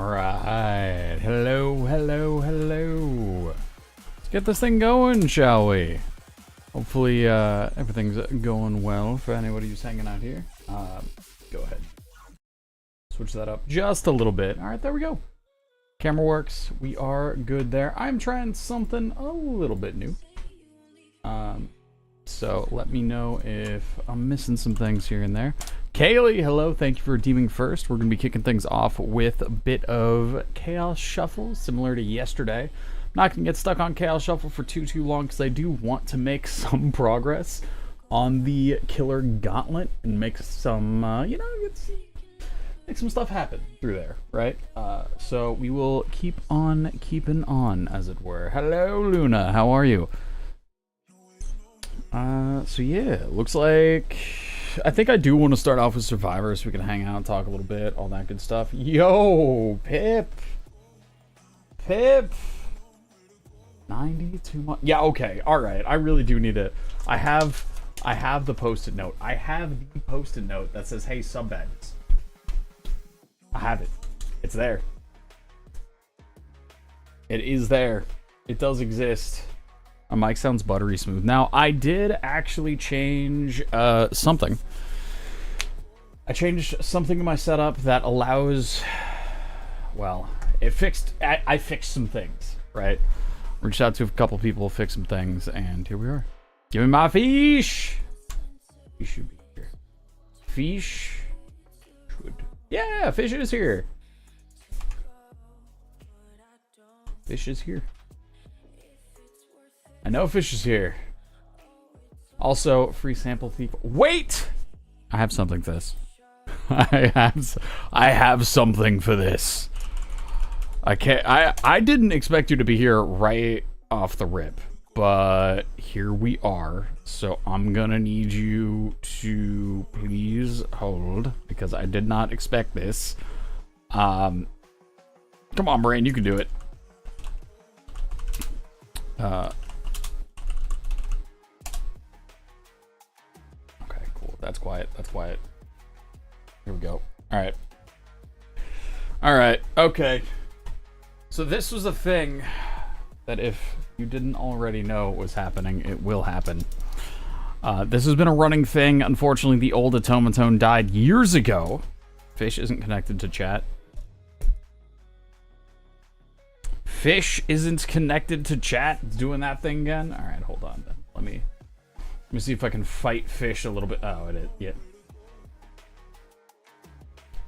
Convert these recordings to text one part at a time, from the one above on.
Alright, hello, hello, hello. Let's get this thing going, shall we? Hopefully everything's going well for anybody who's hanging out here. Go ahead. Switch that up just a little bit. Alright, there we go. Camera works. We are good there. I'm trying something a little bit new. So let me know if I'm missing some things here and there. Kaylee, hello. Thank you for redeeming first. We're going to be kicking things off with a bit of Chaos Shuffle, similar to yesterday. I'm not going to get stuck on Chaos Shuffle for too long because I do want to make some progress on the Killer Gauntlet and make some, you know, make some stuff happen through there, right? So we will keep on keeping on, as it were. Hello, Luna. How are you? So yeah, looks like I think I do want to start off with Survivor so we can hang out and talk a little bit, all that good stuff. Yo, Pip. 92 months. Yeah, okay. All right. I really do need to. I have the post-it note. I have the post-it note that says, "Hey, sub badges." I have it. It's there. It is there. It does exist. My mic sounds buttery smooth. Now, I did actually change something. I changed something in my setup that allows, well, it fixed, I fixed some things, right? Reached out to a couple people, fixed some things, and here we are. Give me my fish! Fish should be here. Fish should. Yeah, fish is here. Fish is here. I know fish is here. Also, free sample thief. Wait! I have something for this. I have something for this. I didn't expect you to be here right off the rip, but here we are. So I'm gonna need you to please hold because I did not expect this. Come on, Brain, you can do it. That's quiet. That's quiet. Here we go. Alright. Alright. Okay. So this was a thing that if you didn't already know was happening, it will happen. This has been a running thing. Unfortunately, the old automaton died years ago. Fish isn't connected to chat. Fish isn't connected to chat. It's doing that thing again. Alright, hold on then. Let me see if I can fight fish a little bit. Oh, it is. Yeah.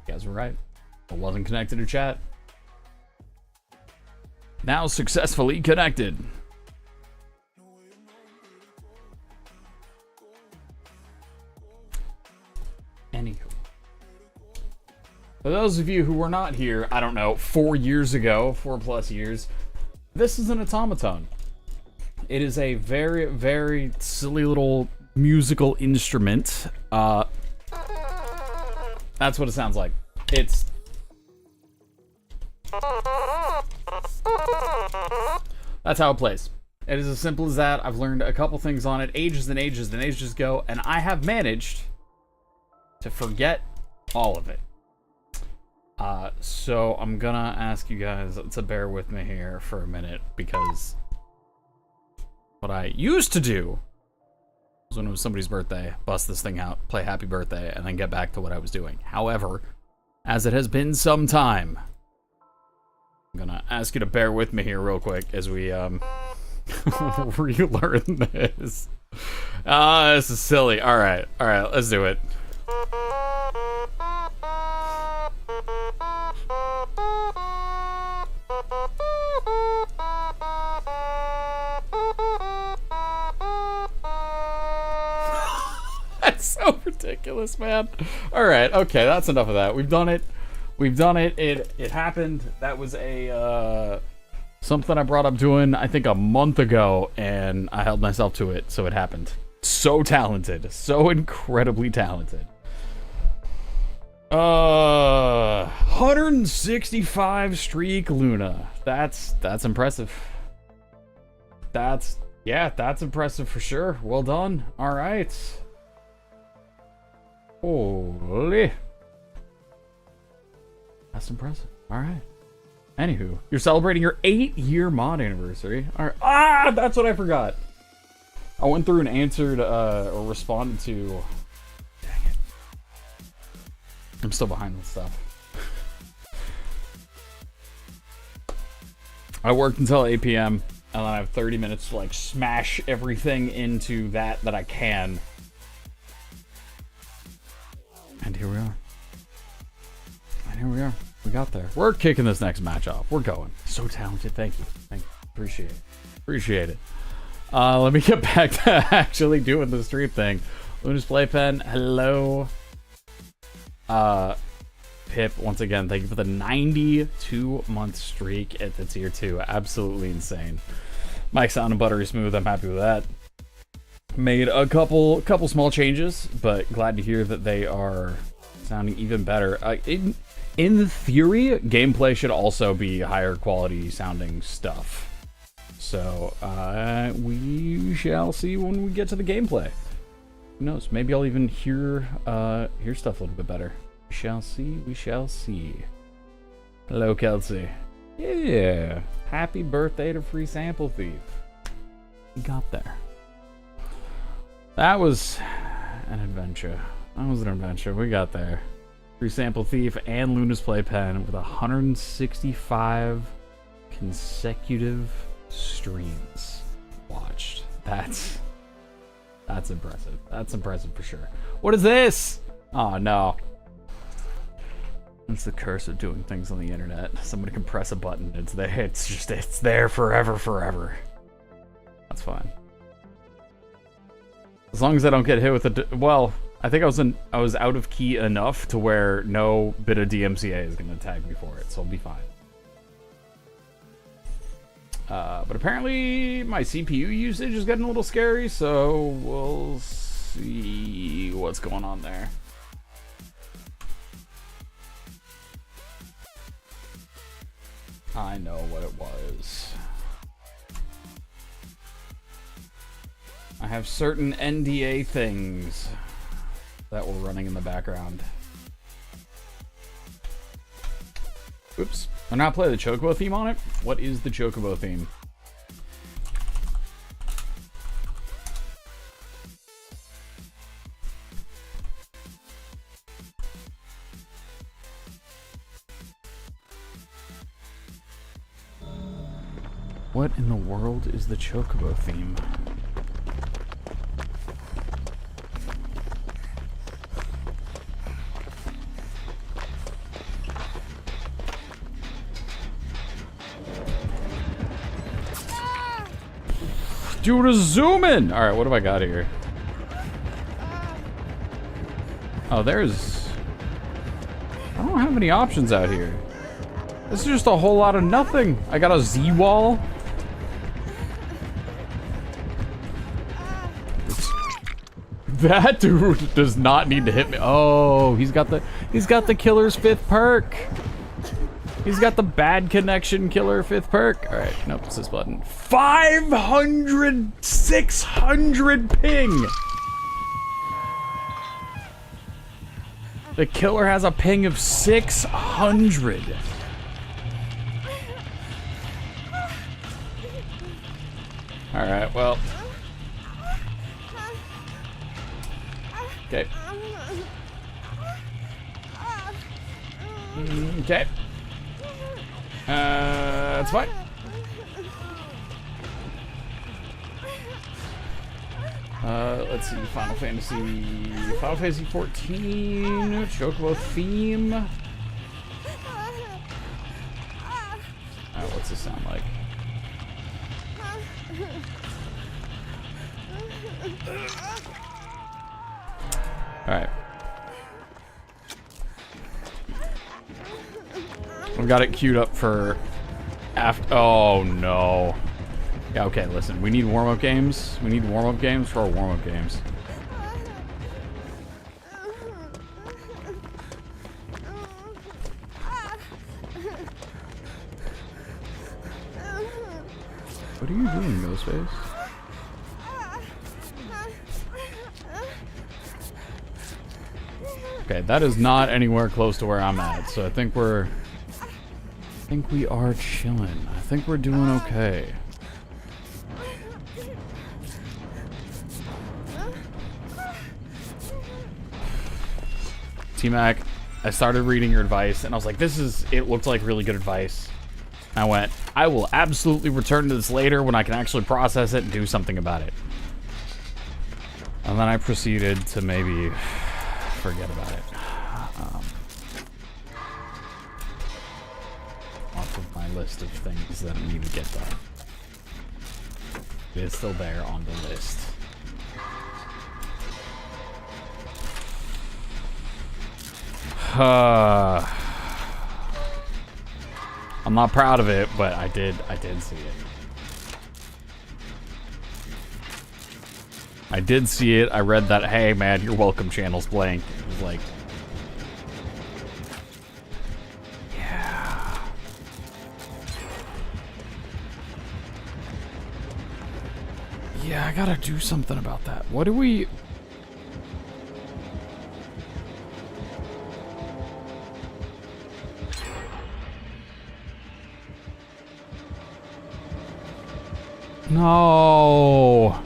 You guys were right. It wasn't connected to chat. Now successfully connected. Anywho. For those of you who were not here, I don't know, 4 years ago, 4+ years, this is an automaton. It is a very, very silly little musical instrument. That's what it sounds like. It's... That's how it plays. It is as simple as that. I've learned a couple things on it ages and ages and ages ago, and I have managed to forget all of it. So I'm gonna ask you guys to bear with me here for a minute, because what I used to do was when it was somebody's birthday, bust this thing out, play happy birthday, and then get back to what I was doing. However, as it has been some time, I'm gonna ask you to bear with me here real quick as we relearn this. This is silly. Alright, let's do it. That's so ridiculous, man. Alright, okay, that's enough of that. We've done it. It happened. That was a something I brought up doing, I think, a month ago, and I held myself to it, so it happened. So talented. So incredibly talented. 165 streak, Luna. That's impressive. That's impressive for sure. Well done. Alright. Holy. That's impressive. Alright. Anywho, you're celebrating your 8-year mod anniversary. All right. Ah, that's what I forgot. I went through and answered or responded to. Dang it. I'm still behind with stuff. I worked until 8 p.m. and then I have 30 minutes to like smash everything into that I can. And here we are. And here we are. We got there. We're kicking this next match off. We're going. So talented. Thank you. Thank you. Appreciate it. Appreciate it. Let me get back to actually doing the stream thing. Luna's Playpen. Hello. Pip, once again, thank you for the 92-month streak at the tier 2. Absolutely insane. Mic sounding buttery smooth. I'm happy with that. Made a couple small changes, but glad to hear that they are sounding even better. In theory, gameplay should also be higher quality sounding stuff. So we shall see when we get to the gameplay. Who knows? Maybe I'll even hear stuff a little bit better. We shall see. We shall see. Hello, Kelsey. Yeah. Happy birthday to Free Sample Thief. We got there. That was an adventure. That was an adventure. We got there. Free Sample Thief and Luna's Playpen with 165 consecutive streams watched. That's impressive. That's impressive for sure. What is this? Oh no. It's the curse of doing things on the internet. Somebody can press a button. It's there. It's there forever. That's fine. As long as I don't get hit with a well, I think I was out of key enough to where no bit of DMCA is going to tag me for it, so I'll be fine. But apparently my CPU usage is getting a little scary, so we'll see what's going on there. I know what it was. I have certain NDA things that were running in the background. Oops. I'm not playing the Chocobo theme on it. What is the Chocobo theme? What in the world is the Chocobo theme? Dude, zoom in! Alright, what have I got here? Oh, there's... I don't have any options out here. This is just a whole lot of nothing. I got a Z-wall. That dude does not need to hit me. Oh, he's got the killer's 5th perk. He's got the bad connection killer 5th perk. All right, nope, it's this button. 500, 600 ping. The killer has a ping of 600. All right, well. Okay. Okay. That's fine. Let's see. Final Fantasy 14. Chocobo theme. What's this sound like? Alright. I've got it queued up for after. Oh no. Yeah, okay, listen. We need warm-up games. We need warm-up games for our warm-up games. What are you doing, Ghostface? Okay, that is not anywhere close to where I'm at, so I think we're I think we are chilling. I think we're doing okay. T-Mac, I started reading your advice, and I was like, it looked like really good advice. I went, I will absolutely return to this later when I can actually process it and do something about it. And then I proceeded to maybe forget about it. Off of my list of things that need to get done. It's still there on the list. I'm not proud of it, but I did see it. I did see it. I read that, hey man, your welcome channel's blank. It was like, yeah. Yeah, I gotta do something about that. What do we... No.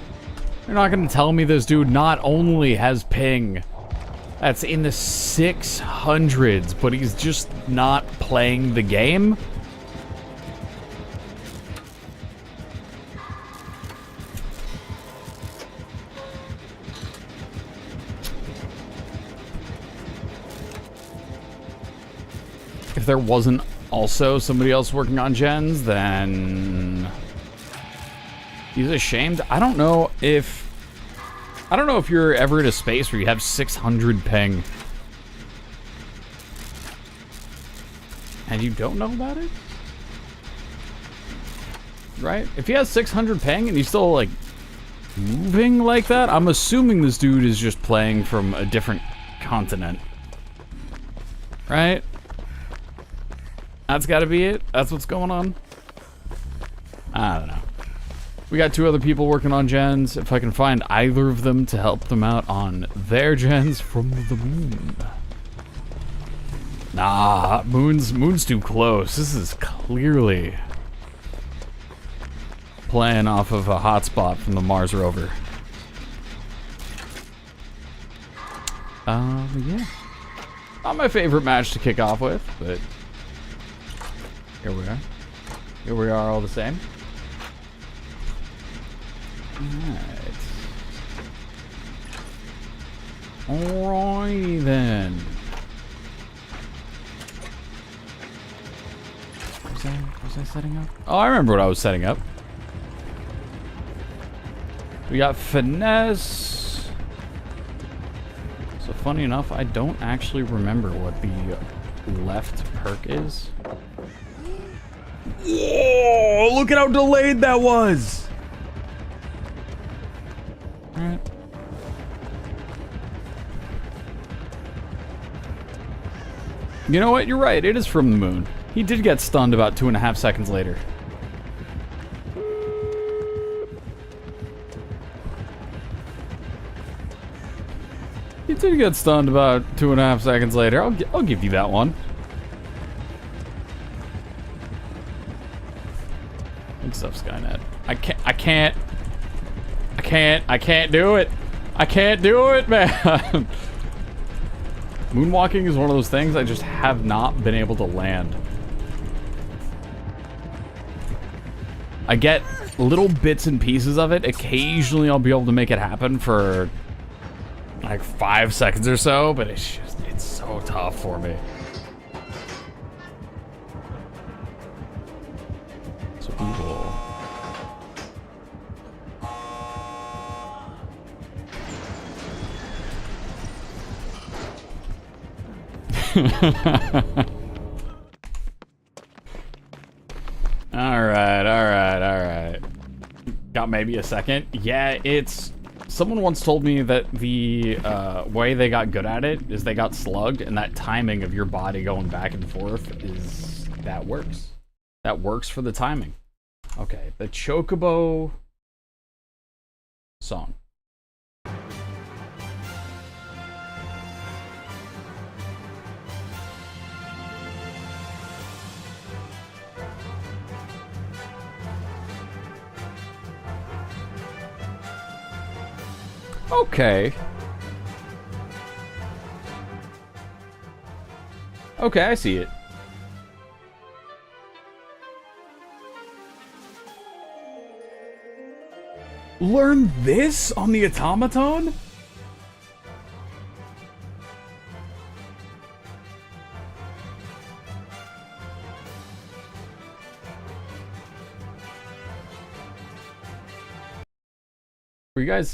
You're not gonna tell me this dude not only has ping that's in the 600s, but he's just not playing the game? If there wasn't also somebody else working on gens, then... he's ashamed. I don't know if you're ever at a space where you have 600 ping and you don't know about it, right? If he has 600 ping and he's still like moving like that, I'm assuming this dude is just playing from a different continent, right? That's got to be it. That's what's going on. I don't know. We got 2 other people working on gens. If I can find either of them to help them out on their gens from the moon. Nah, moon's too close. This is clearly playing off of a hotspot from the Mars rover. Yeah. Not my favorite match to kick off with, but here we are. Here we are all the same. Alright then. Was I setting up? Oh, I remember what I was setting up. We got finesse. So funny enough, I don't actually remember what the left perk is. Whoa! Look at how delayed that was! Alright. You know what? You're right. It is from the moon. He did get stunned about 2.5 seconds later. He did get stunned about 2.5 seconds later. I'll give you that one. What's up, Skynet? I can't do it. I can't do it, man. Moonwalking is one of those things I just have not been able to land. I get little bits and pieces of it. Occasionally I'll be able to make it happen for like 5 seconds or so, but it's so tough for me. So cool. Alright. Got maybe a second? Yeah, someone once told me that the way they got good at it is they got slugged, and that timing of your body going back and forth that works. That works for the timing. Okay, the Chocobo song. Okay. Okay, I see it. Learn this on the automaton?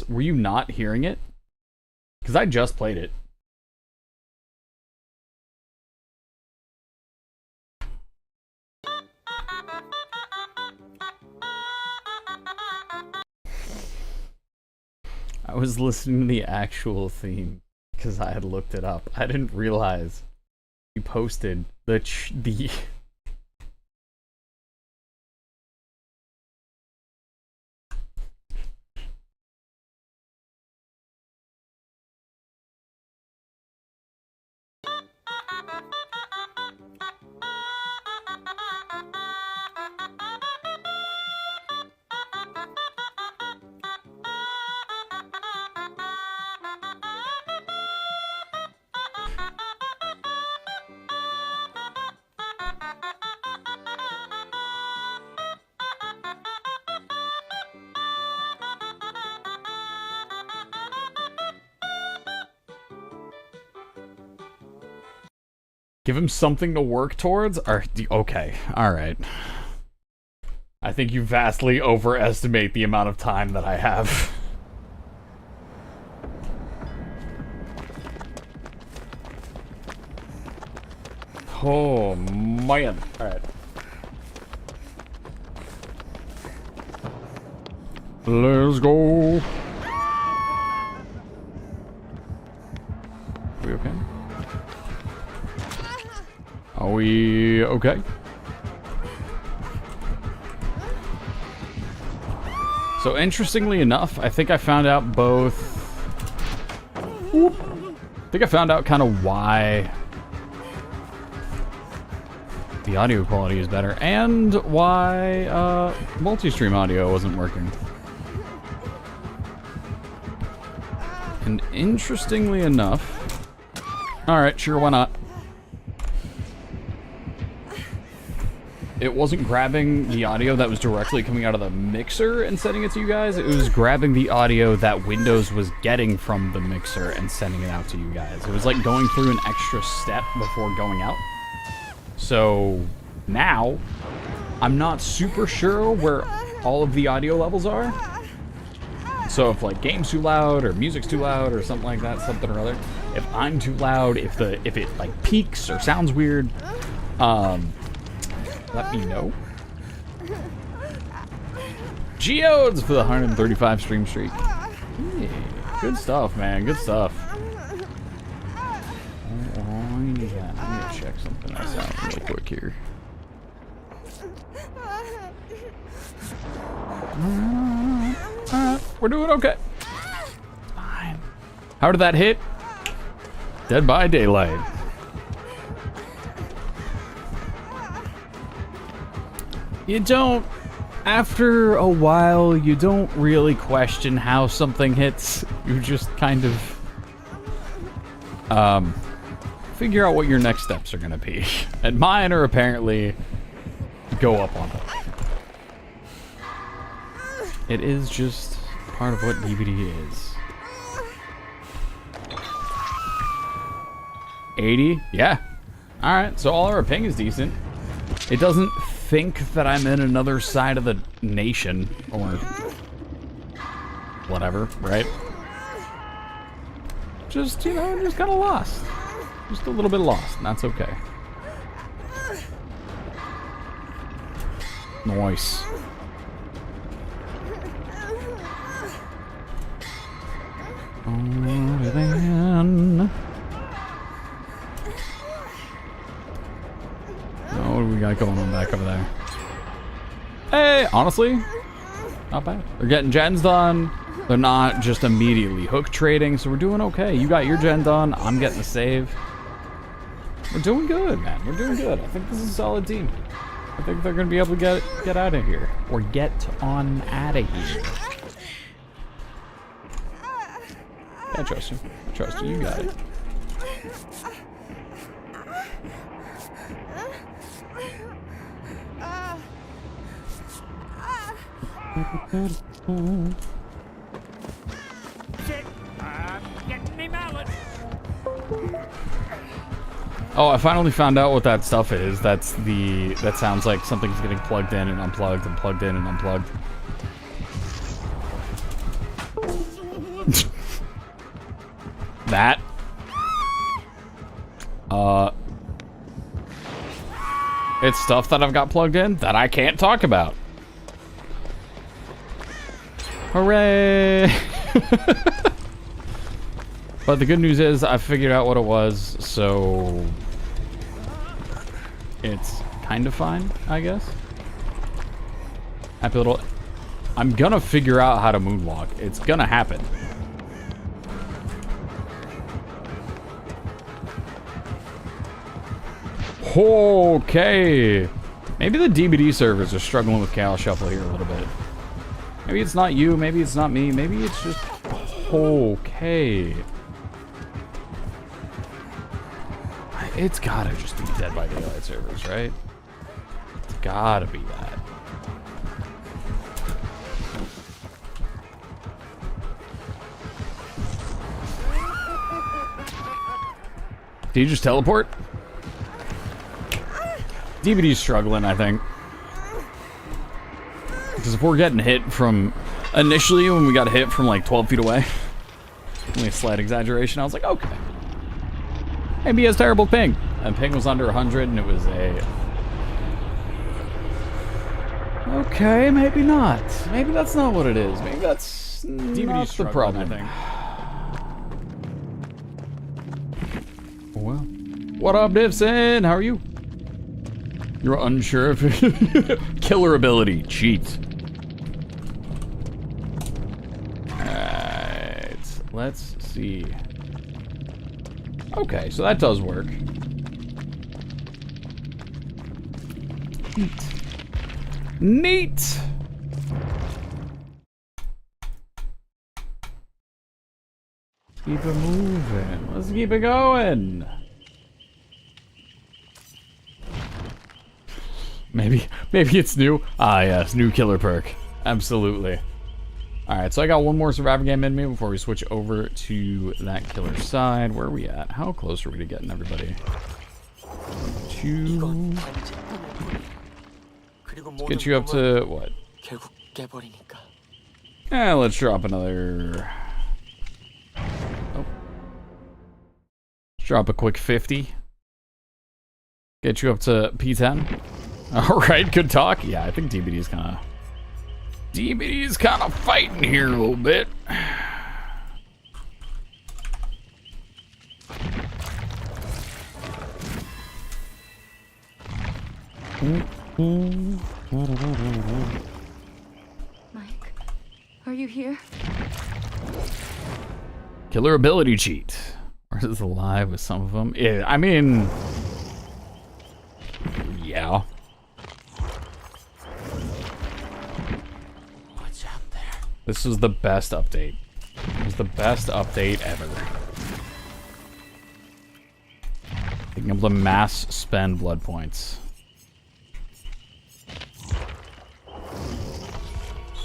Were you not hearing it? Because I just played it. I was listening to the actual theme because I had looked it up. I didn't realize you posted the Give him something to work towards? Okay, alright. I think you vastly overestimate the amount of time that I have. Oh, man. Alright. Let's go. Are we okay? Are we okay? So interestingly enough, I think I found out both... I think I found out kind of why the audio quality is better and why multi-stream audio wasn't working. And interestingly enough... Alright, sure, why not? It wasn't grabbing the audio that was directly coming out of the mixer and sending it to you guys. It was grabbing the audio that Windows was getting from the mixer and sending it out to you guys. It was like going through an extra step before going out. So now, I'm not super sure where all of the audio levels are. So if like game's too loud or music's too loud or something like that, something or other. If I'm too loud, if it like peaks or sounds weird, let me know. Geodes for the 135 stream streak. Yeah, good stuff, man. Good stuff. Oh, yeah. I'm gonna check something else out real quick here. We're doing okay. Fine. How did that hit? Dead by Daylight. You don't, after a while, you don't really question how something hits. You just kind of, figure out what your next steps are gonna be. And mine are apparently go up on it. It is just part of what DVD is. 80? Yeah. Alright, so all our ping is decent. It doesn't think that I'm in another side of the nation, or whatever, right? Just, you know, just kind of lost. Just a little bit lost, and that's okay. Nice. Alrighty then. What do we got going on back over there? Hey, honestly, not bad. They're getting gens done. They're not just immediately hook trading, so we're doing okay. You got your gen done. I'm getting the save. We're doing good, man. We're doing good. I think this is a solid team. I think they're gonna be able to get out of here, or get on out of here. I trust you. I trust you. You got it. Shit, getting me mallet. Oh, I finally found out what that stuff is. That sounds like something's getting plugged in and unplugged and plugged in and unplugged. That. It's stuff that I've got plugged in that I can't talk about. Hooray! But the good news is I figured out what it was, so it's kind of fine, I guess. Happy little... I'm gonna figure out how to moonwalk. It's gonna happen. Okay. Maybe the DBD servers are struggling with Chaos Shuffle here a little bit. Maybe it's not you, maybe it's not me, maybe it's just... Okay. It's gotta just be Dead by Daylight servers, right? It's gotta be that. Did you just teleport? DVD's struggling, I think. Because if we're getting hit from... Initially, when we got hit from like 12 feet away, only a slight exaggeration, I was like, okay. Maybe he has terrible ping. And ping was under 100, and it was a... Okay, maybe not. Maybe that's not what it is. Maybe that's not the problem. I think. Well. What up, Divson? How are you? You're unsure if... Killer ability. Cheat. Alright. Let's see. Okay, so that does work. Neat. Neat! Keep it moving. Let's keep it going. Maybe it's new. Ah, yes, new killer perk. Absolutely. Alright, so I got one more survivor game in me before we switch over to that killer side. Where are we at? How close are we to getting everybody? Let's get you up to what? Yeah, let's drop another... Oh. Let's drop a quick 50. Get you up to P10. Alright, good talk. Yeah, I think DBD's kind of fighting here a little bit. Mike, are you here? Killer ability cheat. Or is it alive with some of them? Yeah, I mean... Yeah. What's out there? This was the best update. It was the best update ever. Being able to mass spend blood points.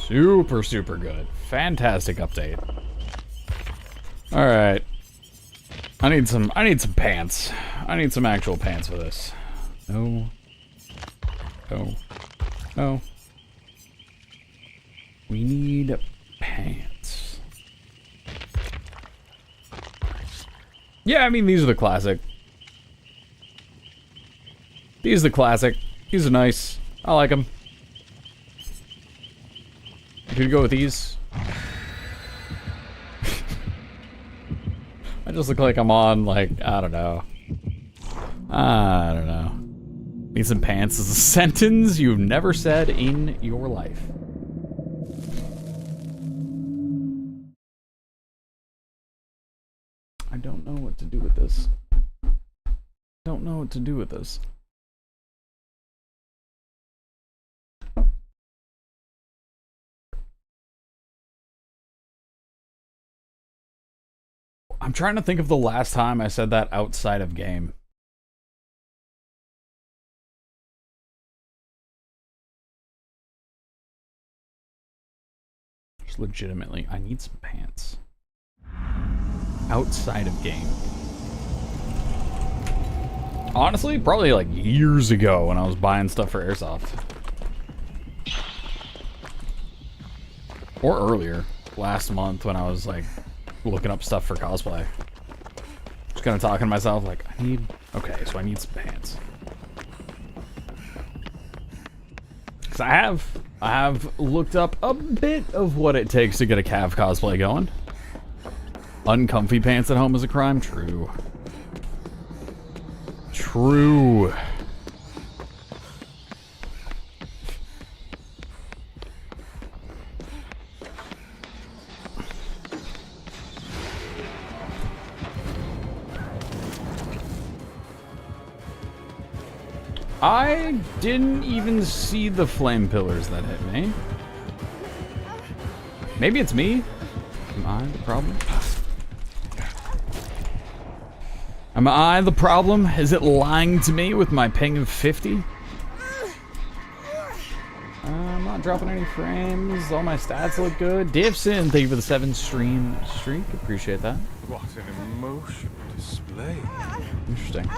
Super, super good. Fantastic update. Alright. I need some pants. I need some actual pants for this. No. No. No. We need pants. Yeah, I mean, these are the classic. These are the classic. These are nice. I like them. Could go with these. I just look like I'm on, like, I don't know. I don't know. Need some pants is a sentence you've never said in your life. I don't know what to do with this. Don't know what to do with this. I'm trying to think of the last time I said that outside of game. Just legitimately, I need some pants. Outside of game. Honestly, probably like years ago when I was buying stuff for Airsoft. Or earlier, last month when I was like looking up stuff for cosplay. Just kind of talking to myself like, okay, so I need some pants. Cause I have looked up a bit of what it takes to get a Cav cosplay going. Uncomfy pants at home is a crime? True. True. I didn't even see the flame pillars that hit me. Maybe it's me? Am I the problem? Am I the problem? Is it lying to me with my ping of 50? I'm not dropping any frames. All my stats look good. Divson, thank you for the 7 stream streak. Appreciate that. What an emotional display. Interesting.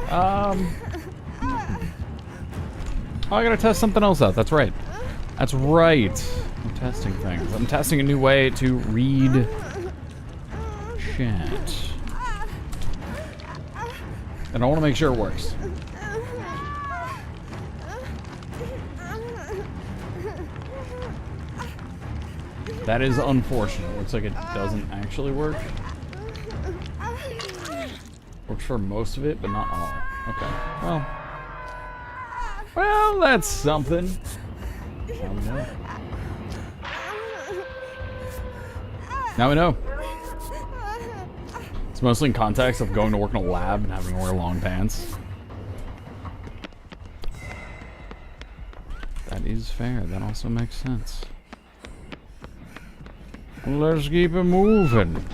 Oh, I gotta test something else out. That's right. That's right. I'm testing things. I'm testing a new way to read chat. And I want to make sure it works. That is unfortunate. Looks like it doesn't actually work. Works for most of it, but not all. Okay. Well, that's something. Now we know. It's mostly in context of going to work in a lab and having to wear long pants. That is fair. That also makes sense. Let's keep it moving.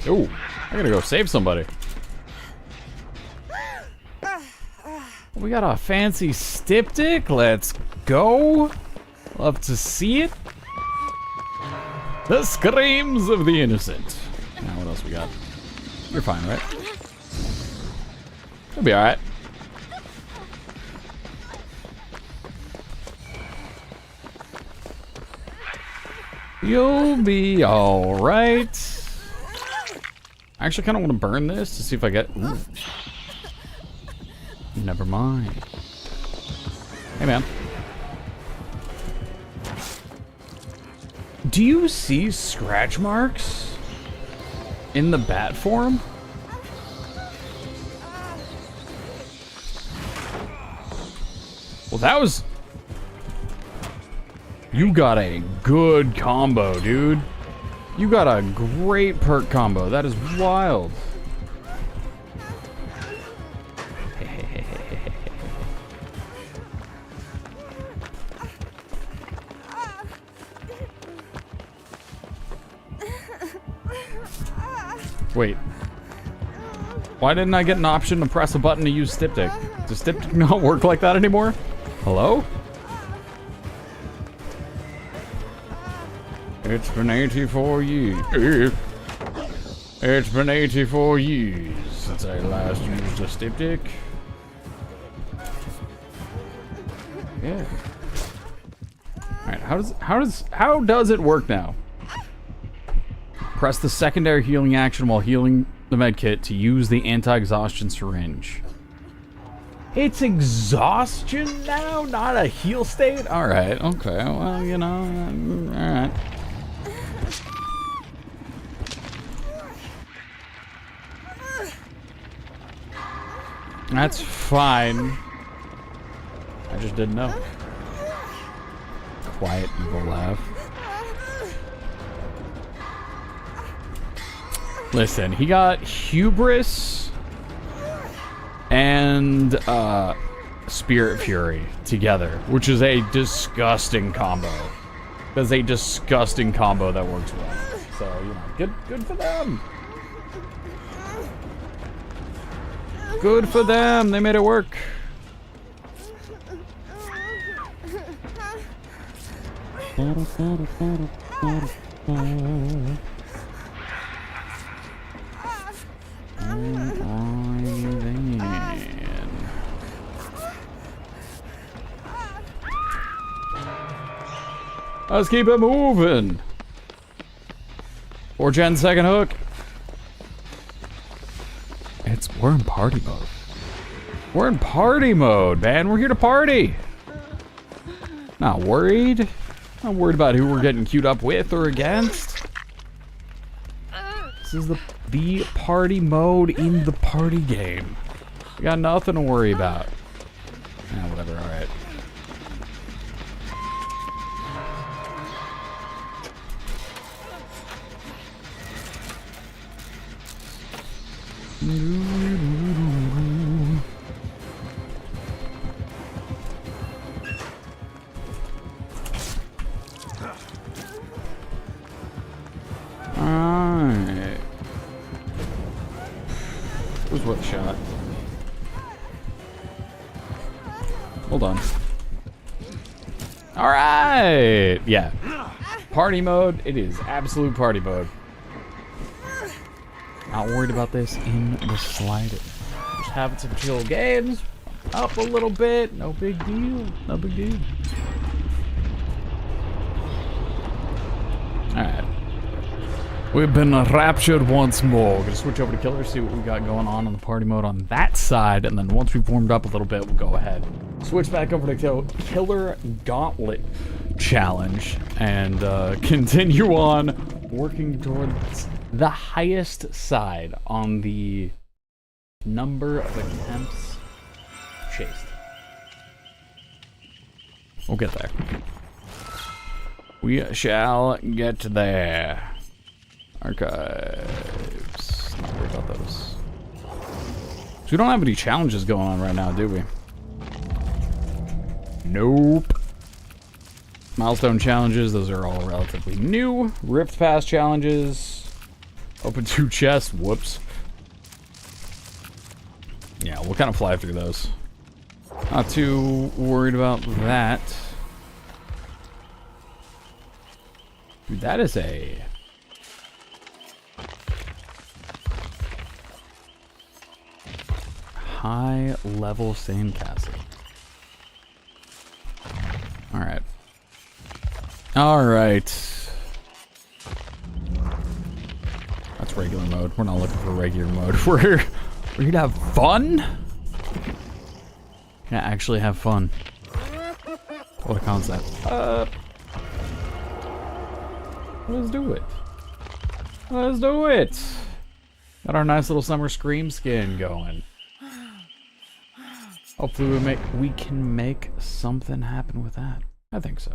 Oh, I gotta go save somebody. We got a fancy styptic. Let's go. Love to see it. The screams of the innocent. Now, what else we got? You're fine, right? You'll be alright. You'll be alright. I actually kind of want to burn this to see if I get... Ooh. Never mind. Hey, man. Do you see scratch marks in the bat form? Well, that was... You got a good combo, dude. You got a great perk combo. That is wild. Wait. Why didn't I get an option to press a button to use styptic? Does styptic not work like that anymore? Hello? It's been 84 years. It's been 84 years since I last used a styptic. Yeah. Alright, how does it work now? Press the secondary healing action while healing the medkit to use the anti-exhaustion syringe. It's exhaustion now, not a heal state? Alright, okay, well, you know, alright. That's fine. I just didn't know. Quiet, evil laugh. Listen, he got hubris and spirit fury together, which is a disgusting combo. That's a disgusting combo that works well. So, you know, good for them. Good for them. They made it work. Let's keep it moving. 4gen second hook. We're in party mode. We're in party mode, man. We're here to party. Not worried. Not worried about who we're getting queued up with or against. This is the party mode in the party game. We got nothing to worry about. Yeah, whatever, alright. Alright. Who's what shot? Hold on. Alright! Yeah. Party mode. It is absolute party mode. Not worried about this in the slightest. Just having some chill games. Up a little bit. No big deal. No big deal. Alright. We've been raptured once more. We're gonna switch over to Killer, see what we got going on the party mode on that side, and then once we've warmed up a little bit, we'll go ahead. Switch back over to Killer Gauntlet Challenge, and continue on working towards the highest side on the number of attempts chased. We'll get there. We shall get there. Archives. Not worried about those. So we don't have any challenges going on right now, do we? Nope. Milestone challenges, those are all relatively new. Rift Pass challenges. Open 2 chests, whoops. Yeah, we'll kind of fly through those. Not too worried about that. Dude, that is a... high-level sandcastle. Alright. Alright. That's regular mode. We're not looking for regular mode. We're here to have fun? Yeah, actually have fun. What a concept. Let's do it. Let's do it. Got our nice little summer Scream skin going. Hopefully we can make something happen with that. I think so.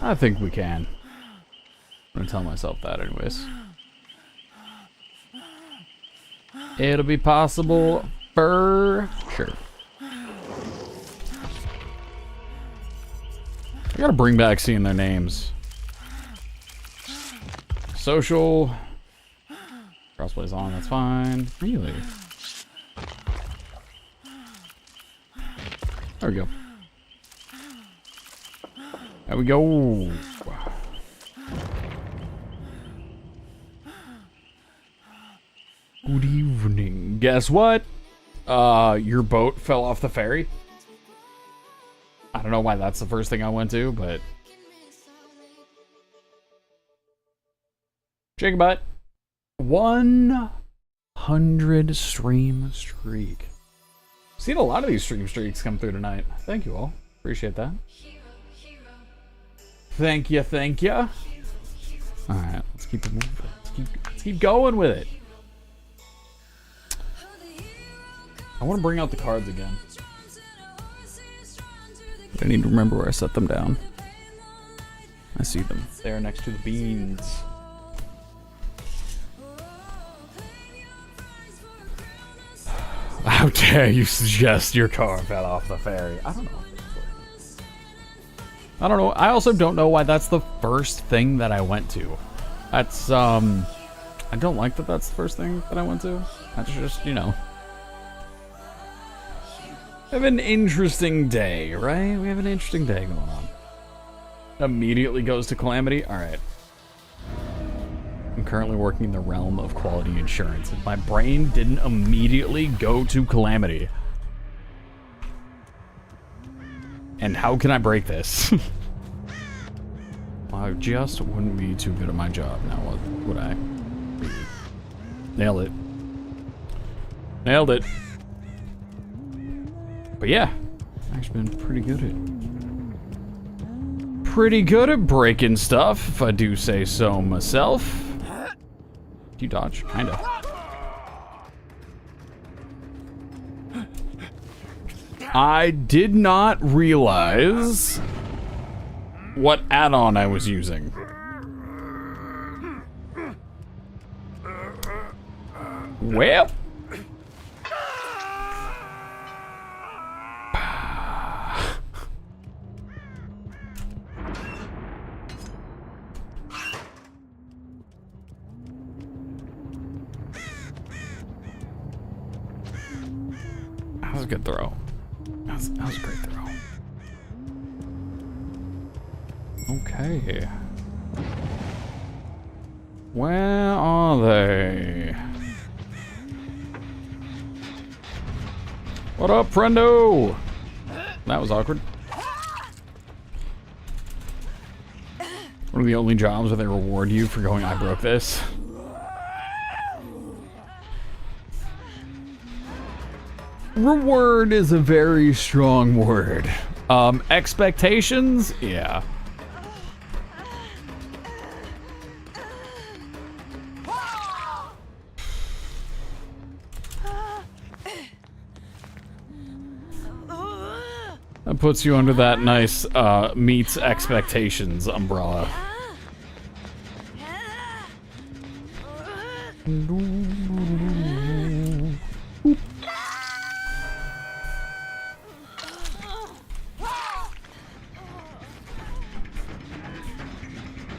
I think we can. I'm gonna tell myself that anyways. It'll be possible for sure. I gotta bring back seeing their names. Social. Crossplay's on, that's fine. Really? There we go. There we go. Good evening. Guess what? Your boat fell off the ferry. I don't know why that's the first thing I went to, but... Shake a butt. 100 stream streak. Seen a lot of these stream streaks come through tonight. Thank you all. Appreciate that. Thank you, thank you. Alright, let's keep it moving. Let's keep going with it. I want to bring out the cards again. But I need to remember where I set them down. I see them. They're next to the beans. How dare you suggest your car fell off the ferry? I don't know. I don't know. I also don't know why that's the first thing that I went to. That's, I don't like that that's the first thing that I went to. That's just, you know. We have an interesting day, right? We have an interesting day going on. Immediately goes to Calamity. All right. I'm currently working in the realm of quality insurance. My brain didn't immediately go to Calamity. And how can I break this? I just wouldn't be too good at my job. Now what would I be? Nailed it. Nailed it. But yeah, I've actually been pretty good at breaking stuff, if I do say so myself. You dodge, kinda. I did not realize what add-on I was using. Well. That was a good throw. That was a great throw. Okay. Where are they? What up, friendo? That was awkward. One of the only jobs where they reward you for going, I broke this. Reward is a very strong word. Expectations? Yeah. That puts you under that nice meets expectations umbrella.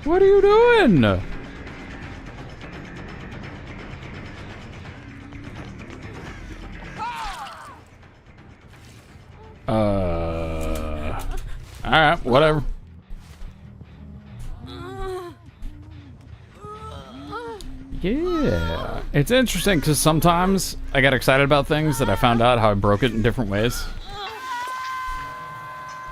What are you doing? Alright, whatever. Yeah. It's interesting because sometimes I get excited about things that I found out how I broke it in different ways.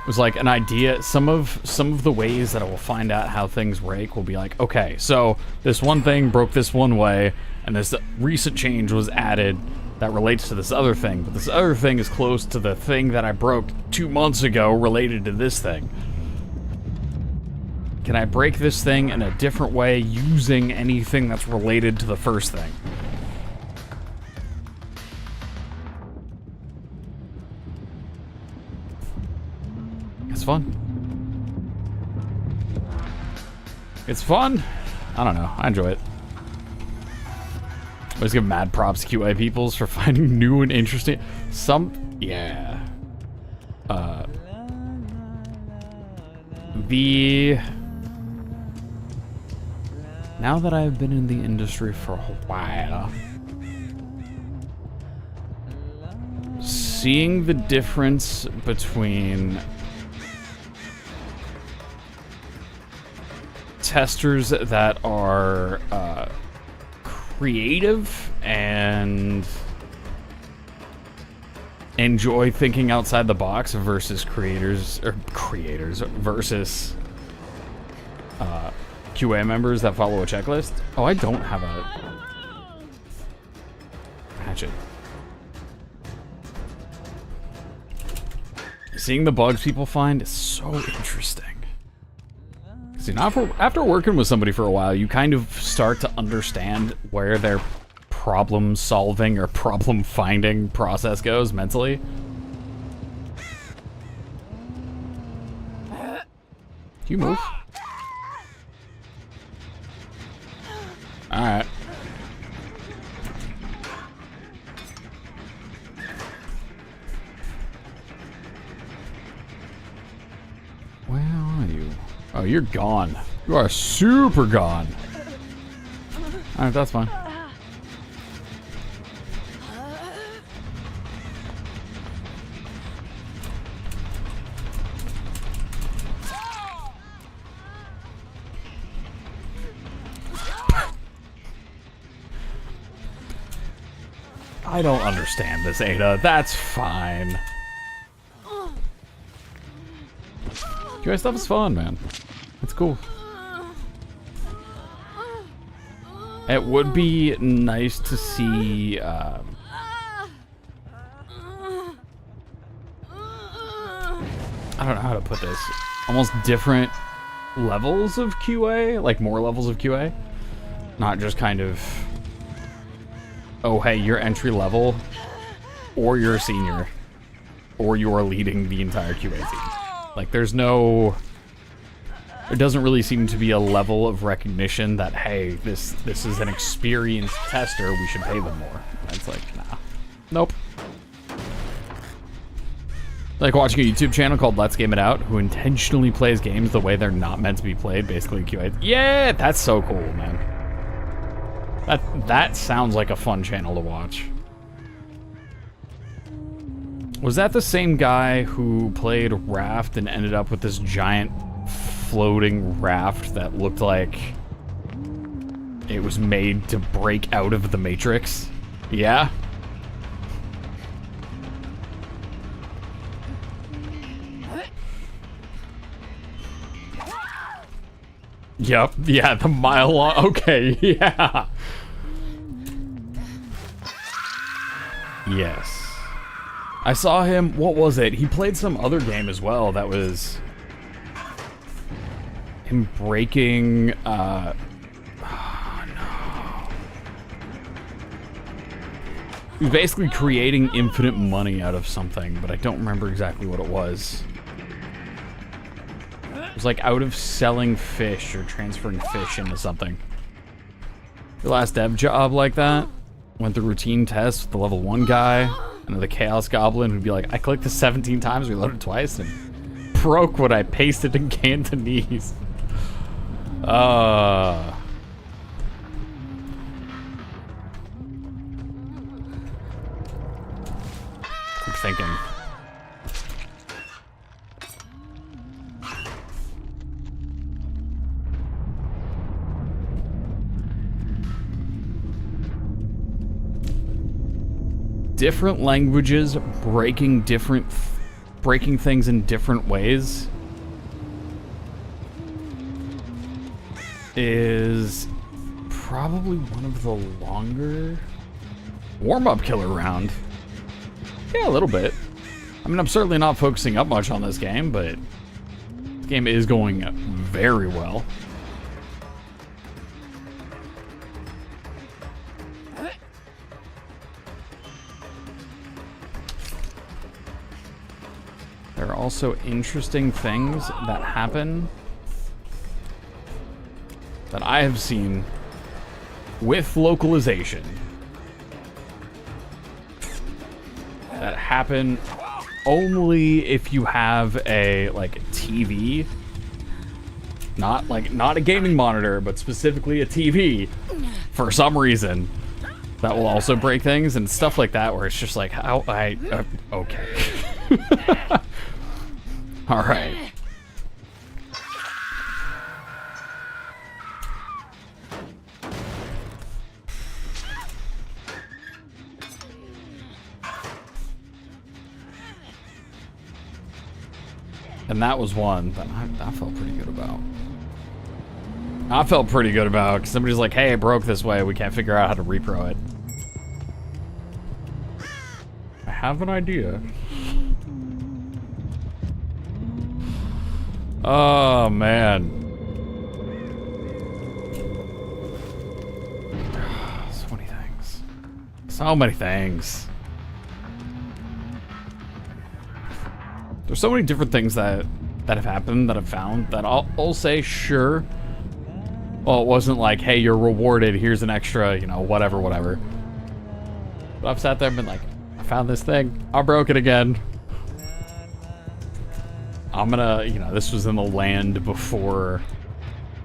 It was like an idea. Some of the ways that I will find out how things break will be like, okay, so this one thing broke this one way, and this recent change was added that relates to this other thing, but this other thing is close to the thing that I broke 2 months ago related to this thing. Can I break this thing in a different way using anything that's related to the first thing? It's fun. It's fun. I don't know. I enjoy it. I always give mad props to QA peoples for finding new and interesting. Yeah. Now that I've been in the industry for a while, seeing the difference between testers that are creative and enjoy thinking outside the box versus creators versus QA members that follow a checklist. Oh, I don't have a hatchet. Seeing the bugs people find is so interesting. See, now after working with somebody for a while, you kind of start to understand where their problem solving or problem finding process goes mentally. Do you move? Alright. Where are you? Oh, you're gone. You are super gone. Alright, that's fine. I don't understand this, Ada. That's fine. QA stuff is fun, man. It's cool. It would be nice to see, I don't know how to put this, almost different levels of QA, like more levels of QA. Not just kind of, oh, hey, you're entry level, or you're a senior, or you are leading the entire QA team. Like, there doesn't really seem to be a level of recognition that, hey, this is an experienced tester, we should pay them more. It's like, nah. Nope. Like watching a YouTube channel called Let's Game It Out, who intentionally plays games the way they're not meant to be played, basically QA. Yeah, that's so cool, man. That sounds like a fun channel to watch. Was that the same guy who played Raft and ended up with this giant floating raft that looked like it was made to break out of the Matrix? Yeah? Yep, yeah, the mile long, okay, yeah. Yes. I saw him, what was it? He played some other game as well that was him breaking, oh no. He was basically creating infinite money out of something, but I don't remember exactly what it was. It was like out of selling fish or transferring fish into something. Your last dev job like that? Went through routine tests with the level 1 guy, and the Chaos Goblin who'd be like, I clicked this 17 times, reloaded twice, and broke what I pasted in Cantonese. I'm thinking. Different languages breaking things in different ways is probably one of the longer warm-up killer round. Yeah, a little bit. I mean, I'm certainly not focusing up much on this game, but this game is going very well. There are also interesting things that happen that I have seen with localization that happen only if you have a TV, not a gaming monitor, but specifically a TV for some reason that will also break things and stuff like that, where it's just like, how okay. All right. And that was one that I felt pretty good about. I felt pretty good about, because somebody's like, hey, it broke this way. We can't figure out how to repro it. I have an idea. Oh, man. So many things. So many things. There's so many different things that have happened that I've found that I'll say, sure. Well, it wasn't like, hey, you're rewarded, here's an extra, whatever. But I've sat there and been like, I found this thing. I broke it again. I'm gonna, you know, this was in the land before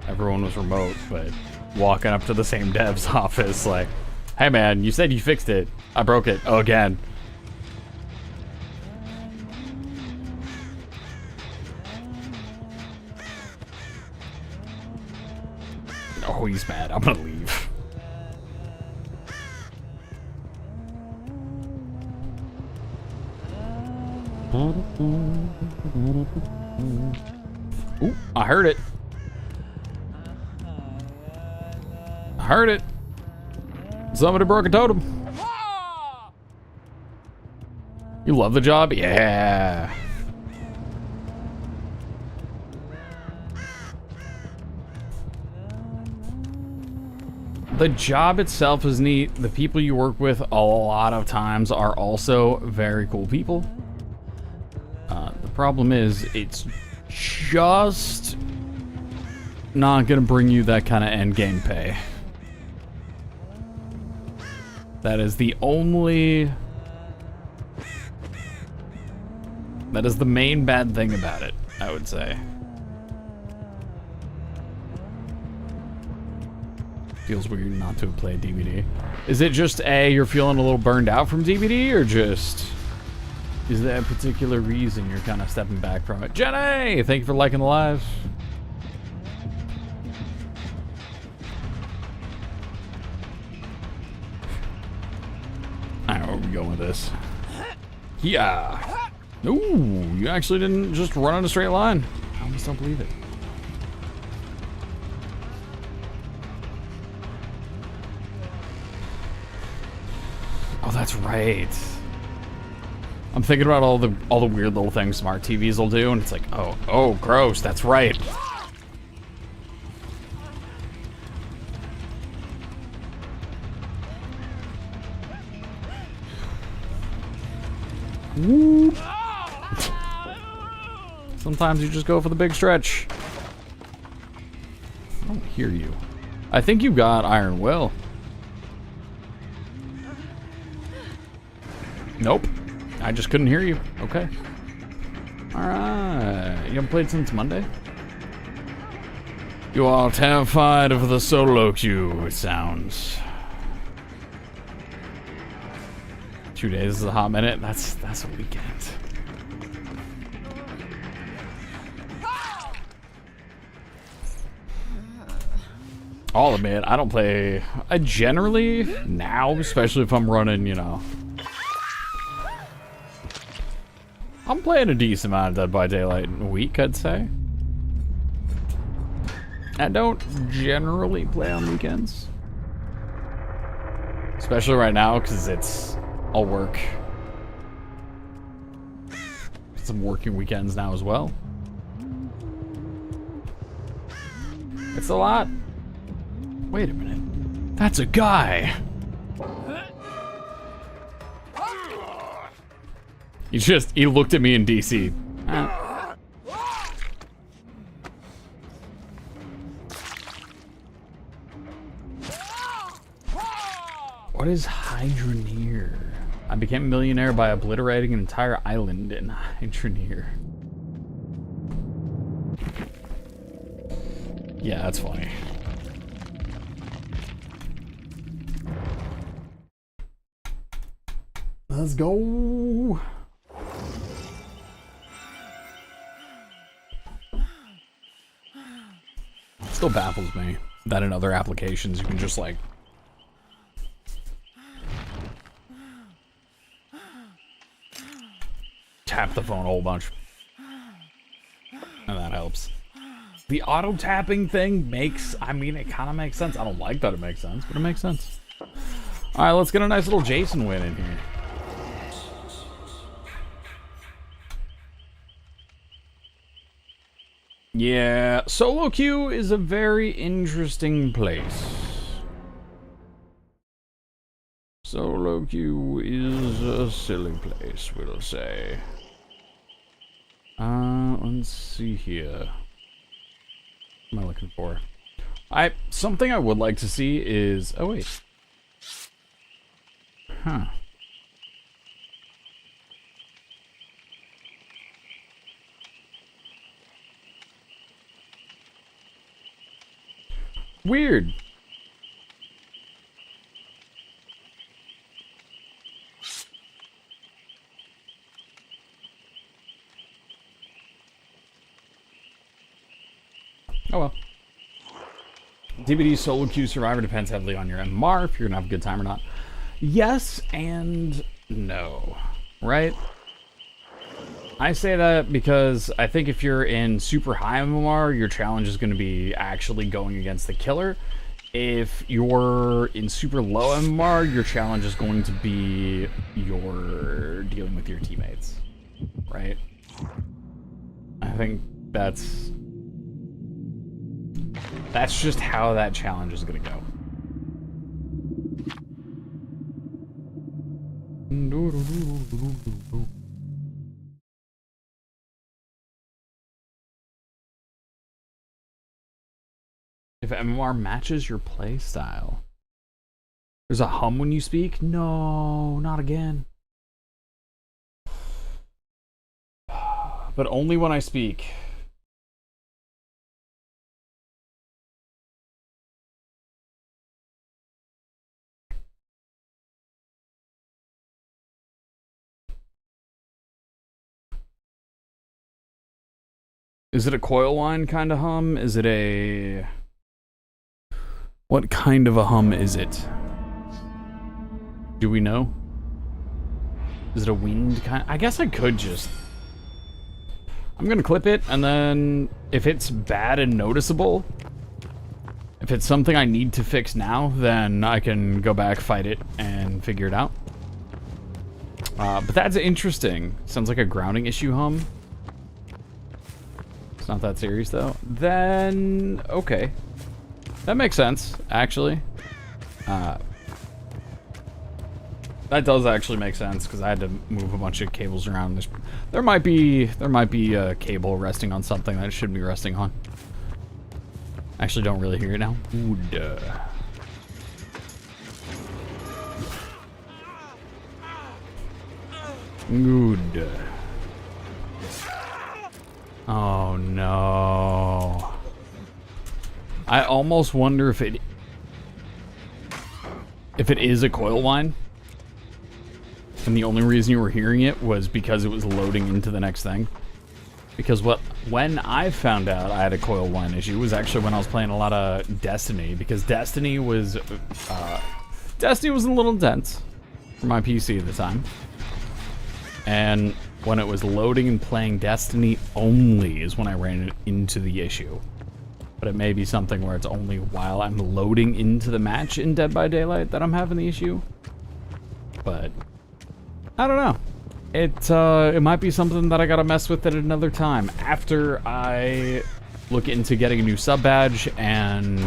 everyone was remote, but walking up to the same dev's office like, hey man, you said you fixed it. I broke it again. Oh, he's mad. I'm gonna leave. Ooh, I heard it. I heard it. Somebody broke a totem. You love the job? Yeah. The job itself is neat. The people you work with a lot of times are also very cool people. The problem is it's just not gonna bring you that kind of end game pay. That is the only... That is the main bad thing about it, I would say. Feels weird not to have played DBD. Is it just you're feeling a little burned out from DBD, or just... Is there a particular reason you're kind of stepping back from it? Jenny! Thank you for liking the live. I don't know where we going with this. Yeah. Ooh, you actually didn't just run in a straight line. I almost don't believe it. Oh, that's right. I'm thinking about all the weird little things smart TVs will do, and it's like, oh, gross. That's right. Whoop. Sometimes you just go for the big stretch. I don't hear you. I think you got Iron Will. Nope. I just couldn't hear you. Okay. Alright. You haven't played since Monday? You are terrified of the solo queue, it sounds. 2 days is a hot minute. That's a weekend. I'll admit, I don't play... I generally, now, especially if I'm running, you know... I'm playing a decent amount of Dead by Daylight in a week, I'd say. I don't generally play on weekends. Especially right now, because it's all work. Some working weekends now as well. It's a lot. Wait a minute. That's a guy! He looked at me in DC. What is Hydroneer? I became a millionaire by obliterating an entire island in Hydroneer. Yeah, that's funny. Let's go. Still baffles me that in other applications you can just like tap the phone a whole bunch, and that helps. The auto tapping thing makes, I mean, it kind of makes sense. I don't like that it makes sense, but it makes sense. All right, let's get a nice little Jason win in here. Yeah, solo queue is a very interesting place. Solo queue is a silly place, we'll say. Let's see here. What am I looking for? Something I would like to see is, oh wait. Huh. Weird. Oh well. DVD solo queue survivor depends heavily on your MMR, if you're gonna have a good time or not. Yes and no, right? I say that because I think if you're in super high MMR, your challenge is gonna be actually going against the killer. If you're in super low MMR, your challenge is going to be you're dealing with your teammates, right? I think that's just how that challenge is gonna go. If MMR matches your play style. There's a hum when you speak? No, not again. But only when I speak. Is it a coil whine kind of hum? Is it a... What kind of a hum is it? Do we know? Is it a wind kind? I guess I could just... I'm gonna clip it, and then if it's bad and noticeable, if it's something I need to fix now, then I can go back, fight it, and figure it out. But that's interesting. Sounds like a grounding issue hum. It's not that serious, though. Then, okay. That makes sense, actually. That does actually make sense, because I had to move a bunch of cables around. There might be a cable resting on something that it shouldn't be resting on. Actually, don't really hear it now. Good. Good. Oh no. I almost wonder if it is a coil whine. And the only reason you were hearing it was because it was loading into the next thing. Because when I found out I had a coil whine issue was actually when I was playing a lot of Destiny, because Destiny was a little intense for my PC at the time. And when it was loading and playing Destiny only is when I ran into the issue. But it may be something where it's only while I'm loading into the match in Dead by Daylight that I'm having the issue. But I don't know. It might be something that I gotta mess with at another time after I look into getting a new sub badge and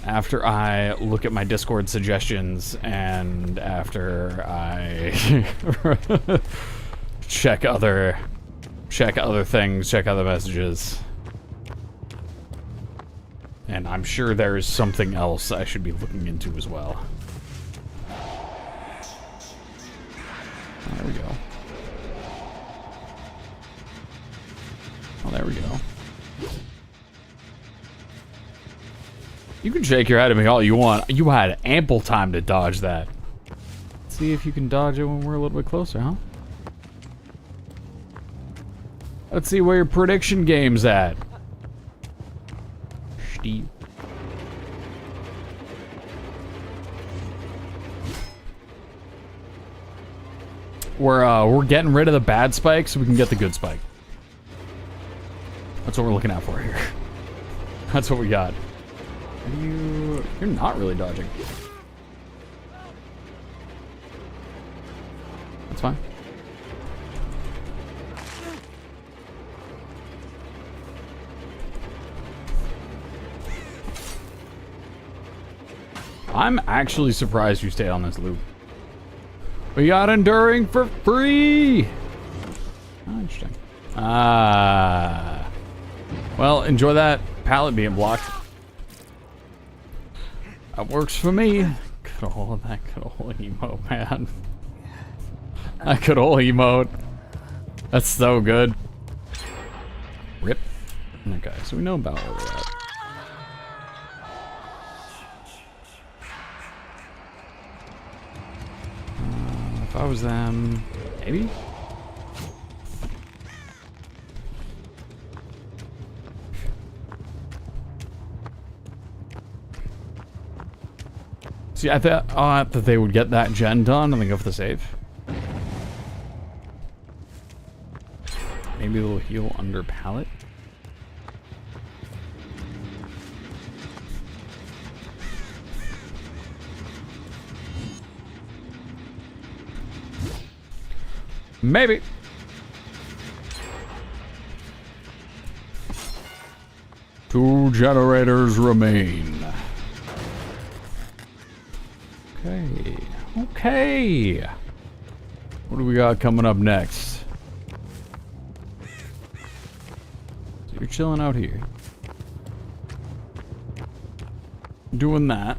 after I look at my Discord suggestions and after I check other things, check other messages. And I'm sure there is something else I should be looking into as well. There we go. Oh, there we go. You can shake your head at me all you want. You had ample time to dodge that. Let's see if you can dodge it when we're a little bit closer, huh? Let's see where your prediction game's at. Steve. We're getting rid of the bad spike so we can get the good spike. That's what we're looking out for here. That's what we got. You're not really dodging. That's fine. I'm actually surprised you stayed on this loop. We got enduring for free! Oh, interesting. Well, enjoy that pallet being blocked. That works for me. Good old emote, man. That good old emote. That's so good. Rip. Okay, so we know about where we're at. I was them, maybe? See, I thought that they would get that gen done and then go for the save. Maybe a little heal under pallet. Maybe. Two generators remain. Okay. Okay. What do we got coming up next? So you're chilling out here. Doing that.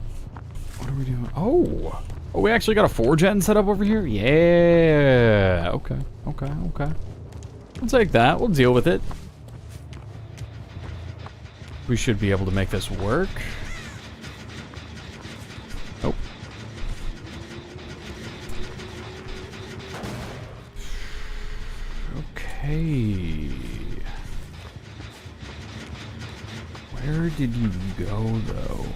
What are we doing? Oh! Oh, we actually got a 4-gen set up over here? Yeah! Okay, okay, okay. We'll take that. We'll deal with it. We should be able to make this work. Oh. Okay. Where did you go, though?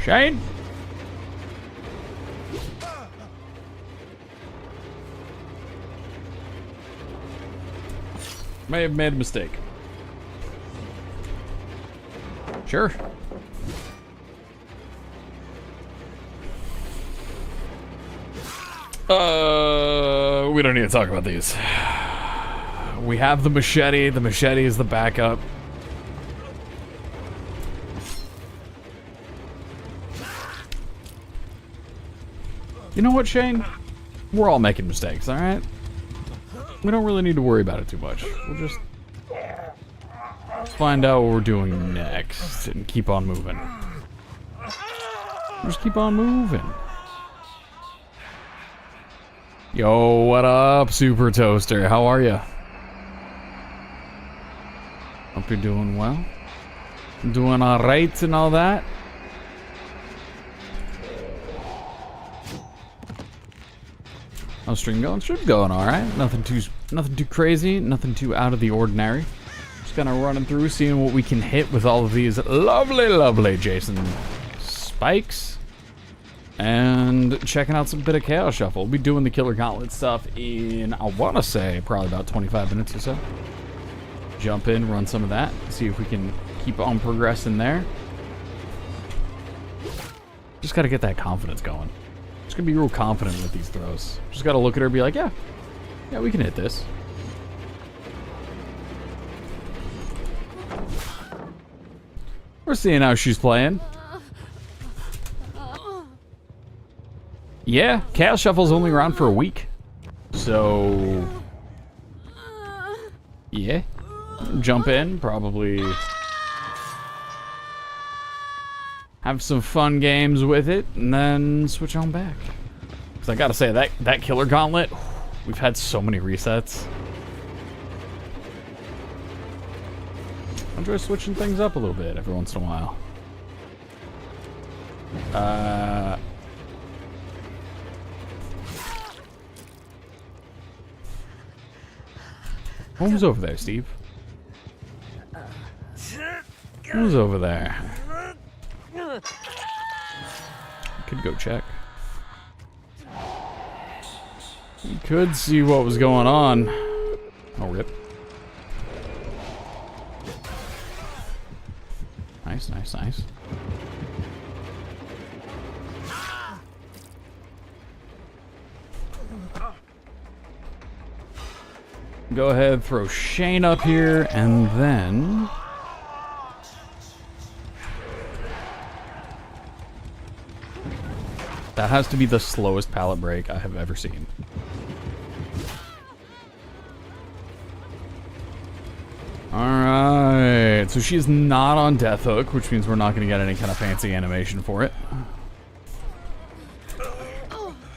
Shane? May have made a mistake. Sure. We don't need to talk about these. We have the machete. The machete is the backup. You know what, Shane? We're all making mistakes, alright? We don't really need to worry about it too much. We'll just find out what we're doing next and keep on moving. Just keep on moving. Yo, what up, Super Toaster? How are ya? Hope you're doing well. Doing alright and all that. How's stream going? Stream going alright. Nothing too crazy, nothing too out of the ordinary. Just kind of running through, seeing what we can hit with all of these lovely Jason spikes. And checking out some bit of Chaos Shuffle. We'll be doing the Killer Gauntlet stuff in, I want to say, probably about 25 minutes or so. Jump in, run some of that, see if we can keep on progressing there. Just got to get that confidence going. Just gonna be real confident with these throws. Just gotta look at her and be like, yeah, we can hit this. We're seeing how she's playing. Yeah, Chaos Shuffle's only around for a week. So, yeah. Jump in, probably have some fun games with it, and then switch on back. Because I gotta say, that Killer Gauntlet, we've had so many resets. I enjoy switching things up a little bit every once in a while. Who's over there, Steve? Who's over there? Could go check. You could see what was going on. Oh, rip. Nice, nice, nice. Go ahead, throw Shane up here, and then that has to be the slowest pallet break I have ever seen. Alright, so she's not on Death Hook, which means we're not going to get any kind of fancy animation for it.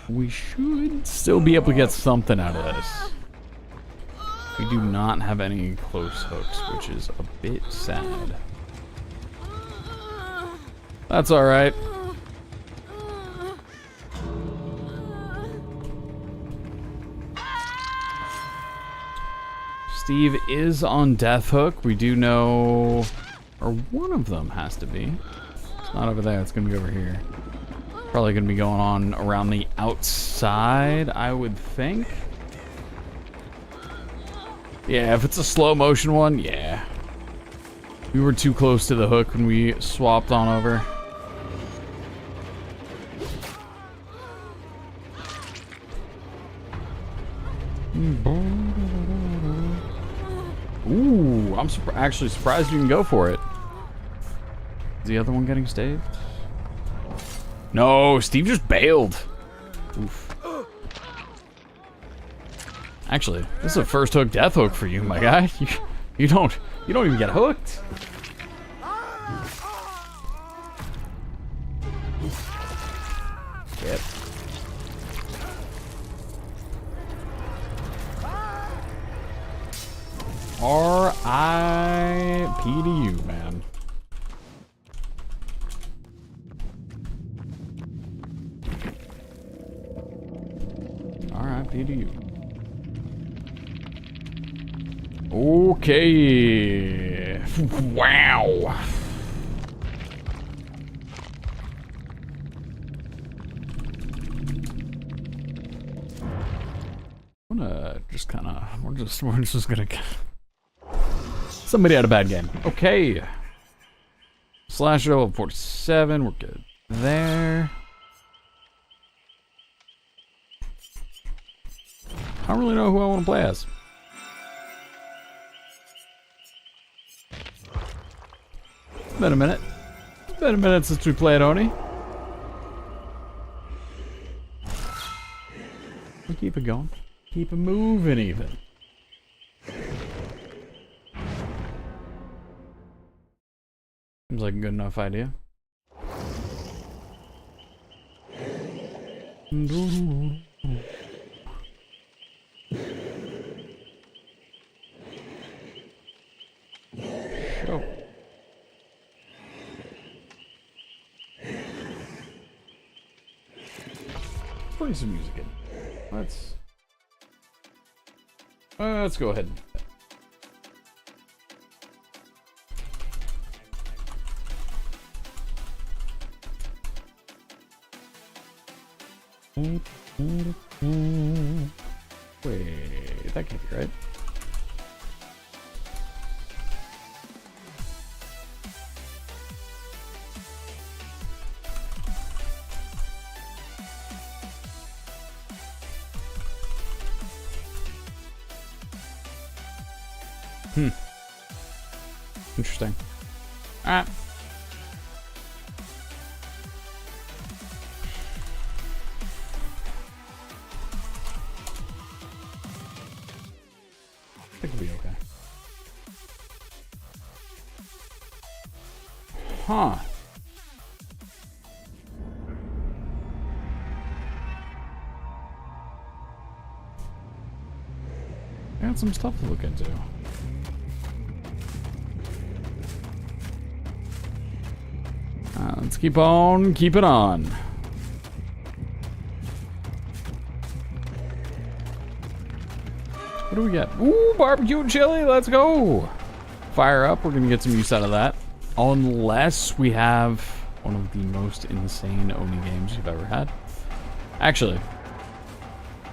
We should still be able to get something out of this. We do not have any close hooks, which is a bit sad. That's all right. Steve is on death hook. We do know, or one of them has to be. It's not over there. It's gonna be over here. Probably gonna be going on around the outside, I would think. Yeah, if it's a slow motion one, yeah. We were too close to the hook when we swapped on over. Ooh, I'm actually surprised you can go for it. Is the other one getting staved? No, Steve just bailed. Oof. Actually, this is a first hook death hook for you, my guy. You don't even get hooked. Yep. R.I.P. to you, man. R.I.P. to you. Okay. Wow. I'm gonna just kind of, we're just gonna. Somebody had a bad game. Okay. Slasher level 47. We're good there. I don't really know who I want to play as. It's been a minute. It's been a minute since we played Oni. We keep it going. Keep it moving even. Seems like a good enough idea. Show. Bring some music in. Let's go ahead. Wait, that can't be right. Interesting. Alright. I think we'll be okay. Huh. I got some stuff to look into. Let's keep on keeping on. What do we get? Ooh, barbecue and chili. Let's go. Fire up. We're going to get some use out of that. Unless we have one of the most insane Oni games you've ever had. Actually,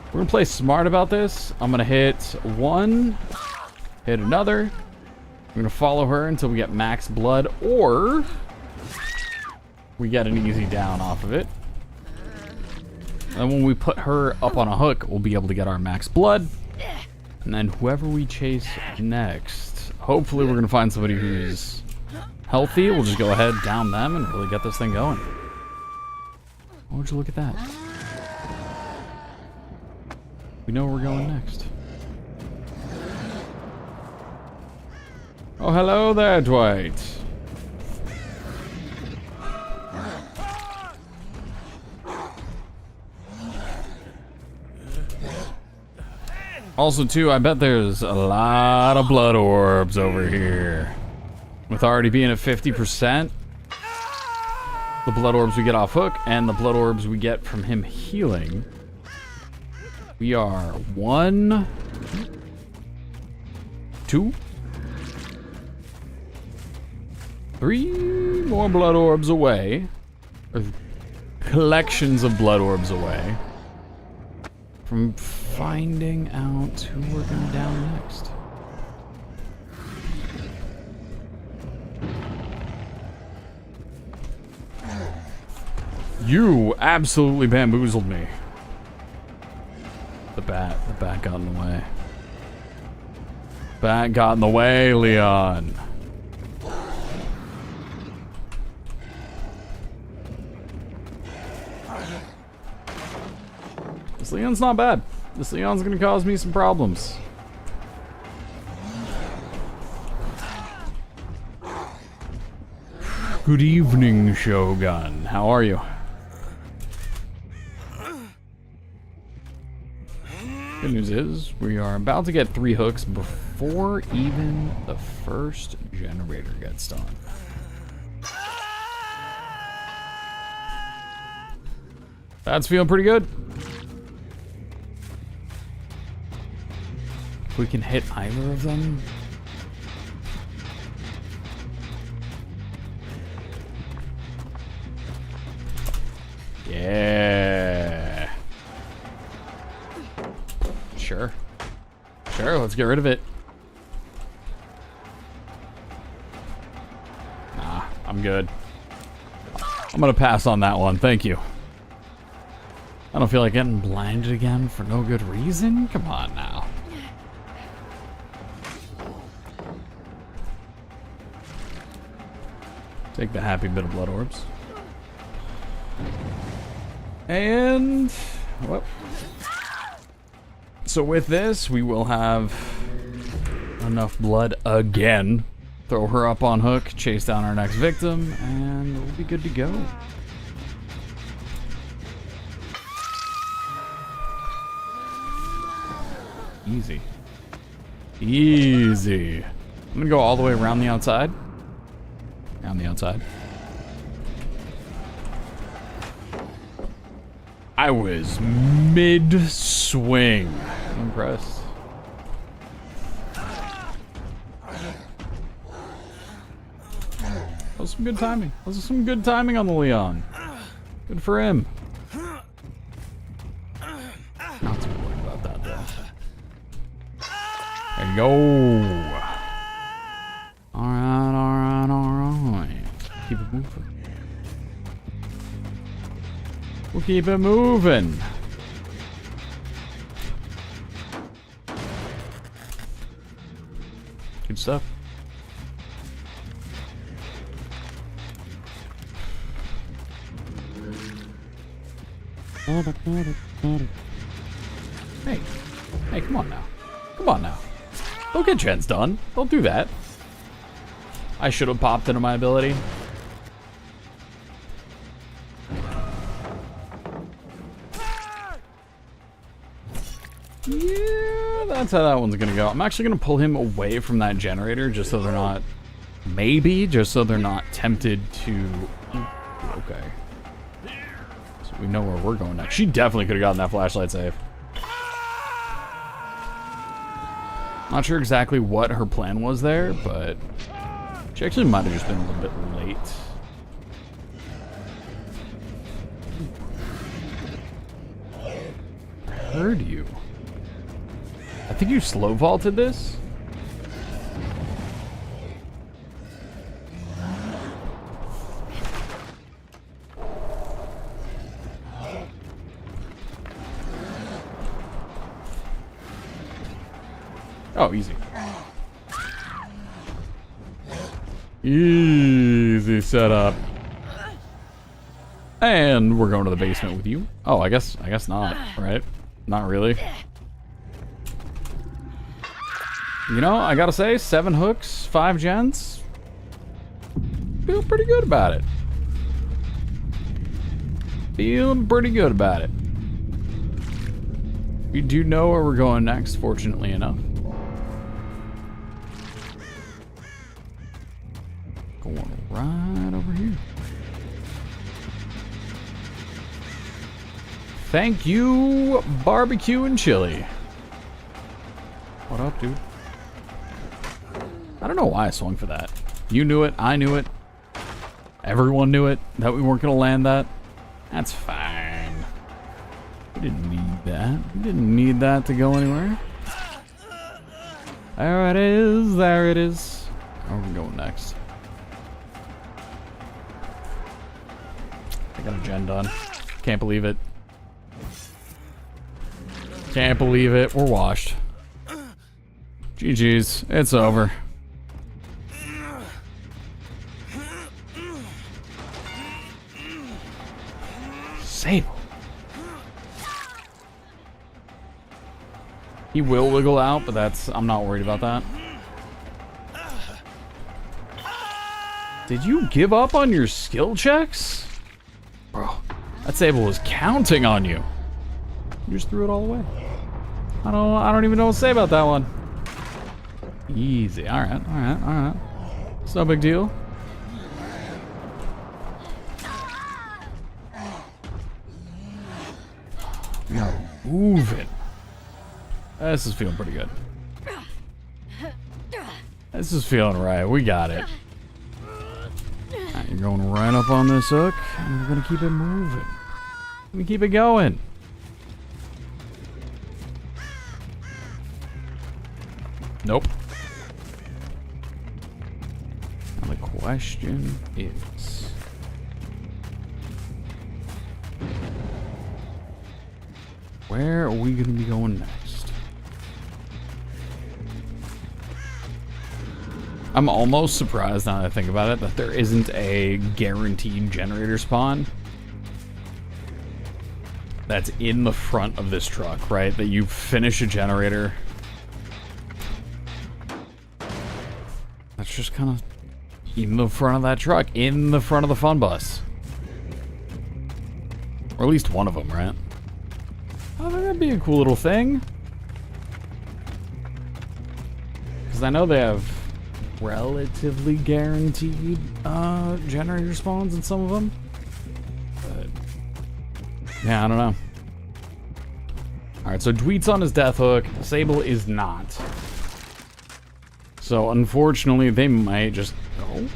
we're going to play smart about this. I'm going to hit one, hit another. We're going to follow her until we get max blood, or we get an easy down off of it. And when we put her up on a hook, we'll be able to get our max blood. And then whoever we chase next, hopefully we're going to find somebody who's healthy. We'll just go ahead, down them, and really get this thing going. Oh, would you look at that? We know where we're going next. Oh, hello there, Dwight. Also, too, I bet there's a lot of blood orbs over here. With already being at 50%. the blood orbs we get off Hook and the blood orbs we get from him healing. We are 1, 2, 3 more blood orbs away. Or collections of blood orbs away from finding out who we're gonna down next. You absolutely bamboozled me. The bat got in the way. Bat got in the way, Leon. This Leon's not bad. This Leon's gonna cause me some problems. Good evening, Shogun. How are you? Good news is, we are about to get 3 hooks before even the first generator gets done. That's feeling pretty good. If we can hit either of them. Yeah. Sure. Sure, let's get rid of it. Nah, I'm good. I'm gonna pass on that one, thank you. I don't feel like getting blinded again for no good reason. Come on now. Take the happy bit of blood orbs. And, well, so with this, we will have enough blood again. Throw her up on Hook, chase down our next victim, and we'll be good to go. Easy. Easy. I'm gonna go all the way around the outside. Around the outside. I was mid-swing. I'm impressed. That was some good timing. That was some good timing on the Leon. Good for him. Not too worried about that though. There you go. Alright, alright, alright. Keep it moving. We'll keep it moving. Good stuff. Hey. Hey, come on now. Come on now. Don't get gens done. Don't do that. I should have popped into my ability. Yeah, that's how that one's gonna go. I'm actually gonna pull him away from that generator just so they're not, maybe, just so they're not tempted to, okay. So we know where we're going next. She definitely could have gotten that flashlight safe. Not sure exactly what her plan was there, but she actually might have just been a little bit late. I heard you. I think you slow vaulted this. Oh, easy. Easy setup. And we're going to the basement with you. Oh, I guess not, right? Not really. You know, I gotta say, 7 hooks, 5 gens. Feel pretty good about it. Feeling pretty good about it. We do know where we're going next, fortunately enough. Going right over here. Thank you, barbecue and chili. What up, dude? I don't know why I swung for that. You knew it. I knew it. Everyone knew it, that we weren't going to land that. That's fine. We didn't need that. We didn't need that to go anywhere. There it is. There it is. Where are we going next? I got a gen done. Can't believe it. Can't believe it. We're washed. GG's. It's over. Sable. He will wiggle out, but I'm not worried about that. Did you give up on your skill checks? Bro, that Sable was counting on you. You just threw it all away. I don't even know what to say about that one. Easy. Alright. It's no big deal. We are moving. This is feeling pretty good. This is feeling right. We got it. Right, you're going right up on this hook, and we're gonna keep it moving. We keep it going. Nope. Now the question is, where are we gonna be going next? I'm almost surprised now that I think about it that there isn't a guaranteed generator spawn that's in the front of this truck, right? That you finish a generator. That's just kind of in the front of that truck, in the front of the fun bus. Or at least one of them, right? Oh, that'd be a cool little thing. Because I know they have relatively guaranteed generator spawns in some of them. But yeah, I don't know. Alright, so Dweet's on his death hook. Sable is not. So unfortunately, they might just go.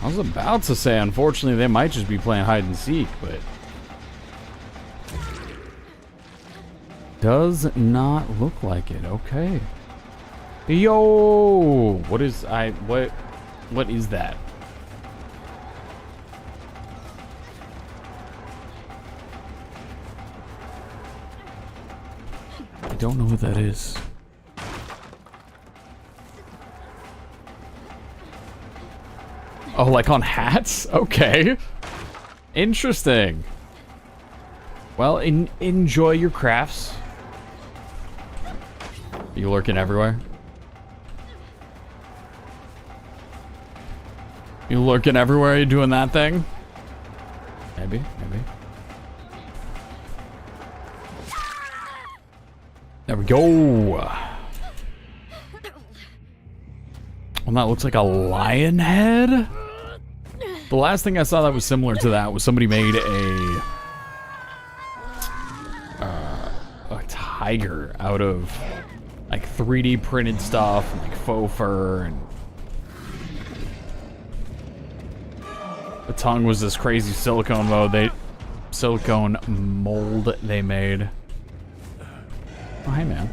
I was about to say, unfortunately, they might just be playing hide and seek, but does not look like it. Okay. Yo, what is that? I don't know what that is. Oh, like on hats? Okay. Interesting. Well, enjoy your crafts. You lurking everywhere? You lurking everywhere? You doing that thing? Maybe. There we go. Well, that looks like a lion head. The last thing I saw that was similar to that was somebody made a tiger out of like 3D printed stuff, and like faux fur, and the tongue was this crazy silicone mold they made. Oh, hey man.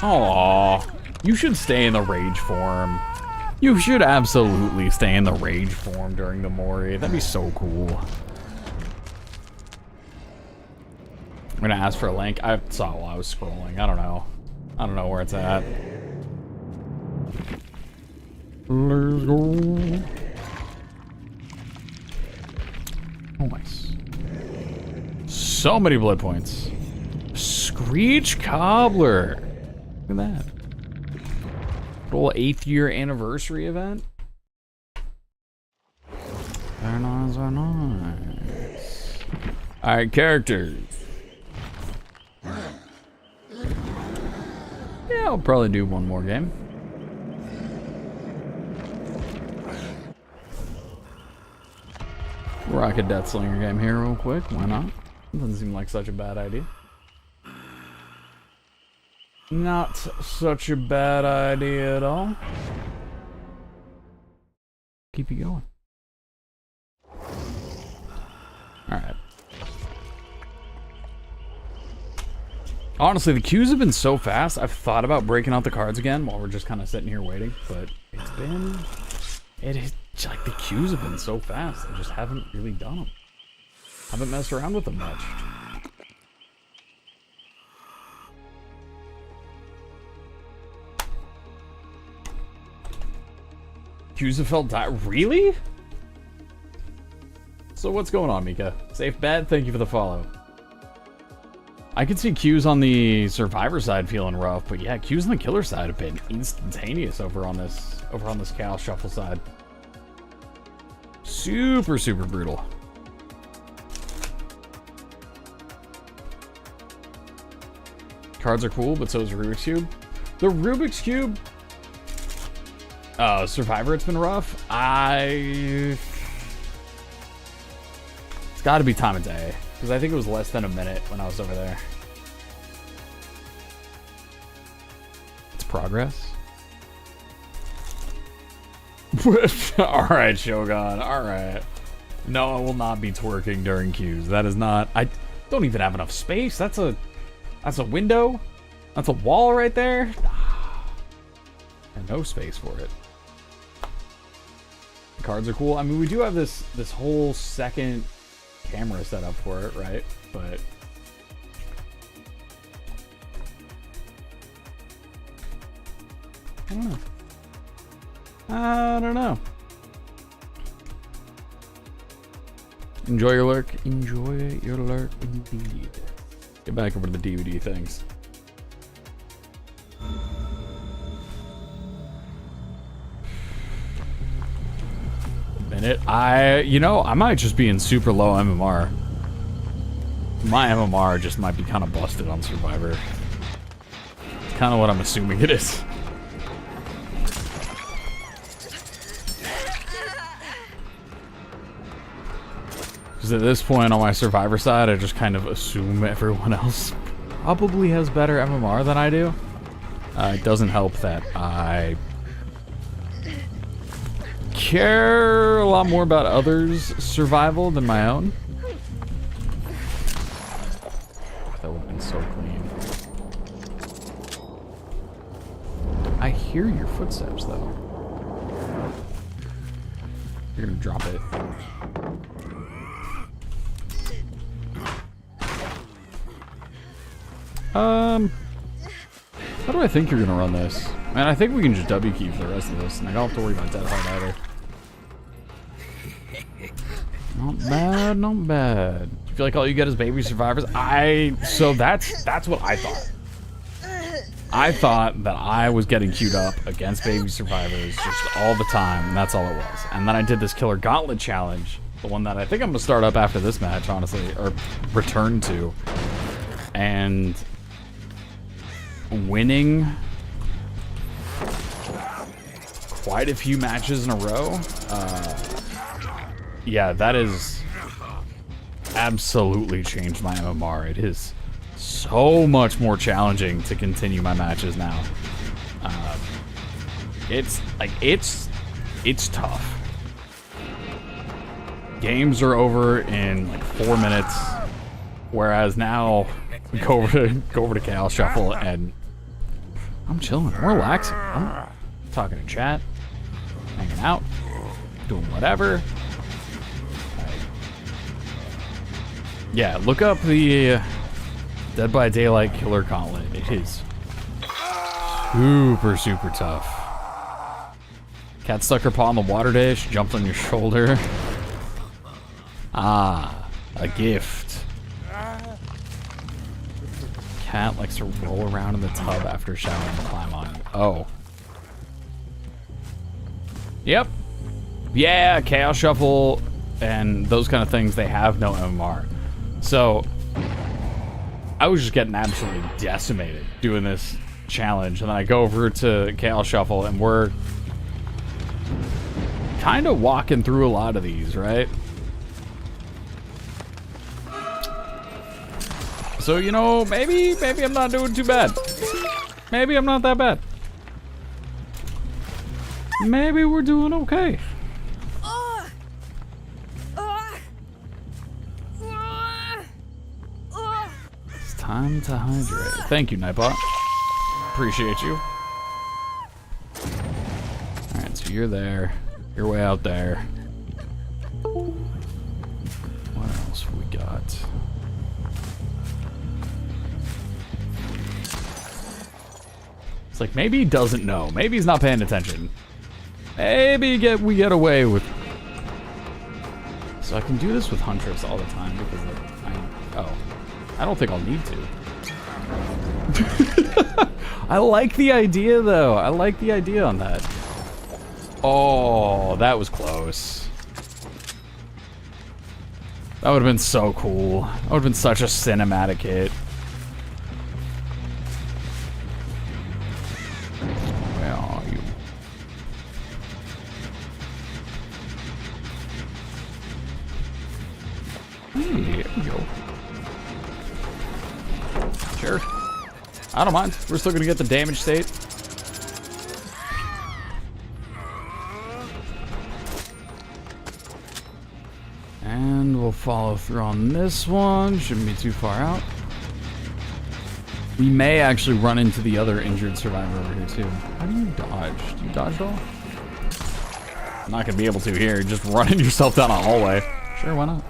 Aw. You should stay in the rage form. You should absolutely stay in the rage form during the Mori. That'd be so cool. I'm gonna ask for a link. I saw it while I was scrolling. I don't know. I don't know where it's at. Let's go. Oh, nice. So many blood points. Screech Cobbler. Look at that. Little 8th year anniversary event. Very nice, very nice. Alright, characters. Yeah, I'll probably do one more game. Rock a Death Slinger game here real quick. Why not? Doesn't seem like such a bad idea. Not such a bad idea at all. Keep you going. Alright. Honestly, the queues have been so fast, I've thought about breaking out the cards again while we're just kind of sitting here waiting, but it's been... It is like the queues have been so fast, I just haven't really done them. Haven't messed around with them much. Queues have felt really? So what's going on, Mika? Safe bet, thank you for the follow. I could see queues on the survivor side feeling rough, but yeah, queues on the killer side have been instantaneous over on this chaos shuffle side. Super, super brutal. Cards are cool, but so is Rubik's Cube. The Rubik's Cube Survivor, it's been rough. It's got to be time of day, because I think it was less than a minute when I was over there. It's progress. Alright, Shogun, alright. No, I will not be twerking during queues. That is not... I don't even have enough space. That's a window. That's a wall right there. And no space for it. The cards are cool. I mean, we do have this whole second camera set up for it, right? But I don't know. I don't know. Enjoy your lurk. Enjoy your lurk indeed. Get back over to the DVD things. Minute. I might just be in super low MMR. My MMR just might be kind of busted on Survivor. It's kind of what I'm assuming it is. Because at this point on my Survivor side, I just kind of assume everyone else probably has better MMR than I do. It doesn't help that I care a lot more about others' survival than my own. That would have been so clean. I hear your footsteps, though. You're gonna drop it. How do I think you're gonna run this? Man, I think we can just W key for the rest of this, and I don't have to worry about Dead Hard either. Not bad, not bad. I feel like all you get is baby survivors. So that's what I thought. I thought that I was getting queued up against baby survivors just all the time, and that's all it was. And then I did this killer gauntlet challenge, the one that I think I'm gonna start up after this match, honestly, or return to. And winning quite a few matches in a row, yeah, that is absolutely changed my MMR. It is so much more challenging to continue my matches now. It's tough. Games are over in like 4 minutes, whereas now go over to Chaos Shuffle and I'm chilling, I'm relaxing. I'm talking to chat, hanging out, doing whatever. Yeah, look up the Dead by Daylight Killer Gauntlet. It is super, super tough. Cat stuck her paw on the water dish, jumped on your shoulder. Ah, a gift. Cat likes to roll around in the tub after showering and climb on you. Oh. Yep. Yeah, Chaos Shuffle and those kind of things, they have no MMR. So, I was just getting absolutely decimated doing this challenge. And then I go over to Chaos Shuffle and we're kind of walking through a lot of these, right? So, you know, maybe I'm not doing too bad. Maybe I'm not that bad. Maybe we're doing okay. It's time to hydrate. Thank you, Nightbot. Appreciate you. Alright, so you're there. You're way out there. What else have we got? It's like maybe he doesn't know. Maybe he's not paying attention. Maybe we get away with. So I can do this with Huntress all the time because I don't think I'll need to. I like the idea though. I like the idea on that. Oh, that was close. That would have been so cool. That would have been such a cinematic hit. Where are you? Hey, there we go. Sure. I don't mind. We're still gonna get the damage state. And we'll follow through on this one. Shouldn't be too far out. We may actually run into the other injured survivor over here too. How do you dodge? Do you dodge at all? I'm not gonna be able to here. Just running yourself down a hallway. Sure, why not?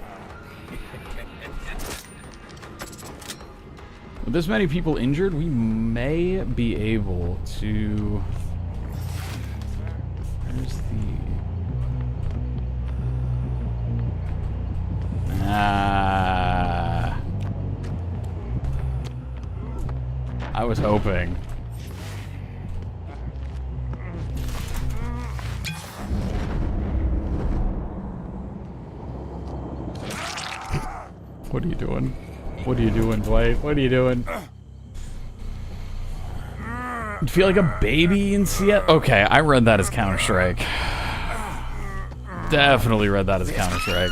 With this many people injured, we may be able to... Where's the... I was hoping. What are you doing? What are you doing, Dwight? What are you doing? You feel like a baby in Seattle? Okay, I read that as Counter-Strike. Definitely read that as Counter-Strike.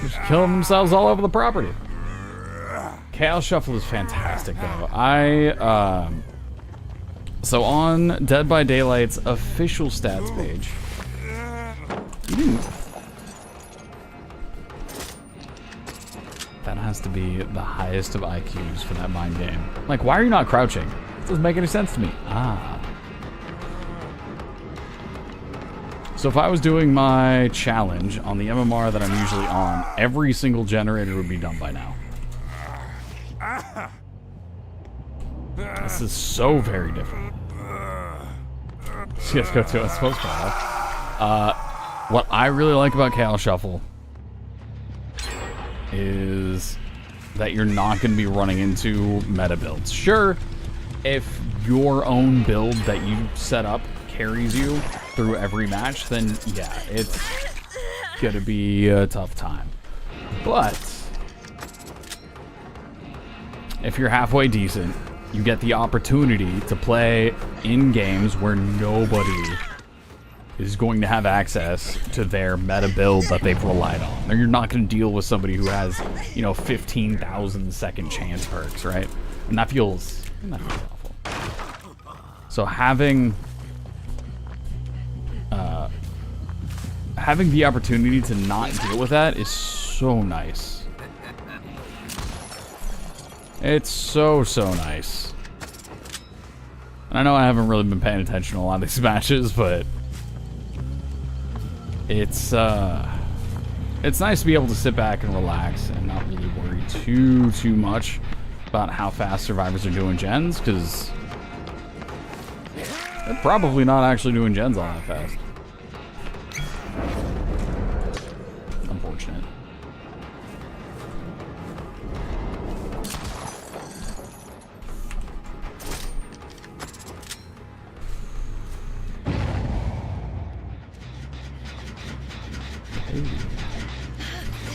Just killing themselves all over the property. Chaos Shuffle is fantastic, though. So on Dead by Daylight's official stats page, that has to be the highest of IQs for that mind game. Like, why are you not crouching? It doesn't make any sense to me. So if I was doing my challenge on the MMR that I'm usually on, every single generator would be done by now. This is so very different. CSGO 2 is supposed to have. What I really like about Chaos Shuffle is that you're not going to be running into meta builds. Sure, if your own build that you set up carries you through every match, then yeah, it's gonna be a tough time. But if you're halfway decent, you get the opportunity to play in games where nobody is going to have access to their meta build that they've relied on. Or you're not going to deal with somebody who has, 15,000 second chance perks, right? And that feels awful. So having the opportunity to not deal with that is so nice. It's so nice. And I know I haven't really been paying attention to a lot of these matches, but it's nice to be able to sit back and relax and not really worry too much about how fast survivors are doing gens, because they're probably not actually doing gens all that fast. Unfortunate.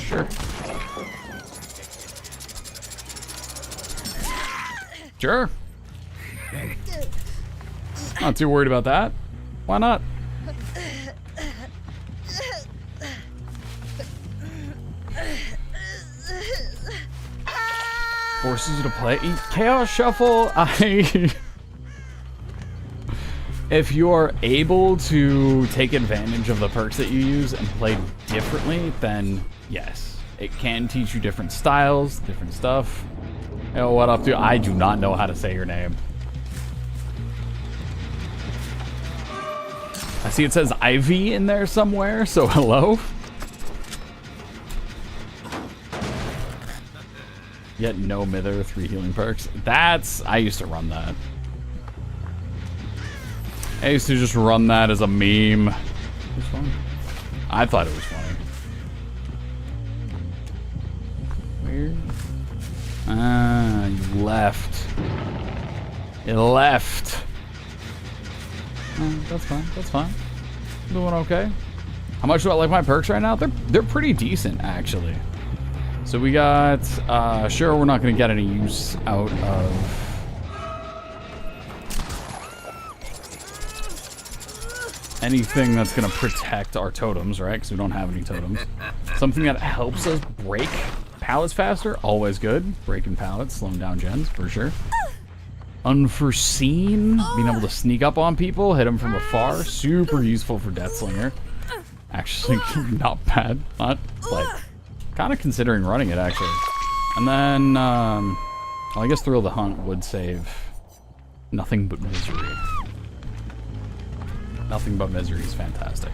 Sure. Sure. Not too worried about that. Why not? Forces you to play Chaos Shuffle. If you are able to take advantage of the perks that you use and play differently, then yes, it can teach you different styles, different stuff. Yo, what up, dude? I do not know how to say your name. I see it says Ivy in there somewhere, so hello. Yet no Mither, 3 healing perks. I used to run that. I used to just run that as a meme. It was fun. I thought it was funny. Weird. Ah, you left. You left. That's fine. That's fine. I'm doing okay. How much do I like my perks right now? They're pretty decent, actually. So we got, sure, we're not going to get any use out of anything that's going to protect our totems, right? Because we don't have any totems. Something that helps us break pallets faster, always good. Breaking pallets, slowing down gens, for sure. Unforeseen, being able to sneak up on people, hit them from afar, super useful for Deathslinger. Actually, not bad. Not, like, kind of considering running it, actually. And then, well, I guess Thrill the Hunt would save Nothing But Misery. Nothing But Misery is fantastic.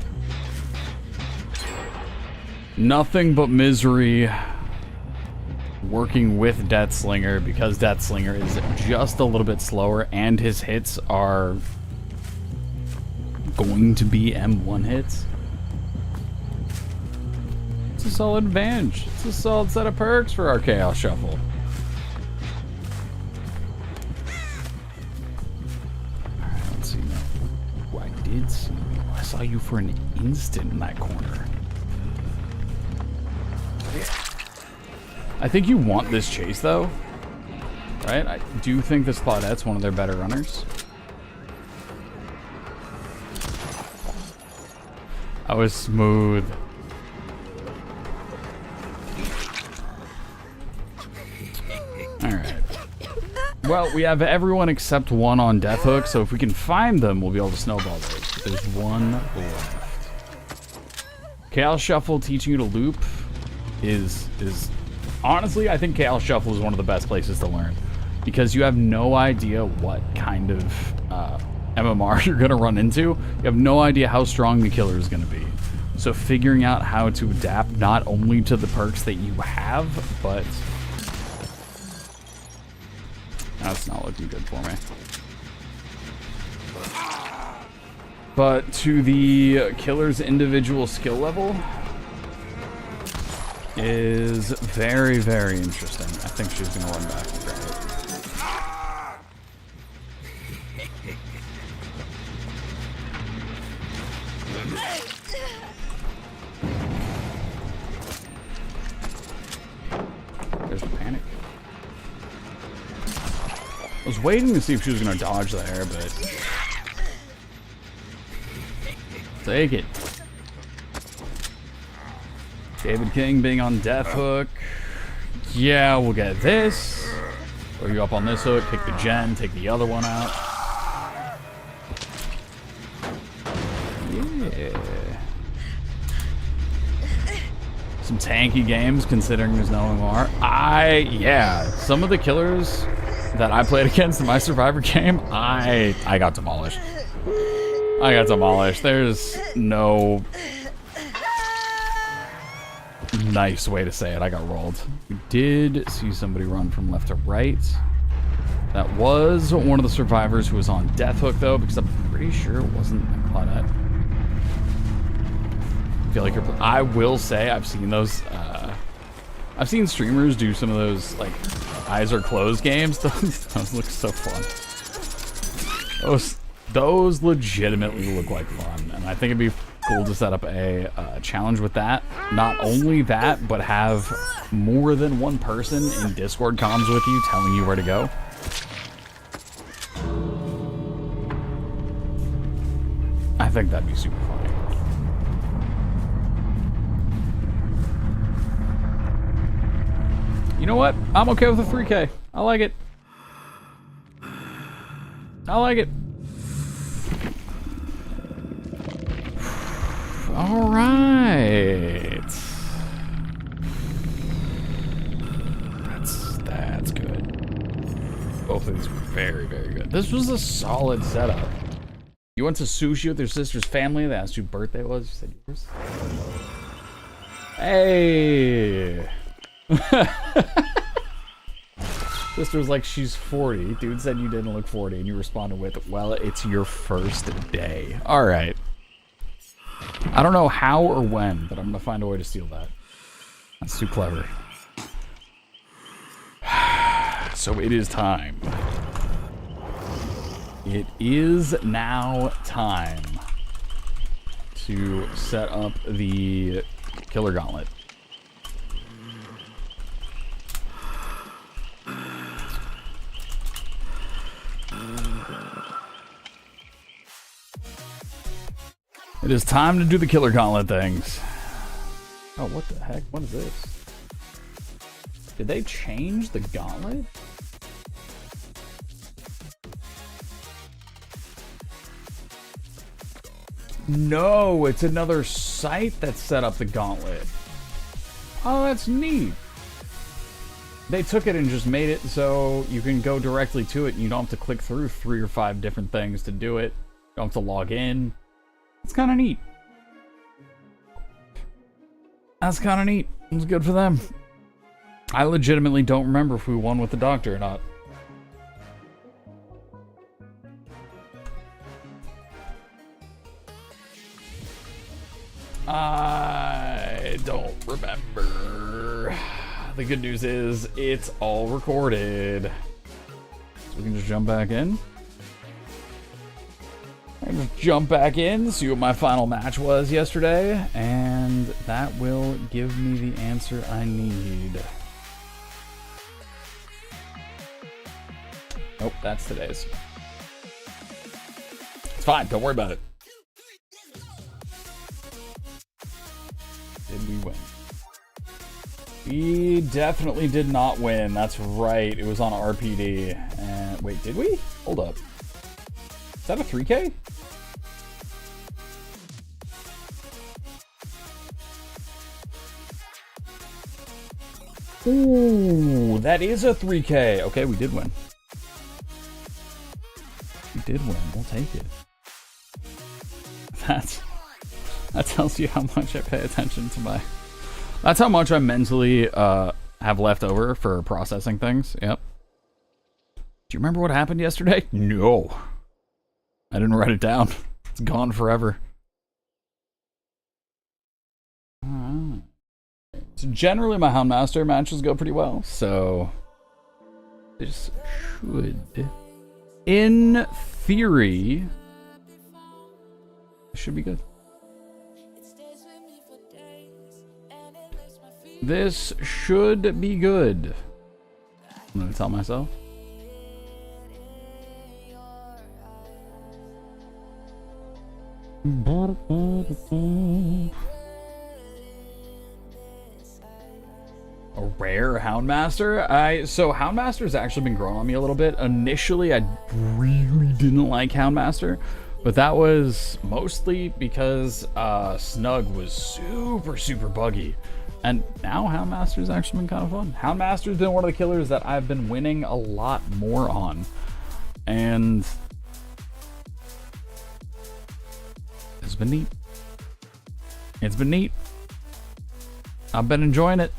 Nothing But Misery working with Deathslinger, because Deathslinger is just a little bit slower and his hits are going to be M1 hits. It's a solid advantage. It's a solid set of perks for our Chaos Shuffle. Alright, let's see now. Oh, I did see you. I saw you for an instant in that corner. I think you want this chase, though. Right? I do think this Claudette's one of their better runners. I was smooth. Alright. Well, we have everyone except one on Death Hook, so if we can find them, we'll be able to snowball those. There's one left. Chaos Shuffle teaching you to loop is honestly, I think Chaos Shuffle is one of the best places to learn, because you have no idea what kind of MMR you're going to run into. You have no idea how strong the killer is going to be. So figuring out how to adapt not only to the perks that you have, but... That's not looking good for me. But to the killer's individual skill level is very, very interesting. I think she's going to run back and grab it. There's the panic. I was waiting to see if she was going to dodge there, but... Take it. David King being on Death Hook. Yeah, we'll get this. Throw you up on this hook, kick the gen, take the other one out. Yeah. Some tanky games, considering there's no MR. Yeah, some of the killers that I played against in my Survivor game, I got demolished. I got demolished. There's no nice way to say it. I got rolled. We did see somebody run from left to right. That was one of the survivors who was on Death Hook, though, because I'm pretty sure it wasn't a Claudette. I feel like I will say I've seen those. I've seen streamers do some of those like eyes are closed games. Those look so fun. Those legitimately look like fun, and I think it'd be cool to set up a challenge with that. Not only that, but have more than one person in Discord comms with you telling you where to go. I think that'd be super funny. You know what? I'm okay with a 3K. I like it. I like it. All right. That's good. Both of these were very, very good. This was a solid setup. You went to sushi with your sister's family. They asked you birthday was. You said yours. Hey. Sister was like, she's 40. Dude said you didn't look 40, and you responded with, well, it's your first day. All right. I don't know how or when, but I'm gonna find a way to steal that. That's too clever. So it is time. It is now time to set up the killer gauntlet. It is time to do the killer gauntlet things. Oh, what the heck? What is this? Did they change the gauntlet? No, it's another site that set up the gauntlet. Oh, that's neat. They took it and just made it so you can go directly to it and you don't have to click through 3 or 5 different things to do it. You don't have to log in. It's kind of neat. That's kind of neat. It was good for them. I legitimately don't remember if we won with the doctor or not. I don't remember. The good news is it's all recorded. So we can just jump back in. I can just jump back in, see what my final match was yesterday, and that will give me the answer I need. Nope, that's today's. It's fine, don't worry about it. Did we win? We definitely did not win. That's right. It was on RPD. And wait, did we? Hold up. Is that a 3K? Ooh, that is a 3K. Okay, we did win. We did win. We'll take it. That tells you how much I pay attention to my... That's how much I mentally have left over for processing things. Yep. Do you remember what happened yesterday? No. I didn't write it down. It's gone forever. Alright. So generally my Houndmaster matches go pretty well, so... This should... In theory... It should be good. This should be good. I'm gonna tell myself. A rare Houndmaster? So Houndmaster's actually been growing on me a little bit. Initially, I really didn't like Houndmaster, but that was mostly because Snug was super buggy. And now Houndmaster's actually been kind of fun. Houndmaster's been one of the killers that I've been winning a lot more on. And it's been neat. It's been neat. I've been enjoying it.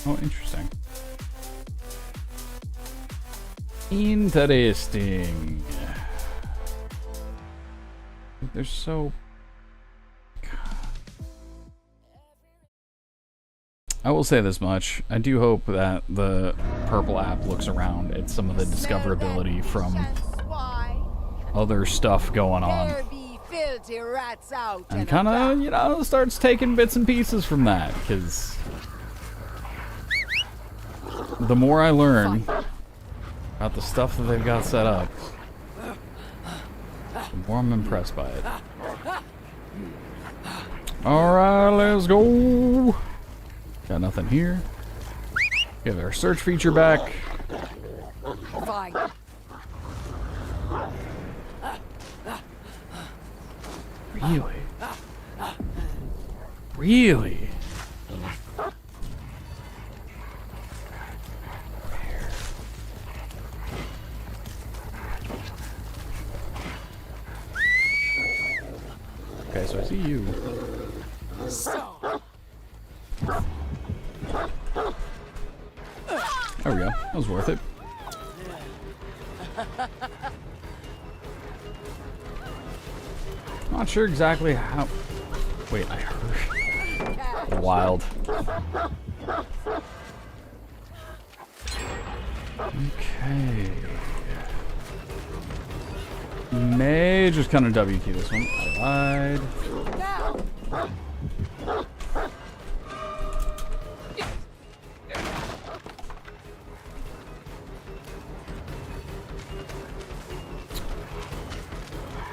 Oh, interesting. Interesting. They're so... I will say this much. I do hope that the purple app looks around at some of the discoverability from other stuff going on. And kind of, you know, starts taking bits and pieces from that, because the more I learn, about the stuff that they've got set up, the more I'm impressed by it. Alright, let's go. Got nothing here. We have our search feature back. Fine. Really? Really? Okay, so I see you. There we go. That was worth it. Not sure exactly how. Wait, I heard. Wild. Okay. May just kind of WQ this one. Alright.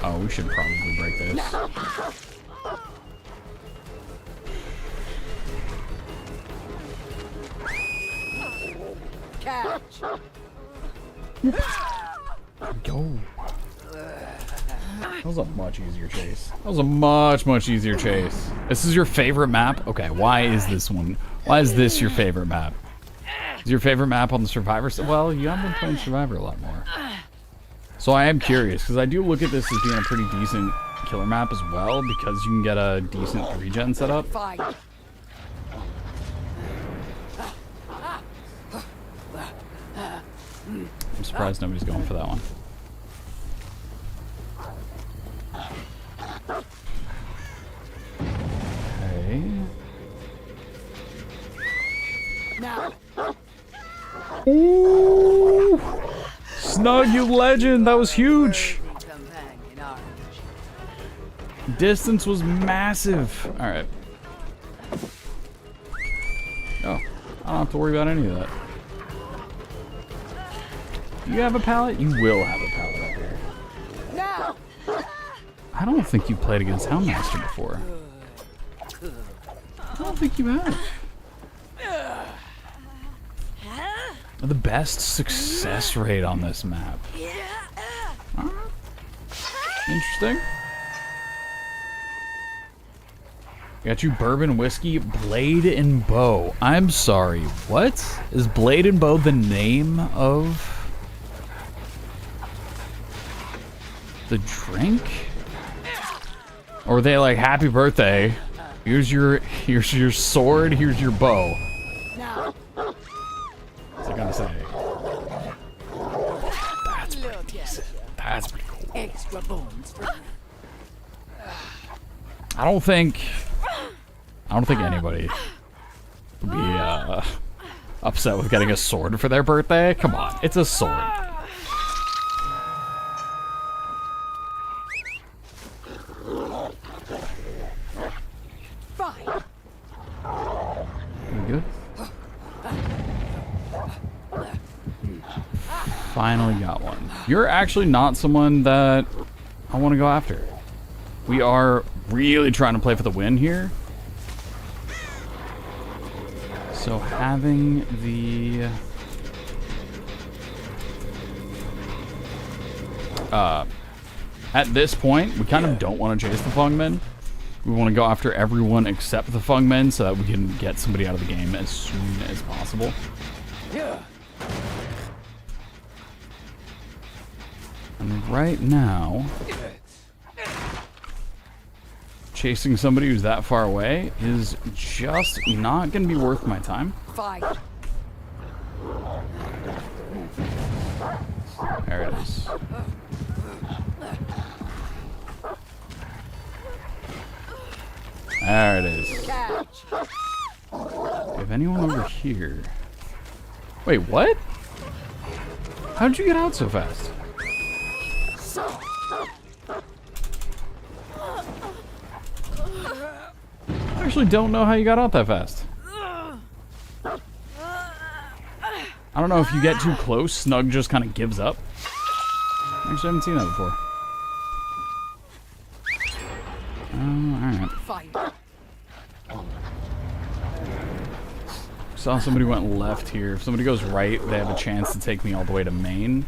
Oh, we should probably break this. Catch. Go. That was a much easier chase. That was a much easier chase. This is your favorite map? Okay, why is this one? Why is this your favorite map? Is your favorite map on the Survivor? Well, you have been playing Survivor a lot more. So I am curious, because I do look at this as being a pretty decent killer map as well, because you can get a decent regen setup. Fine. I'm surprised nobody's going for that one. Okay. Now. Ooh! Snug, you legend! That was huge! Distance was massive. Alright. Oh, I don't have to worry about any of that. Do you have a pallet? You will have a pallet up here. Now. I don't think you played against Houndmaster before. I don't think you have. The best success rate on this map. Alright. Interesting. Got you bourbon, whiskey, blade, and bow. I'm sorry, what? Is blade and bow the name of the drink? Or were they like, happy birthday, here's your sword, here's your bow? What's it gonna say? That's pretty decent. That's pretty cool. Extra bones for I don't think anybody would be upset with getting a sword for their birthday. Come on, it's a sword. fine. You good? Finally got one. You're actually not someone that I want to go after. We are really trying to play for the win here. So having the at this point, we kind of don't want to chase the Fungmen. We want to go after everyone except the Fungmen so that we can get somebody out of the game as soon as possible. And right now, chasing somebody who's that far away is just not going to be worth my time. Fine. There it is. There it is. Catch. If anyone over here... Wait, what? How did you get out so fast? I actually don't know how you got out that fast. I don't know if you get too close, Snug just kind of gives up. Actually, I haven't seen that before. Alright. Fine. Saw somebody went left here. If somebody goes right, they have a chance to take me all the way to Maine.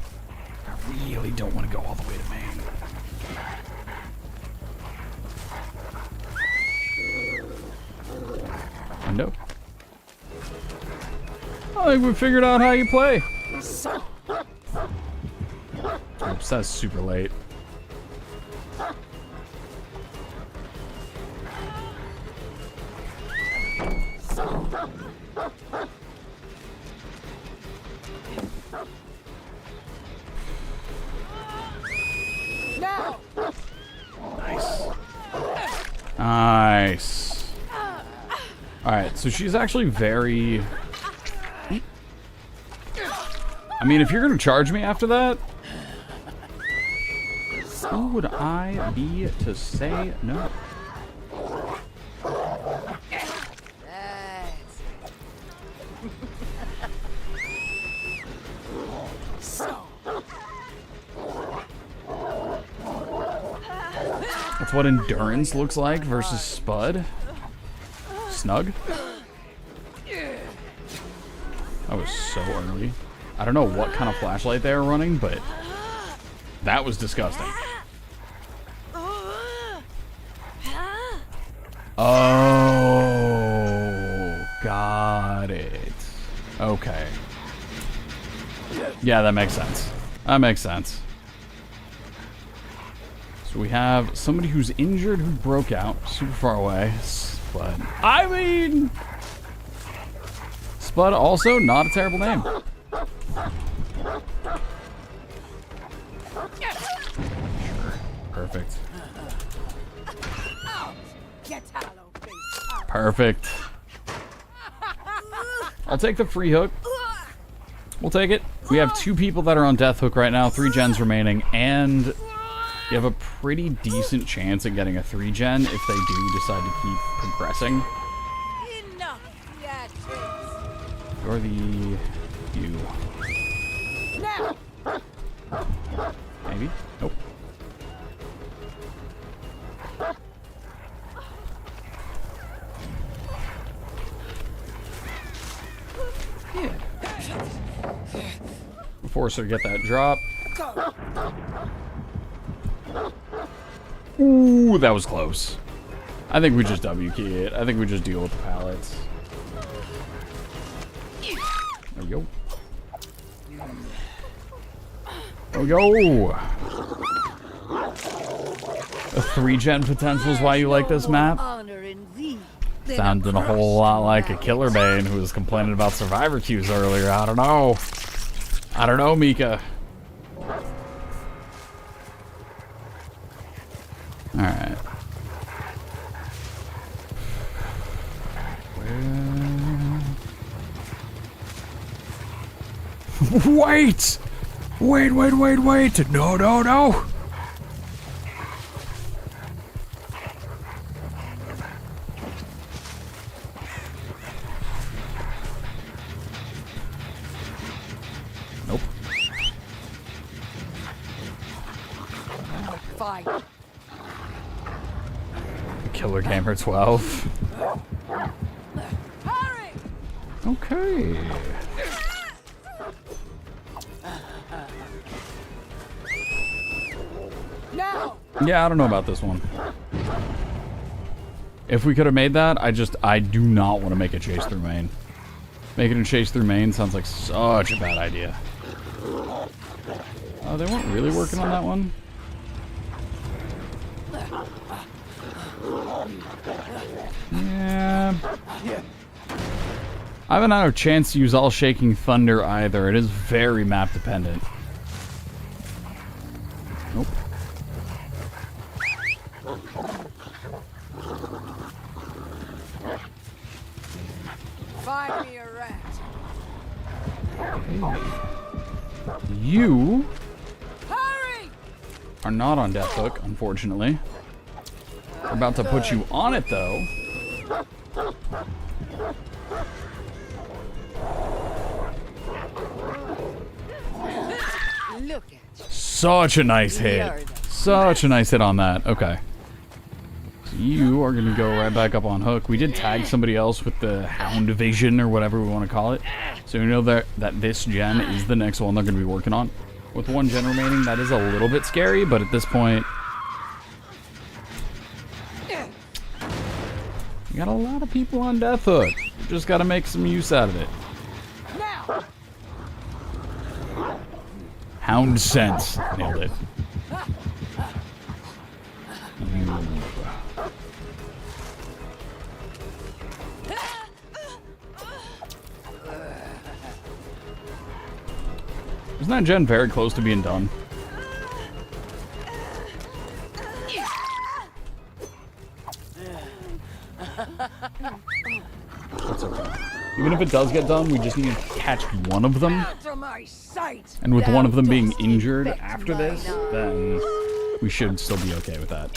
I really don't want to go all the way to Maine. Window. I think we figured out how you play. Oops, that's super late. Now. Nice. Nice. Alright, so she's actually very... I mean, if you're gonna charge me after that, who would I be to say no? That's what endurance looks like versus Spud. Snug. That was so early. I don't know what kind of flashlight they were running, but that was disgusting. Oh, got it. Okay. Yeah, that makes sense. That makes sense. So we have somebody who's injured who broke out super far away. Spud. I mean, Spud also not a terrible name. Sure. Perfect. Get hollow face. Perfect. I'll take the free hook. We'll take it. We have 2 people that are on death hook right now, 3 gens remaining, and you have a pretty decent chance at getting a 3 gen if they do decide to keep progressing. Enough, theatrics. You're the... you. Now. Maybe? Nope. Yeah. Force her to get that drop. Ooh, that was close. I think we just W key it. I think we just deal with the pallets. There we go. There we go. A 3 gen potential is why you like this map. Sounding a whole lot like a Killer Bane who was complaining about survivor queues earlier. I don't know. I don't know, Mika. Alright. Wait! Wait, wait, wait, wait! No, no, no! Nope. Fine. Killer Gamer 12. Hurry! Okay. Now. Yeah, I don't know about this one. If we could have made that, I do not want to make a chase through Maine. Making a chase through Maine sounds like such a bad idea. Oh, they weren't really working on that one? Yeah. I haven't had a chance to use All Shaking Thunder either. It is very map dependent. Nope. Find me a rat. Okay. You Hurry! are not on death hook, unfortunately. We're about to put you on it, though. Such a nice hit. Such a nice hit on that. Okay. So you are going to go right back up on hook. We did tag somebody else with the Hound Vision or whatever we want to call it. So you know that this gen is the next one they're going to be working on. With one gen remaining, that is a little bit scary, but at this point... You got a lot of people on Death Hook. You just got to make some use out of it. Now. Hound Sense. Nailed it. Isn't that gen very close to being done? That's okay. Even if it does get done, we just need to catch one of them. And with one of them being injured after this, then we should still be okay with that.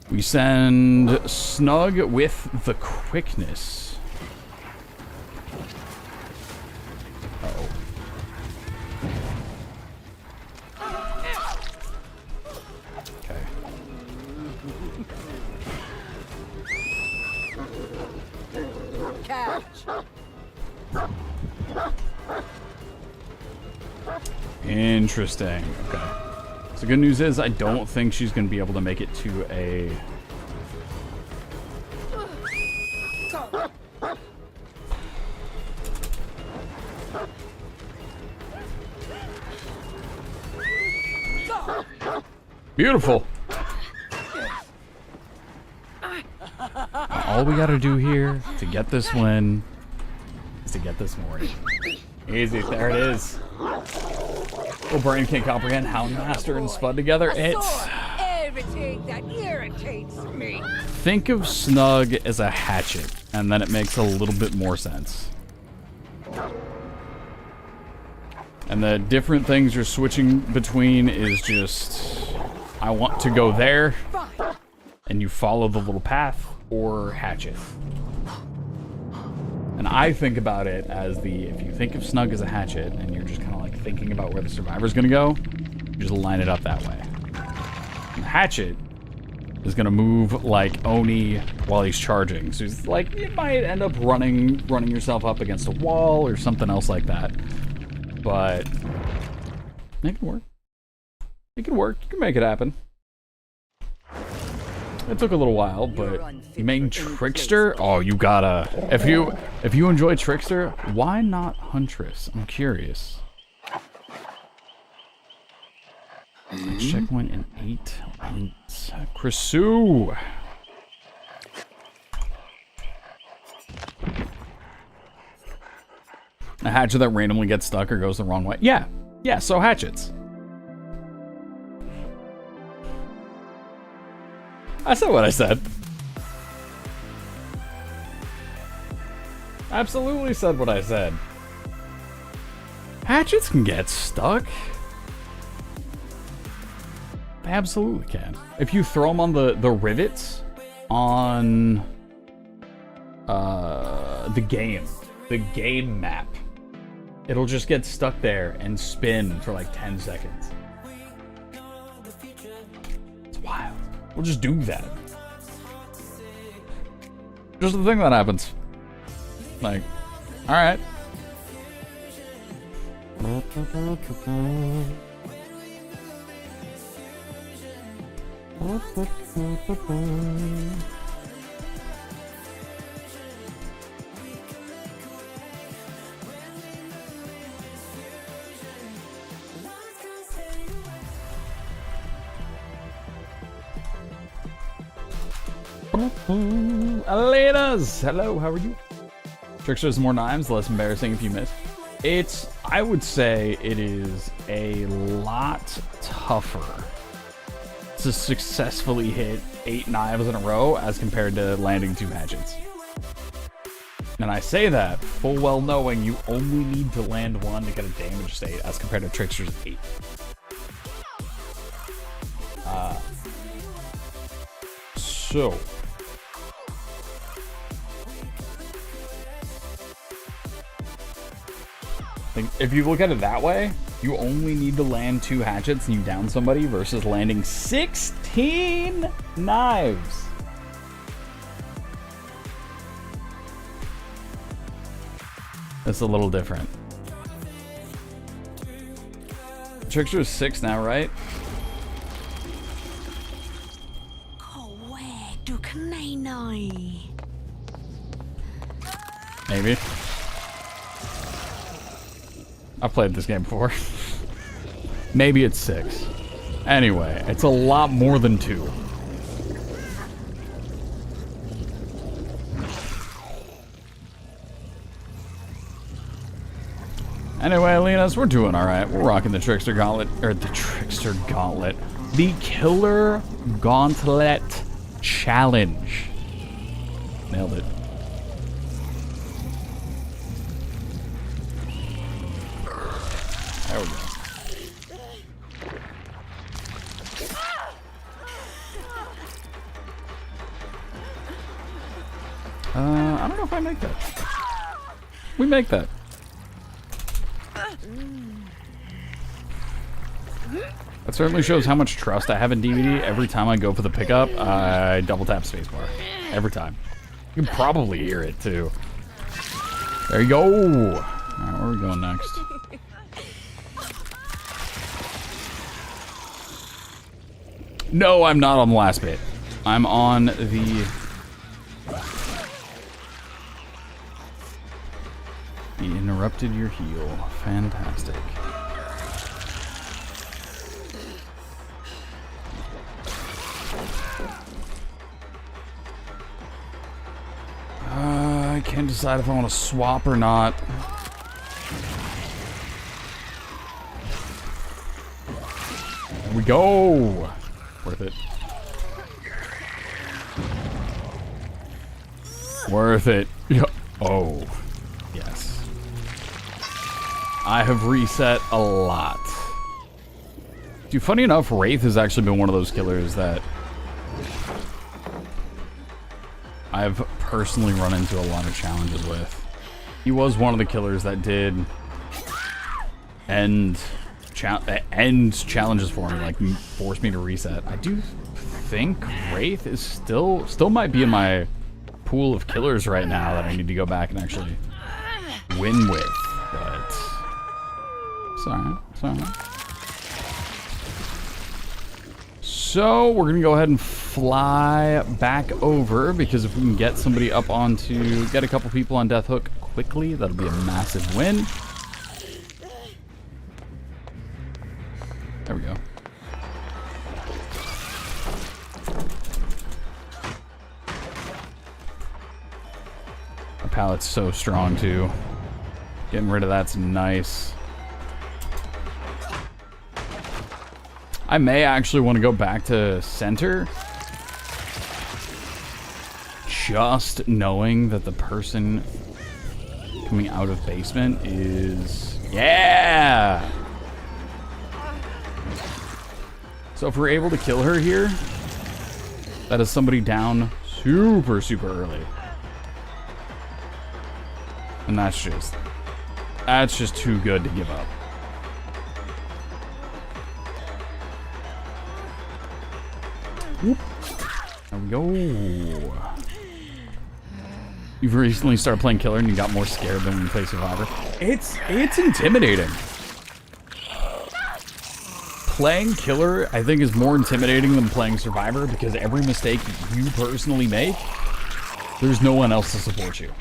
We send Snug with the quickness. Uh-oh. Okay. Catch. Interesting. Okay. So the good news is I don't think she's going to be able to make it to a... Beautiful. All we got to do here to get this win is to get this morning. Easy. There it is. Oh, brain can't comprehend Houndmaster and Spud together. It's... Everything that irritates me. Think of Snug as a hatchet, and then it makes a little bit more sense. And the different things you're switching between is just... I want to go there, and you follow the little path, or hatchet. And I think about it as the, if you think of Snug as a hatchet, and you're just kind of like thinking about where the survivor's gonna go, you just line it up that way. And the hatchet is gonna move like Oni while he's charging. So he's like, you might end up running yourself up against a wall or something else like that. But it can work. It can work. You can make it happen. It took a little while, but main Trickster? Oh, you gotta. If you enjoy Trickster, why not Huntress? I'm curious. Checkpoint in 8 points. Krisu. A hatchet that randomly gets stuck or goes the wrong way. Yeah. Yeah, so hatchets. I said what I said. Absolutely said what I said. Hatchets can get stuck. They absolutely can. If you throw them on the rivets on the game map, it'll just get stuck there and spin for like 10 seconds. It's wild. We'll just do that. Just the thing that happens. Like, alright. Alenas! Hello, how are you? Trickster's more knives, less embarrassing if you miss. It's, I would say it is a lot tougher to successfully hit 8 knives in a row as compared to landing 2 hatchets. And I say that full well knowing you only need to land 1 to get a damage state as compared to Trickster's 8. So... if you look at it that way, You only need to land 2 hatchets and you down somebody versus landing 16 knives. That's a little different. Trickster is 6 now, right? Maybe. I've played this game before. Maybe it's 6. Anyway, it's a lot more than 2. Anyway, Lenas, we're doing alright. We're rocking the Trickster Gauntlet. Or the Trickster Gauntlet. The Killer Gauntlet Challenge. Nailed it. There we go. I don't know if I make that. We make that. That certainly shows how much trust I have in DVD. Every time I go for the pickup, I double tap spacebar. Every time. You can probably hear it too. There you go. Alright, where are we going next? No, I'm not on the last bit. I'm on the... He interrupted your heal. Fantastic. I can't decide if I want to swap or not. There we go. Worth it. Worth it. Oh, yes. I have reset a lot. Dude, funny enough, Wraith has actually been one of those killers that I've personally run into a lot of challenges with. He was one of the killers that did end challenges for me, like force me to reset. I do think Wraith is still might be in my pool of killers right now that I need to go back and actually win with, but sorry. So we're gonna go ahead and fly back over, because if we can get somebody up onto, get a couple people on Death Hook quickly, that'll be a massive win. There we go. Our palette's so strong too. Getting rid of that's nice. I may actually want to go back to center, just knowing that the person coming out of basement is... Yeah! So if we're able to kill her here, that is somebody down super early. And that's just too good to give up. Whoop. There we go. You've recently started playing Killer and you got more scared than when you play Survivor. It's intimidating. Playing Killer, I think, is more intimidating than playing Survivor, because every mistake you personally make, there's no one else to support you.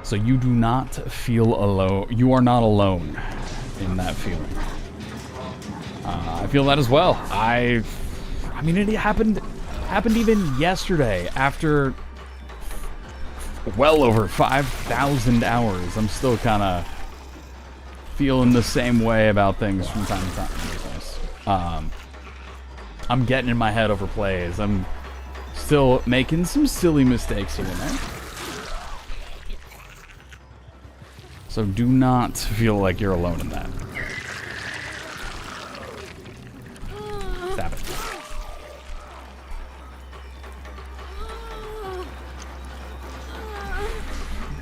So you do not feel alone. You are not alone in that feeling. I feel that as well. I mean, it happened even yesterday after well over 5,000 hours. I'm still kind of feeling the same way about things from time to time. I'm getting in my head over plays. I'm still making some silly mistakes here and there. So do not feel like you're alone in that. Stab it.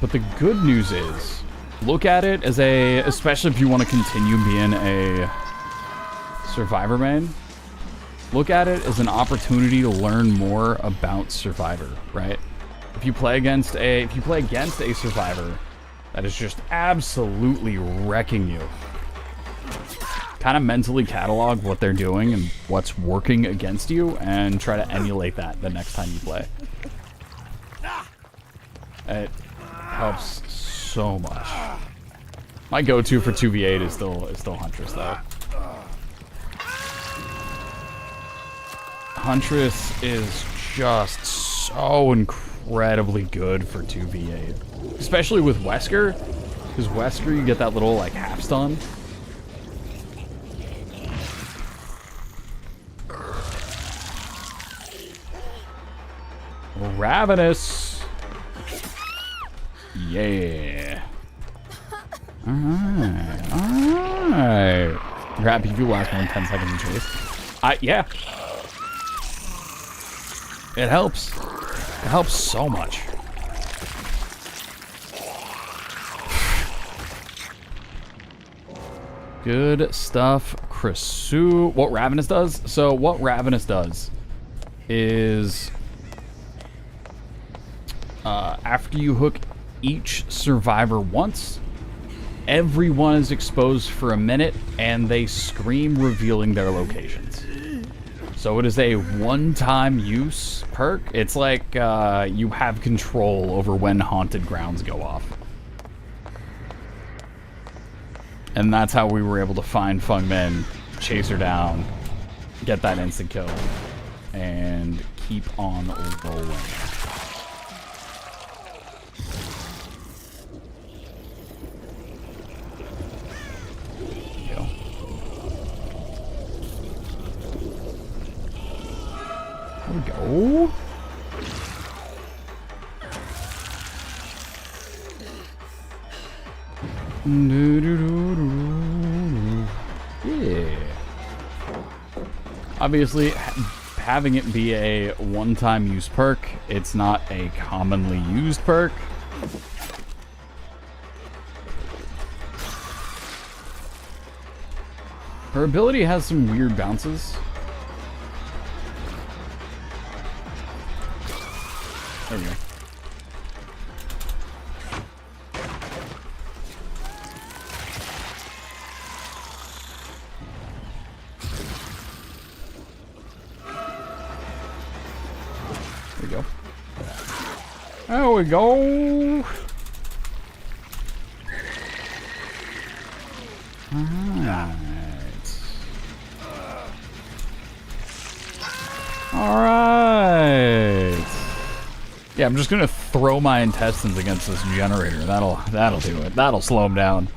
But the good news is, look at it as a, especially if you want to continue being a Survivor main, look at it as an opportunity to learn more about Survivor, right? If you play against a Survivor that is just absolutely wrecking you, kind of mentally catalog what they're doing and what's working against you and try to emulate that the next time you play. It helps so much. My go-to for 2v8 is still Huntress though. Huntress is just so incredibly good for 2v8. Especially with Wesker. Because Wesker, you get that little like half stun. Ravenous. Yeah. Alright. Alright. You're happy if you last more than 10 seconds in chase? Yeah. It helps. It helps so much. Good stuff, Chrisu. What Ravenous does? So what Ravenous does is after you hook each survivor once, everyone is exposed for a minute and they scream revealing their locations. So it is a one-time use perk. It's like you have control over when haunted grounds go off. And that's how we were able to find Feng Min, chase her down, get that instant kill, and keep on rolling. There we go. Yeah. Obviously, having it be a one-time use perk, it's not a commonly used perk. Her ability has some weird bounces. There we go. There we go. There we go. All right. Yeah, I'm just gonna throw my intestines against this generator. That'll do it. That'll slow him down.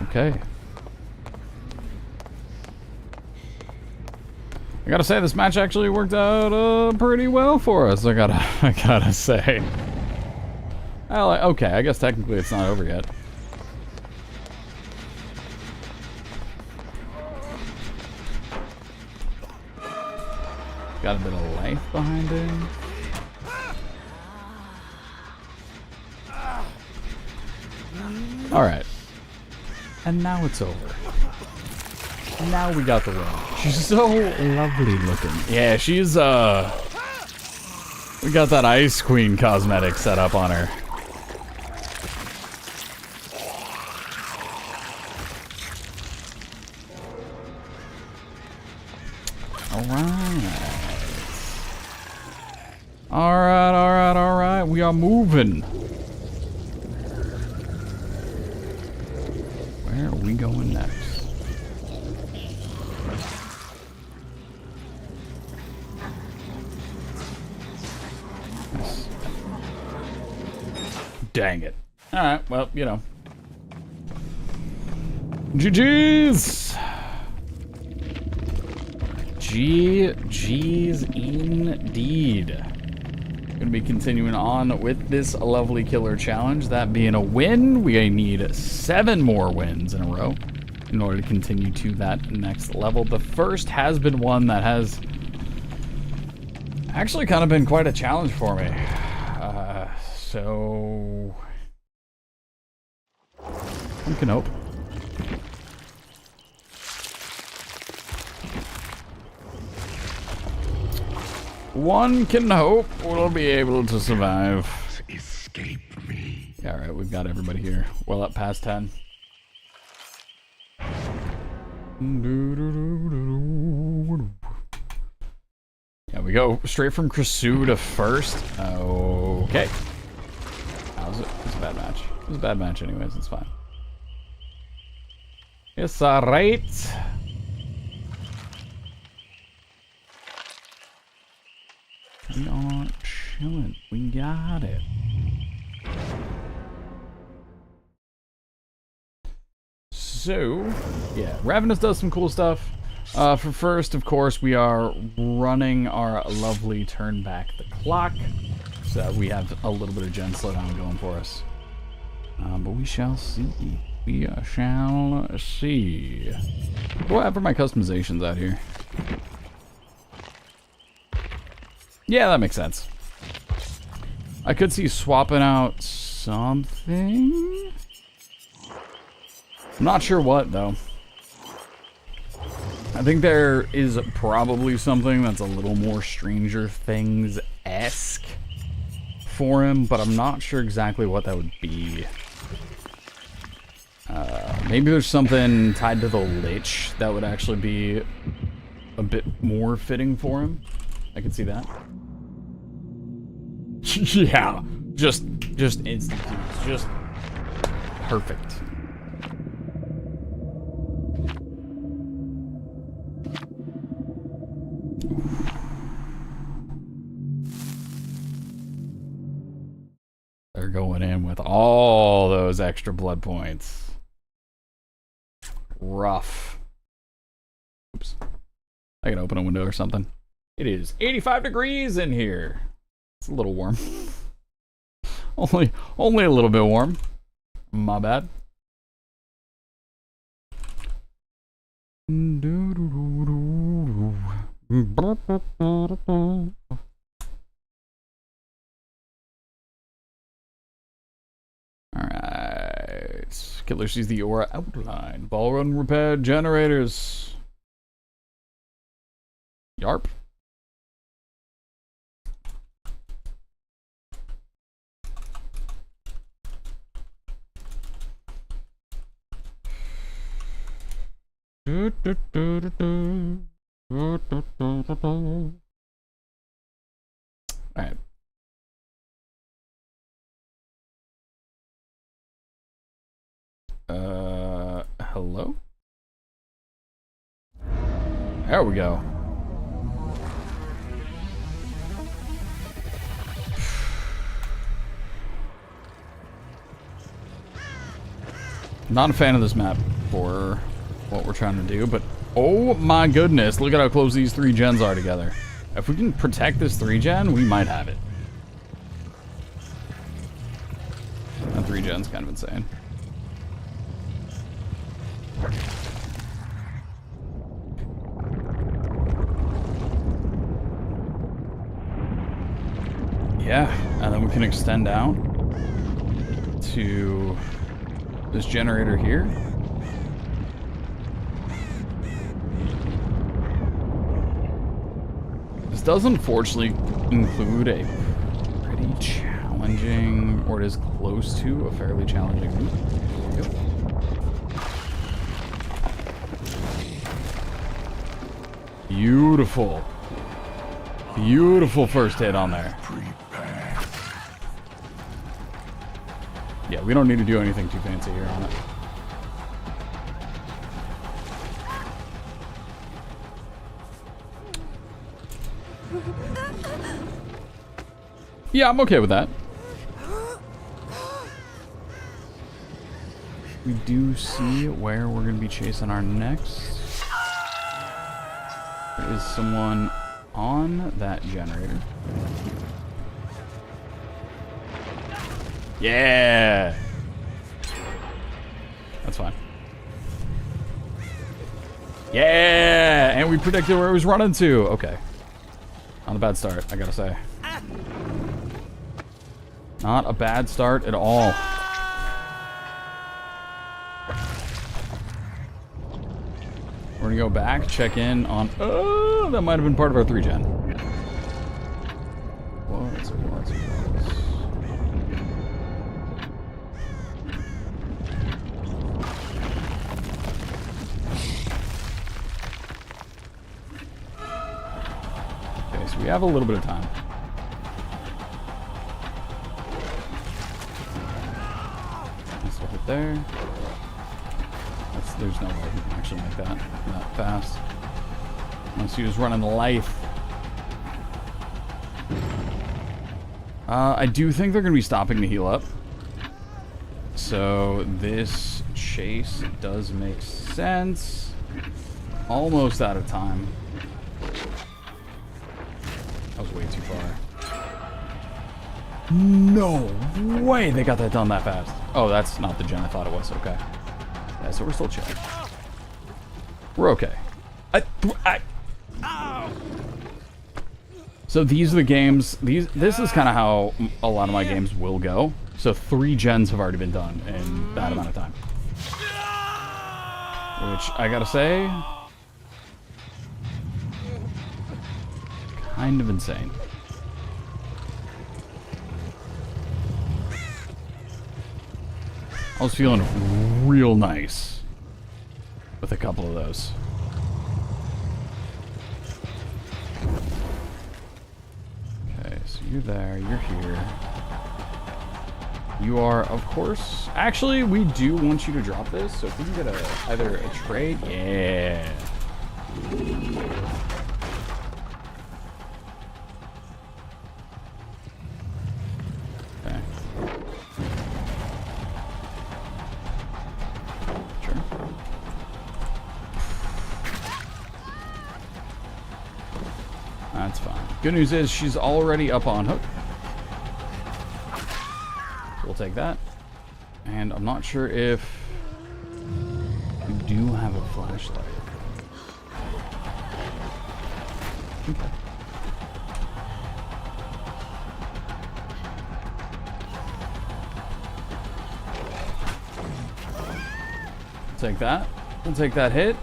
Okay. I gotta say, this match actually worked out pretty well for us. I gotta say. Well, okay, I guess technically it's not over yet. Got a bit of life behind him. Alright. And now it's over. Now we got the win. She's so lovely looking. Yeah, she's, we got that Ice Queen cosmetic set up on her. Alright, we are moving. Where are we going next? Dang it. Alright, well, you know. GG's! GG's indeed. Gonna be continuing on with this lovely killer challenge. That being a win, we need 7 more wins in a row in order to continue to that next level. The first has been one that has actually kind of been quite a challenge for me. So one can hope. One can hope we'll be able to survive. Escape me. Yeah, alright, we've got everybody here. Well up past 10. Yeah, we go straight from Kresu to first. Okay. How's it? It's a bad match. It was a bad match anyways, it's fine. It's alright. We are chilling. We got it. So, yeah, Ravenous does some cool stuff. For first, of course, we are running our lovely turn back the clock. So we have a little bit of gen slowdown going for us. But we shall see. We shall see. What do I have for my customizations out here? Yeah, that makes sense. I could see swapping out something. I'm not sure what, though. I think there is probably something that's a little more Stranger Things-esque for him, but I'm not sure exactly what that would be. Maybe there's something tied to the Lich that would actually be a bit more fitting for him. I could see that. Yeah, just instant, just perfect. They're going in with all those extra blood points. Rough. Oops. I can open a window or something. It is 85 degrees in here. It's a little warm. only a little bit warm. My bad. Alright. Killer sees the aura outline. Ball run repair generators. Yarp. Alright. Hello? There we go. Not a fan of this map for what we're trying to do, but oh my goodness, look at how close these 3 gens are together. If we can protect this 3 gen, we might have it. That 3 gen's kind of insane. Yeah, and then we can extend out to this generator here. This does unfortunately include a pretty challenging, or it is close to a fairly challenging route. There we go. Beautiful. Beautiful first hit on there. Yeah, we don't need to do anything too fancy here on it. Yeah, I'm okay with that. We do see where we're going to be chasing our next. There is someone on that generator. Yeah! That's fine. Yeah! And we predicted where it was running to. Okay. On a bad start, I gotta say. Not a bad start at all. We're gonna go back, check in on... Oh, that might have been part of our 3-gen. Was. Okay, so we have a little bit of time. Let's look at there. There's no way he can actually make that fast. Unless he was running the life. I do think they're going to be stopping to heal up. So this chase does make sense. Almost out of time. That was way too far. No way they got that done that fast. Oh, that's not the gen I thought it was. Okay. Yeah, so we're still chilling. We're okay. So these are the games. This is kind of how a lot of my games will go. So 3 gens have already been done in that amount of time. Which I gotta say, kind of insane. I was feeling real nice with a couple of those. Okay, so you're there, you're here. You are, of course... Actually, we do want you to drop this, so if we can get either a trade... Yeah. Okay. Sure. That's fine. Good news is she's already up on hook. We'll take that. And I'm not sure if we do have a flashlight. Okay. Take that. We'll take that hit.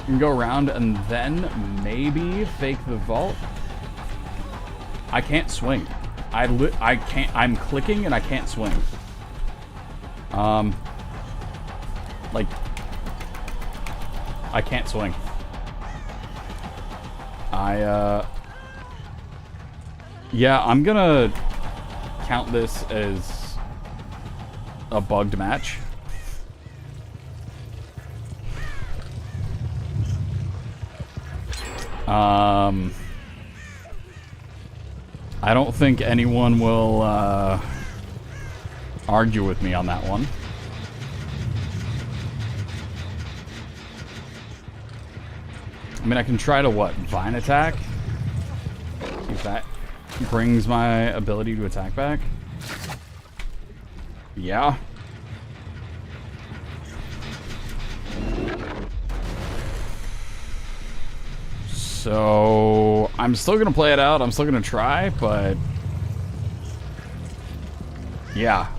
You can go around and then maybe fake the vault. I can't swing. I can't. I'm clicking and I can't swing. Like, I can't swing. Yeah, I'm gonna count this as a bugged match. I don't think anyone will argue with me on that one. I mean, I can try to what? Vine attack? See if that brings my ability to attack back. Yeah. So I'm still gonna play it out. I'm still gonna try, but yeah,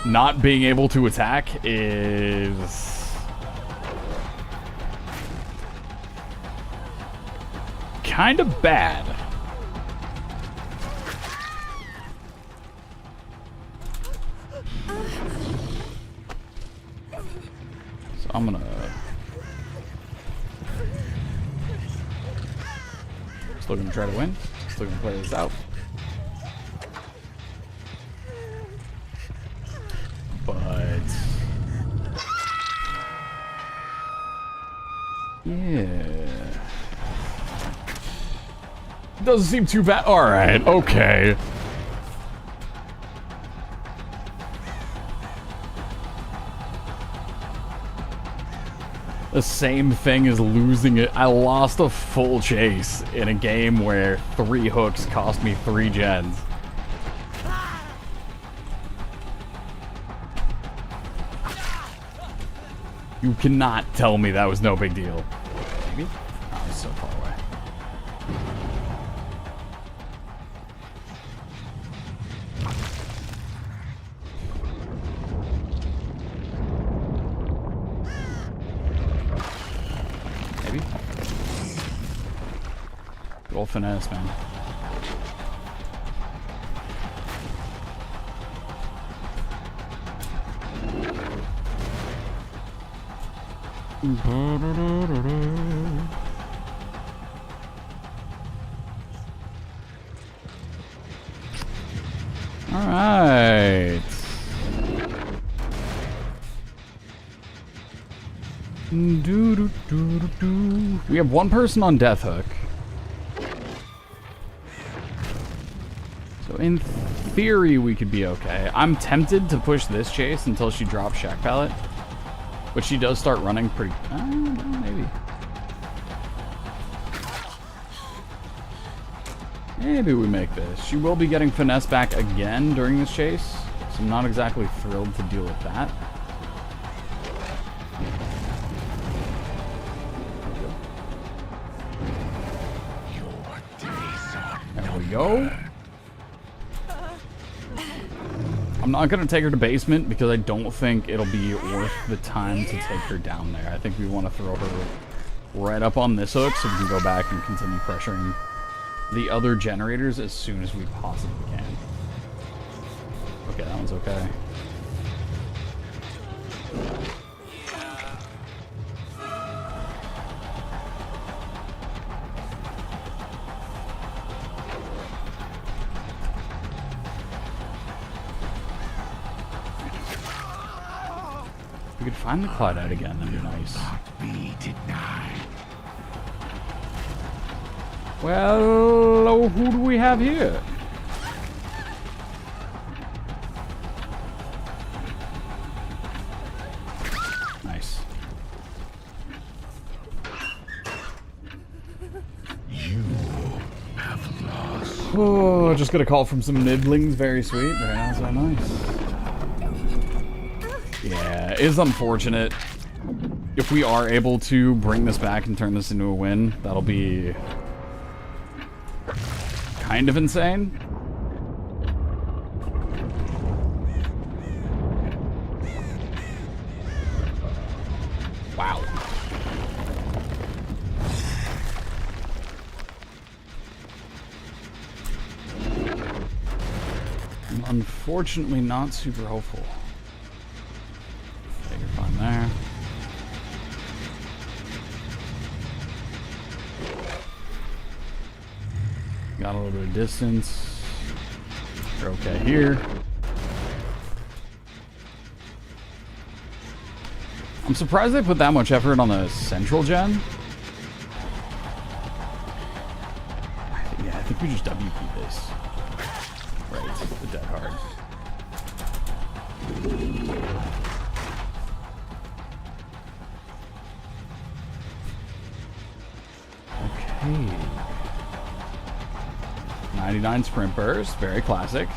not being able to attack is kind of bad. So I'm gonna still gonna try to win. Still gonna play this out. But yeah, doesn't seem too bad. All right, okay. The same thing as losing it. I lost a full chase in a game where 3 hooks cost me 3 gens. You cannot tell me that was no big deal. Maybe? Oh, it's so far away. baby. Good old finesse, man. All right. We have one person on Death Hook. So in theory, we could be okay. I'm tempted to push this chase until she drops Shack Pallet. But she does start running pretty... maybe. Maybe we make this. She will be getting finesse back again during this chase. So I'm not exactly thrilled to deal with that. There we go. I'm not going to take her to basement because I don't think it'll be worth the time to take her down there. I think we want to throw her right up on this hook so we can go back and continue pressuring the other generators as soon as we possibly can. Okay, that one's okay. If we could find the Claudette again, that'd be nice. Be denied. Well, who do we have here? Nice. You have lost. Oh, just got a call from some nibblings. Very sweet. Very nice. Very nice. Yeah, it's unfortunate. If we are able to bring this back and turn this into a win, that'll be kind of insane. Wow. I'm unfortunately not super hopeful. Okay, you're fine there. Got a little bit of distance. You're okay here. I'm surprised they put that much effort on the central gen. Yeah, I think we just WP this. Right, the dead hard. Okay. 99 sprint burst, very classic.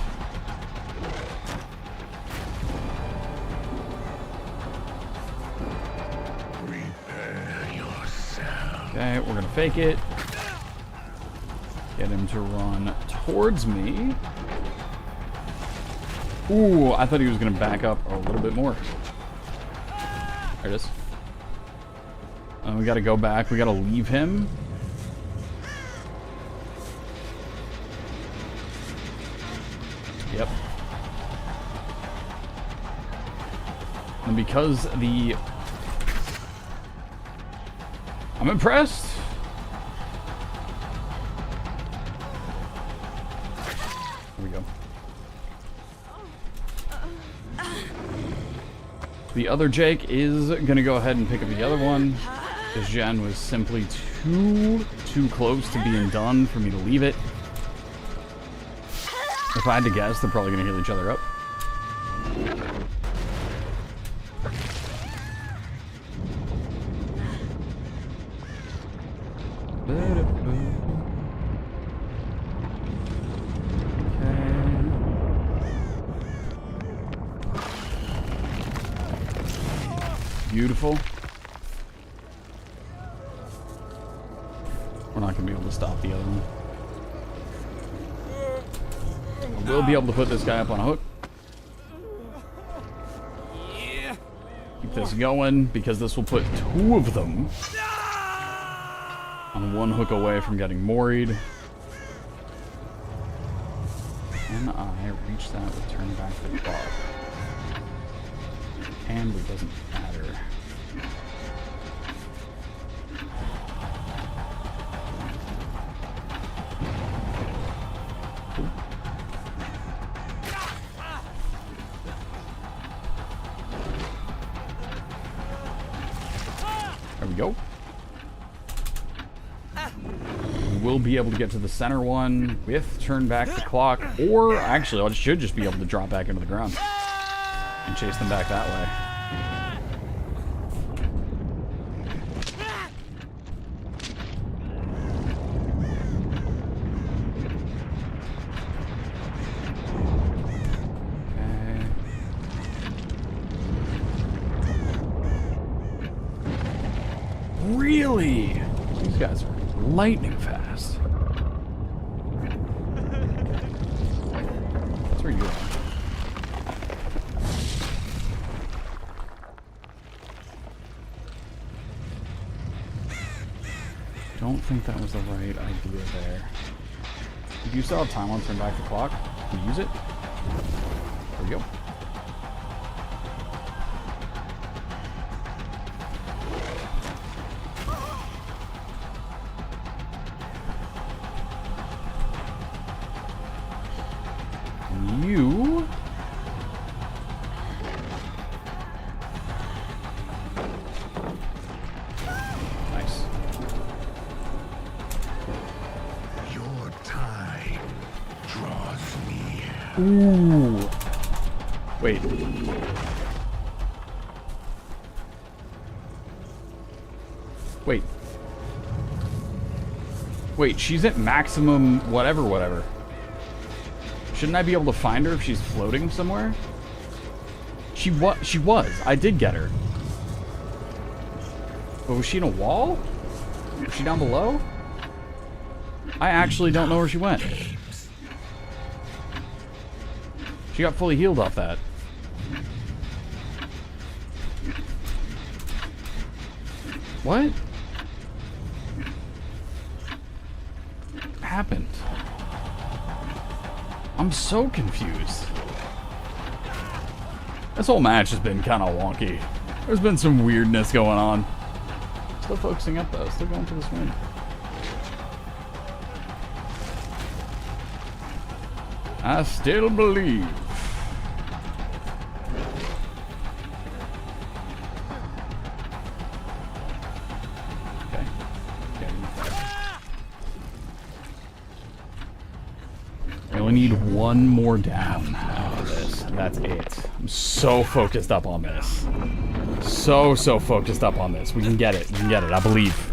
Prepare yourself. Okay, we're gonna fake it. Get him to run towards me. Ooh, I thought he was gonna back up a little bit more. There it is. We gotta go back, we gotta leave him. Yep. And because the... I'm impressed. Here we go. The other Jake is going to go ahead and pick up the other one. Because Jen was simply too close to being done for me to leave it. If I had to guess, they're probably going to heal each other up. Beautiful. We're not going to be able to stop the other one. We'll be able to put this guy up on a hook. Keep this going, because this will put two of them I'm one hook away from getting moried. Can I reach that with turn back the clock? And it doesn't matter. Ooh. There we go. We'll be able to get to the center one with turn back the clock, or actually I should just be able to drop back into the ground and chase them back that way. Okay. Really? These guys are lightning fast. That's where you are. Don't think that was the right idea there. Do you still have time on turn back the clock? Can you use it? There we go. You nice. Your time draws near. Ooh. Wait. Wait. Wait, she's at maximum whatever. Shouldn't I be able to find her if she's floating somewhere? She was. I did get her. But was she in a wall? Was she down below? I actually don't know where she went. She got fully healed off that. What happened? I'm so confused. This whole match has been kind of wonky. There's been some weirdness going on. Still focusing up though, still going for this win. I still believe. Okay. I only need one more down after this. That's it. I'm so focused up on this. So focused up on this. We can get it. We can get it. I believe.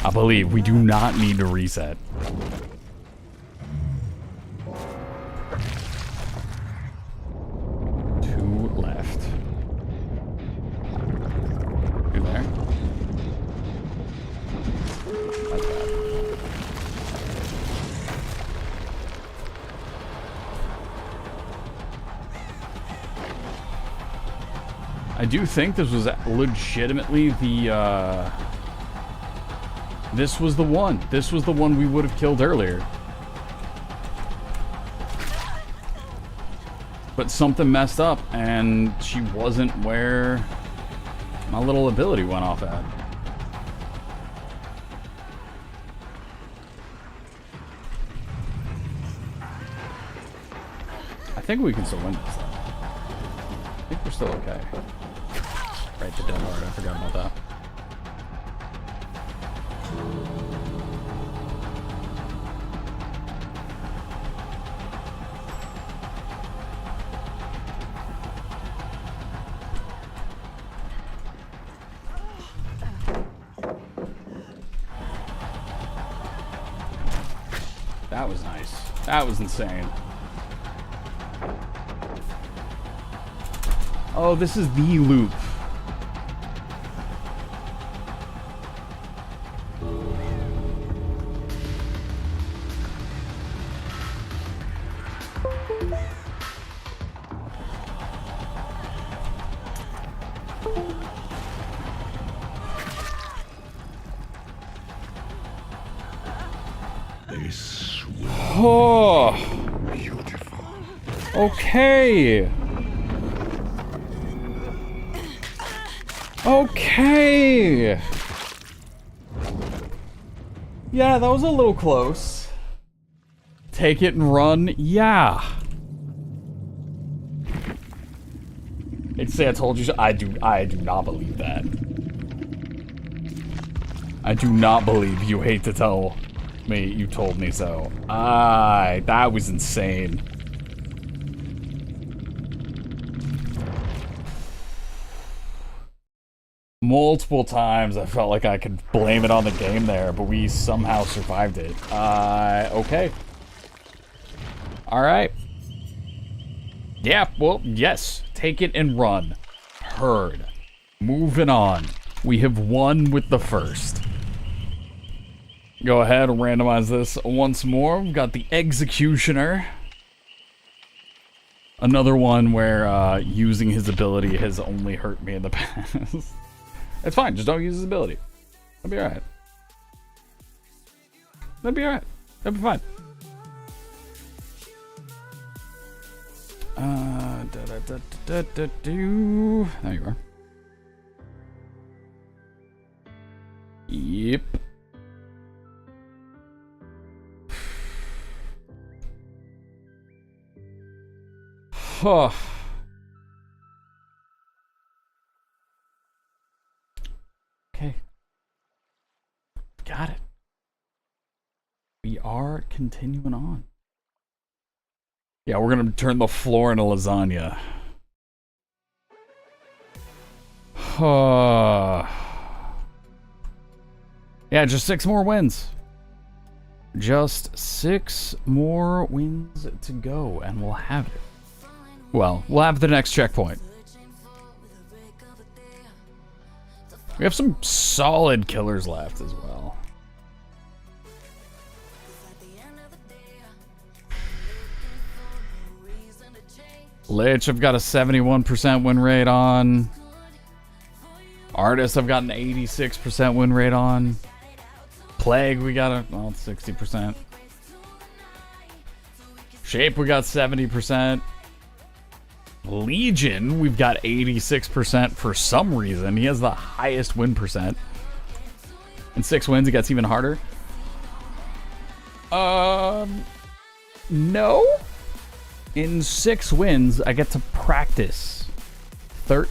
I believe. We do not need to reset. Two left. You're there? That's bad. I do think this was legitimately the, this was the one. This was the one we would have killed earlier. But something messed up, and she wasn't where my little ability went off at. I think we can still win this, though. I think we're still okay. Right, the dead hard. I forgot about that. That was nice. That was insane. Oh, this is the loop. This will Oh, be beautiful. okay. Okay. Yeah, that was a little close. Take it and run. Yeah. I'd say I told you so. I do not believe that. I do not believe you hate to tell me you told me so. That was insane. Multiple times I felt like I could blame it on the game there, but we somehow survived it. Okay. Alright. Yeah, well, yes. Take it and run. Heard. Moving on. We have won with the first. Go ahead and randomize this once more. We've got the Executioner. Another one where using his ability has only hurt me in the past. It's fine, just don't use his ability. That'll be alright. That'll be alright. That'll be fine. There you are. Yep. Huh. Okay. Got it. We are continuing on. Yeah, we're gonna turn the floor into lasagna. Yeah, just 6 more wins. Just 6 more wins to go, and we'll have it. Well, we'll have the next checkpoint. We have some solid killers left as well. Lich, I've got a 71% win rate on. Artist, I've got an 86% win rate on. Plague, we got a, well, 60%. Shape, we got 70%. Legion, we've got 86% for some reason. He has the highest win percent. In 6 wins, it gets even harder. No. In 6 wins, I get to practice the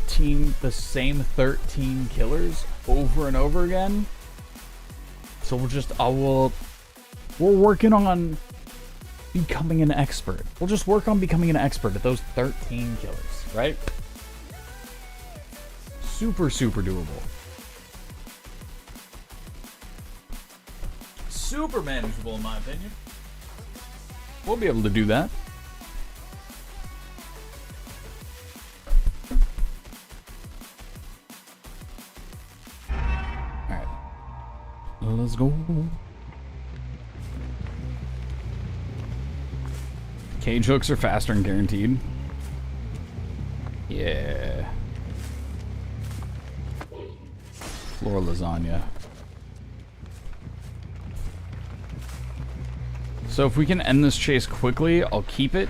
same 13 killers over and over again. So we're working on becoming an expert. We'll just work on becoming an expert at those 13 killers, right? Super, super doable. Super manageable, in my opinion. We'll be able to do that. Alright. Let's go. Cage hooks are faster and guaranteed. Yeah. Floor lasagna. So if we can end this chase quickly, I'll keep it.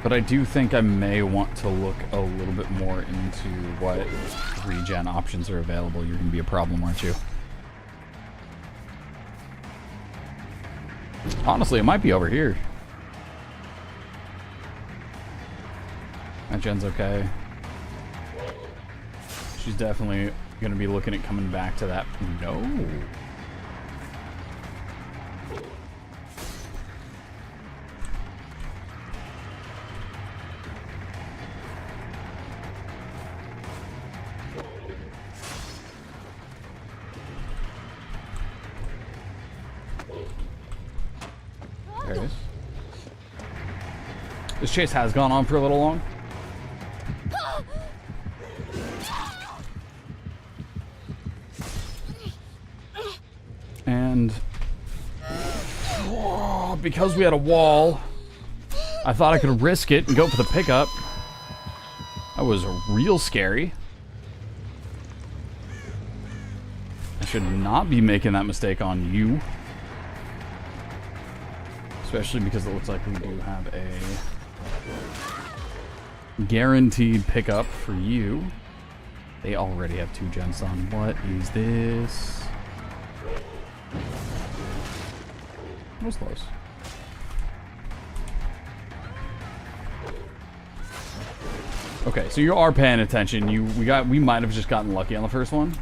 But I do think I may want to look a little bit more into what regen options are available. You're going to be a problem, aren't you? Honestly, it might be over here. That gen's okay. She's definitely going to be looking at coming back to that. No. There it is. This chase has gone on for a little long. And because we had a wall, I thought I could risk it and go for the pickup. That was real scary. I should not be making that mistake on you. Especially because it looks like we do have a guaranteed pickup for you. They already have 2 gens on. What is this? That was close. Okay, so you are paying attention. We might have just gotten lucky on the first one.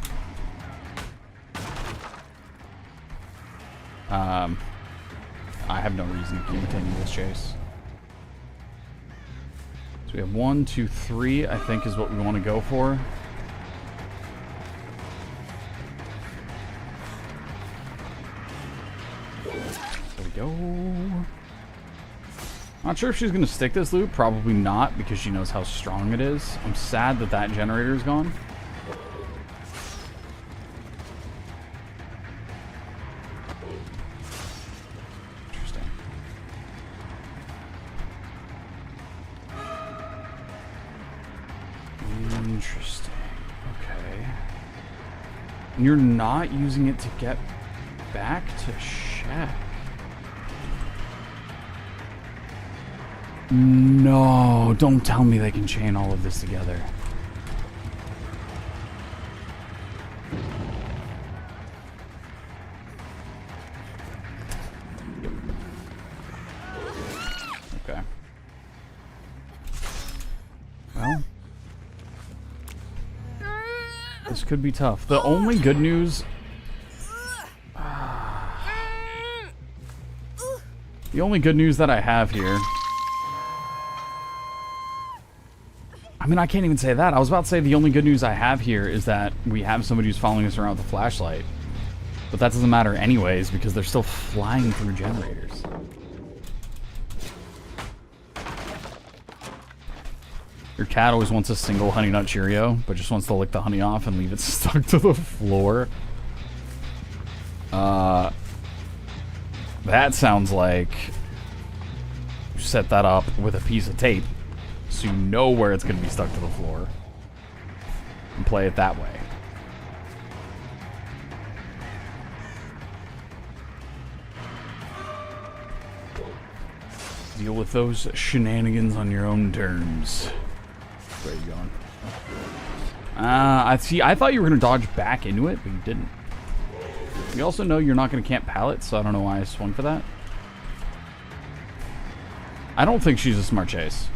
I have no reason to continue this chase. So we have 1, 2, 3, I think is what we want to go for. There we go. Not sure if she's going to stick this loop. Probably not, because she knows how strong it is. I'm sad that that generator is gone. Interesting. Interesting. Okay. And you're not using it to get back to Shack. No, don't tell me they can chain all of this together. Okay. Well, this could be tough. The only good news... The only good news that I have here... I mean, I can't even say that. I was about to say the only good news I have here is that we have somebody who's following us around with a flashlight. But that doesn't matter anyways, because they're still flying through generators. Your cat always wants a single Honey Nut Cheerio, but just wants to lick the honey off and leave it stuck to the floor. That sounds like you set that up with a piece of tape, so you know where it's going to be stuck to the floor, and play it that way. Deal with those shenanigans on your own terms. Where are you going? I see. I thought you were going to dodge back into it, but you didn't. You also know you're not going to camp pallets, so I don't know why I swung for that. I don't think she's a smart chase.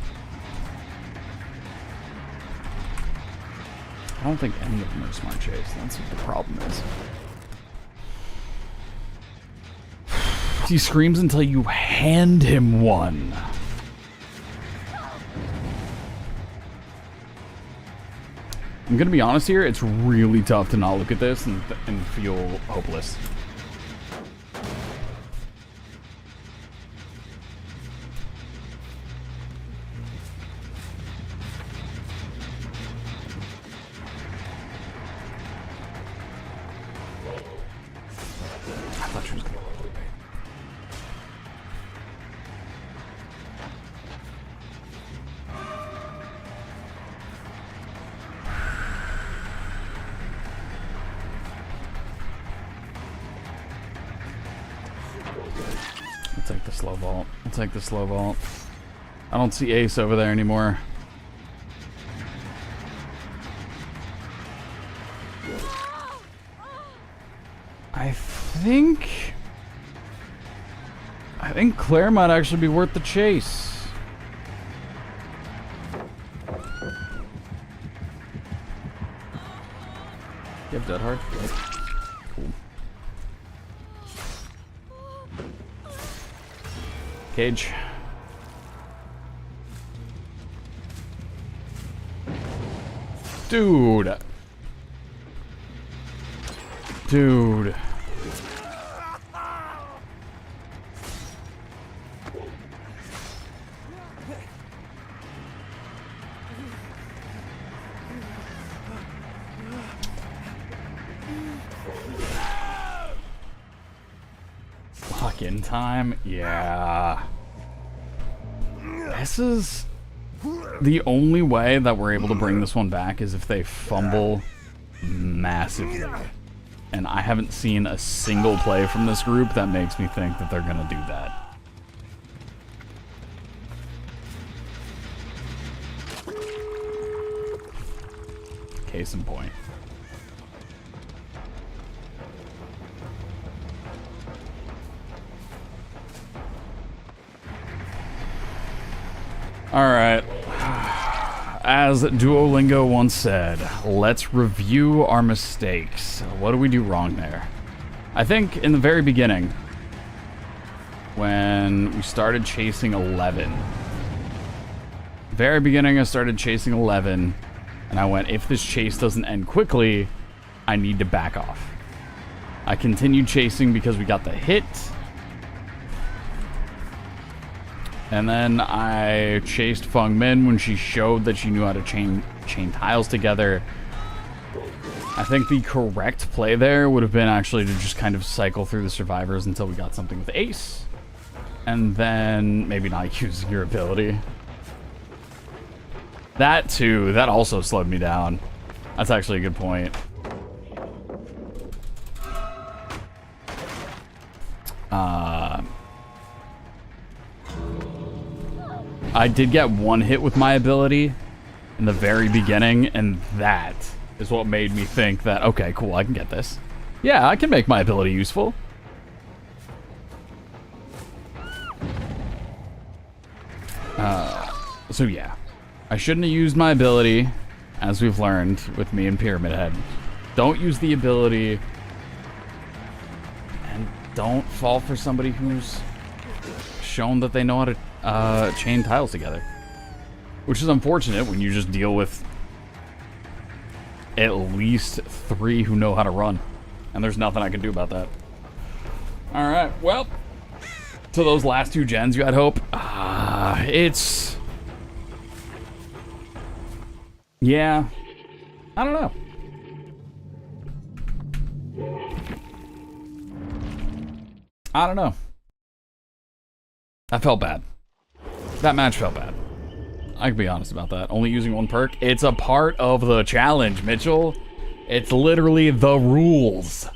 I don't think any of them are smart chase. That's what the problem is. He screams until you hand him one. I'm gonna be honest here, it's really tough to not look at this and feel hopeless. I thought she was gonna go all the way. I'll take the slow vault. I'll take the slow vault. I don't see Ace over there anymore. I think Claire might actually be worth the chase. You have Dead Hard? Cool. Cage. Dude. Dude. Lock-in time? Yeah. This is... The only way that we're able to bring this one back is if they fumble massively. And I haven't seen a single play from this group that makes me think that they're going to do that. Case in point. Alright. As Duolingo once said, let's review our mistakes. What do we do wrong there? I think in the very beginning, when we started chasing 11, very beginning I started chasing 11, and I went, if this chase doesn't end quickly, I need to back off. I continued chasing because we got the hit, and then I chased Feng Min when she showed that she knew how to chain tiles together. I think the correct play there would have been actually to just kind of cycle through the survivors until we got something with Ace, and then maybe not using your ability. That too, that also slowed me down. That's actually a good point. I did get one hit with my ability in the very beginning, and that is what made me think that, okay, cool, I can get this. Yeah, I can make my ability useful. So yeah, I shouldn't have used my ability, as we've learned with me and Pyramid Head. Don't use the ability, and don't fall for somebody who's shown that they know how to chain tiles together. Which is unfortunate when you just deal with at least 3 who know how to run. And there's nothing I can do about that. Alright, well, to those last 2 gens you had hope. It's... yeah, I don't know. I don't know. That felt bad. That match felt bad. I can be honest about that. Only using 1 perk. It's a part of the challenge, Mitchell. It's literally the rules.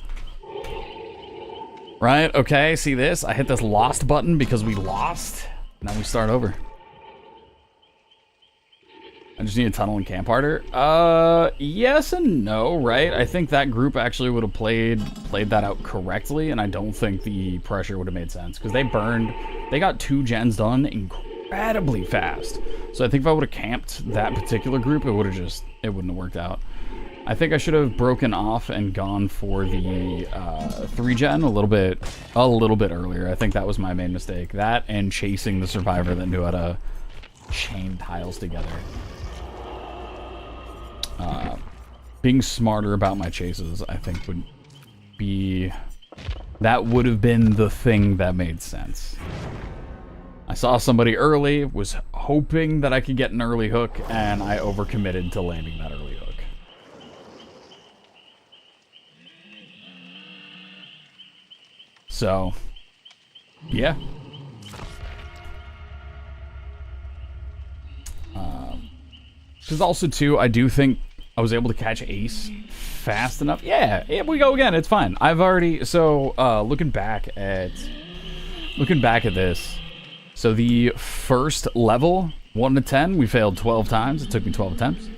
Right? Okay, see this? I hit this lost button because we lost. Now we start over. I just need a tunnel and camp harder. Yes and no, right? I think that group actually would have played that out correctly, and I don't think the pressure would have made sense because they got 2 gens done incredibly fast. So I think if I would have camped that particular group, it wouldn't have worked out. I think I should have broken off and gone for the 3 gen a little bit earlier. I think that was my main mistake. That and chasing the survivor that knew how to chain tiles together. Being smarter about my chases, I think would have been the thing that made sense. I saw somebody early, was hoping that I could get an early hook, and I overcommitted to landing that early hook. So, yeah. Because also, too, I do think I was able to catch Ace fast enough. Yeah, here we go again. It's fine. I've already... So, looking back at this. So, the first level, 1 to 10, we failed 12 times. It took me 12 attempts.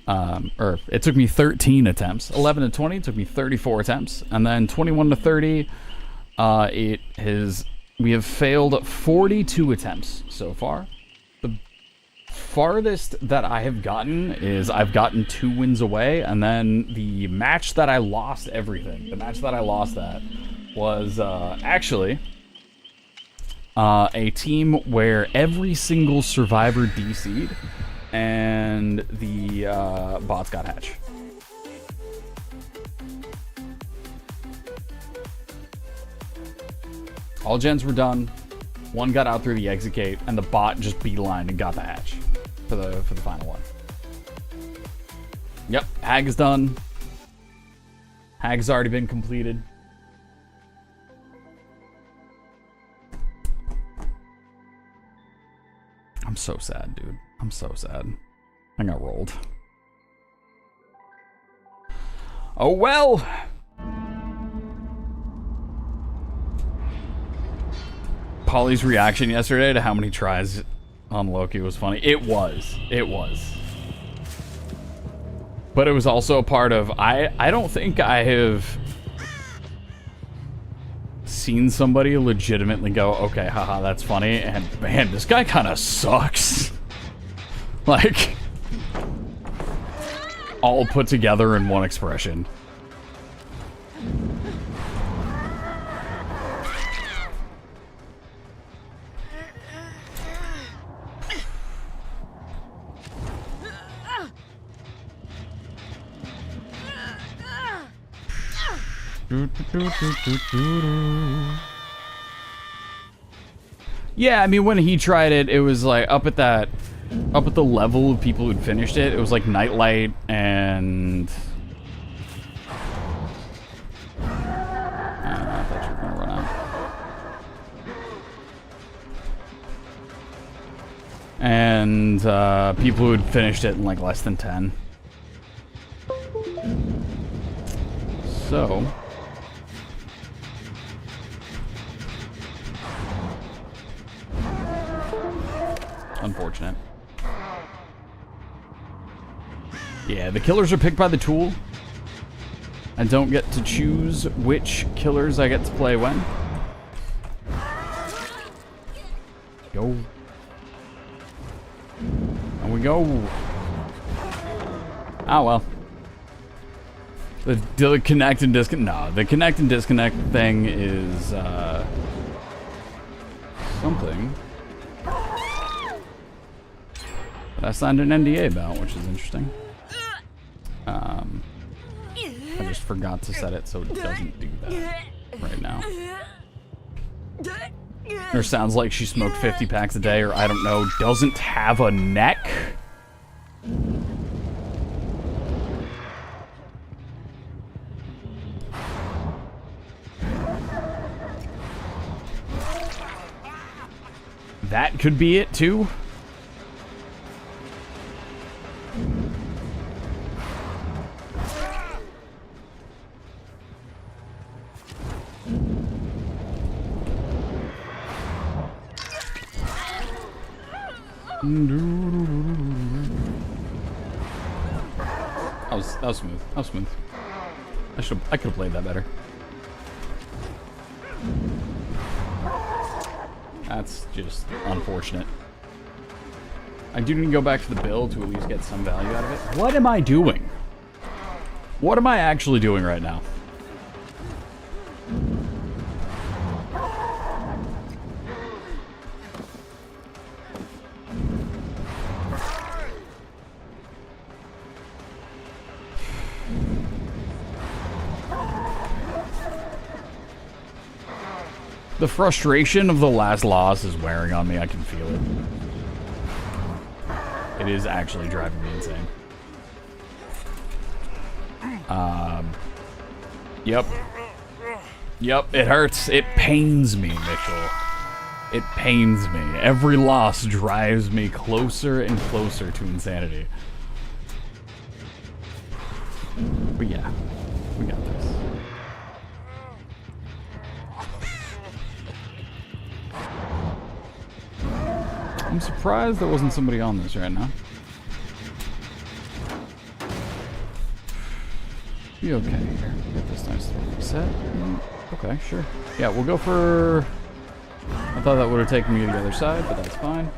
Or, it took me 13 attempts. 11 to 20, it took me 34 attempts. And then 21 to 30, we have failed 42 attempts so far. The farthest that I have gotten is I've gotten 2 wins away, and then the match that I lost everything. The match that I lost at was actually a team where every single survivor DC'd, and the bots got hatch. All gens were done. 1 got out through the exit gate, and the bot just beelined and got the hatch for the final one. Yep, Hag is done. Hag's already been completed. I'm so sad, dude. I'm so sad. I got rolled. Oh well. Polly's reaction yesterday to how many tries on Loki was funny. It was. But it was also a part of, I don't think I have seen somebody legitimately go, okay, haha, that's funny, and man, this guy kind of sucks. Like, all put together in one expression. Yeah, I mean, when he tried it, it was like up at the level of people who'd finished it. It was like Nightlight and I thought you were gonna run out. And people who'd finished it in like less than 10. So unfortunate. Yeah, the killers are picked by the tool. I don't get to choose which killers I get to play when. Go. And we go. Oh well. The connect and disconnect. No, the connect and disconnect thing is something that I signed an NDA about, which is interesting. I just forgot to set it so it doesn't do that right now. Or sounds like she smoked 50 packs a day, or I don't know, doesn't have a neck. That could be it too. That was smooth. That was smooth. I could have played that better. That's just unfortunate. I do need to go back to the build to at least get some value out of it. What am I doing? What am I actually doing right now? The frustration of the last loss is wearing on me. I can feel it. It is actually driving me insane. Yep. Yep, it hurts. It pains me, Mitchell. It pains me. Every loss drives me closer and closer to insanity. But yeah, we got this. I'm surprised there wasn't somebody on this right now. Be okay here. Get this nice little reset. Okay, sure. Yeah, we'll go for... I thought that would have taken me to the other side, but that's fine.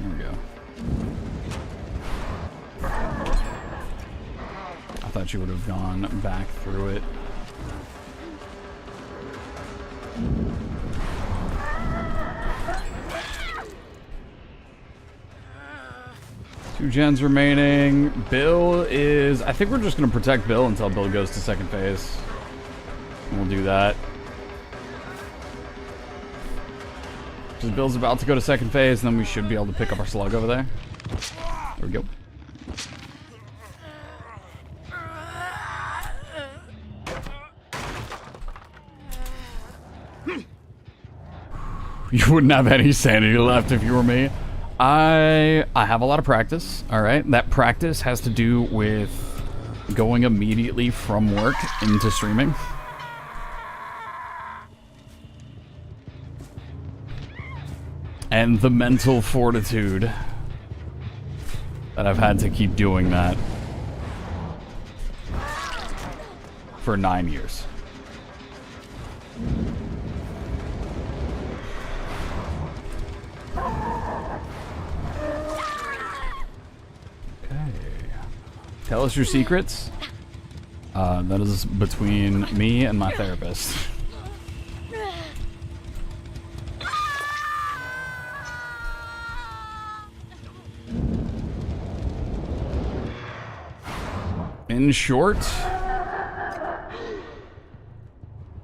There we go. I thought you would have gone back through it. Two gens remaining. Bill is... I think we're just going to protect Bill until Bill goes to second phase. And we'll do that. Because Bill's about to go to second phase, and then we should be able to pick up our slug over there. There we go. You wouldn't have any sanity left if you were me. I have a lot of practice, all right? That practice has to do with going immediately from work into streaming. And the mental fortitude that I've had to keep doing that for 9 years. Okay. Tell us your secrets. That is between me and my therapist. In short,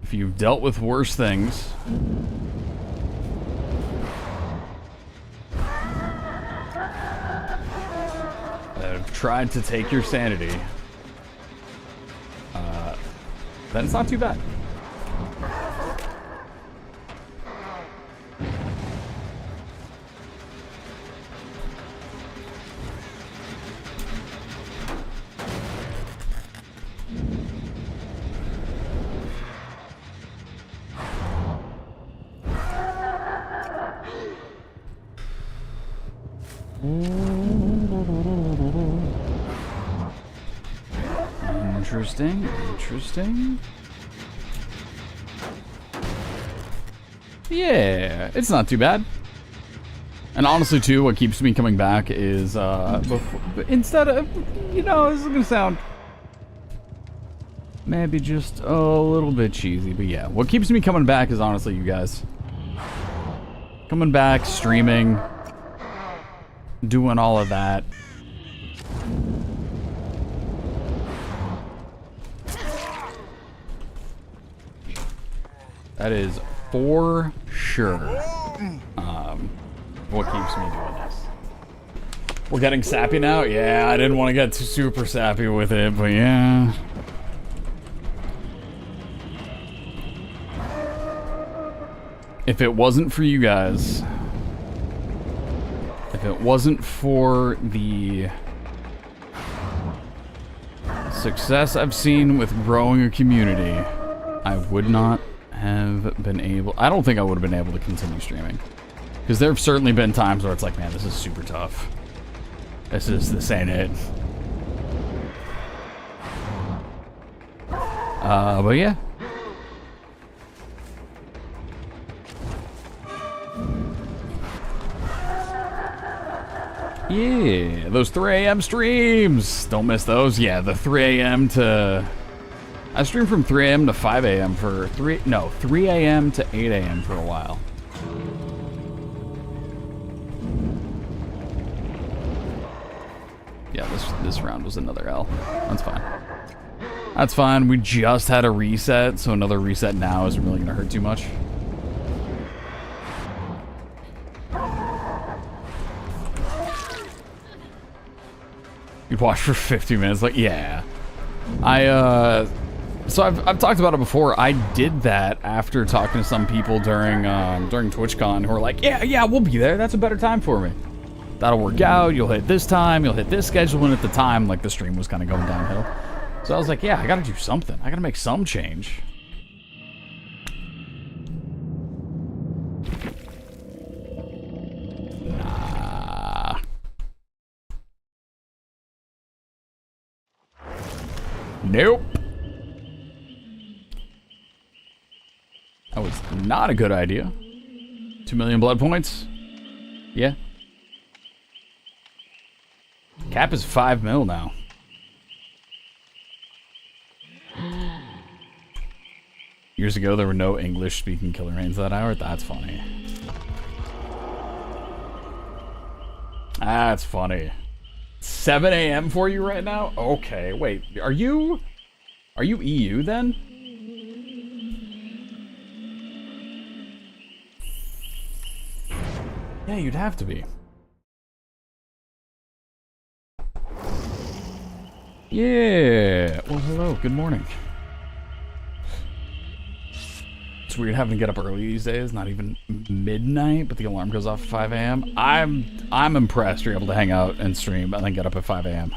if you've dealt with worse things, that have tried to take your sanity, then it's not too bad. Interesting, interesting. Yeah, it's not too bad. And honestly, too, what keeps me coming back is, instead of, you know, this is gonna sound maybe just a little bit cheesy, but yeah, what keeps me coming back is honestly you guys. Coming back, streaming, doing all of that. That is for sure what keeps me doing this. We're getting sappy now? Yeah, I didn't want to get too super sappy with it, but yeah. If it wasn't for you guys, if it wasn't for the success I've seen with growing a community, I would not have been able, I don't think I would have been able to continue streaming. Because there have certainly been times where it's like, man, this is super tough. This ain't it. But yeah. Yeah, those 3 a.m. streams. Don't miss those. Yeah, the 3 a.m. to... I streamed from 3 a.m. to 5 a.m. for 3 a.m. to 8 a.m. for a while. Yeah, this round was another L. That's fine. That's fine. We just had a reset, so another reset now isn't really going to hurt too much. You'd watch for 50 minutes, like, yeah. So I've talked about it before. I did that after talking to some people during TwitchCon who were like, yeah, we'll be there. That's a better time for me. That'll work out. You'll hit this time. You'll hit this schedule. And at the time, like, the stream was kind of going downhill. So I was like, yeah, I got to do something. I got to make some change. Nah. Nope. That was not a good idea. 2 million blood points? Yeah. Cap is 5 mil now. Years ago, there were no English-speaking killer mains that hour. That's funny. That's funny. 7 a.m. for you right now? Okay, wait. Are you EU then? Yeah, you'd have to be. Yeah. Well, hello. Good morning. It's weird having to get up early these days. Not even midnight, but the alarm goes off at 5 a.m. I'm impressed you're able to hang out and stream and then get up at 5 a.m.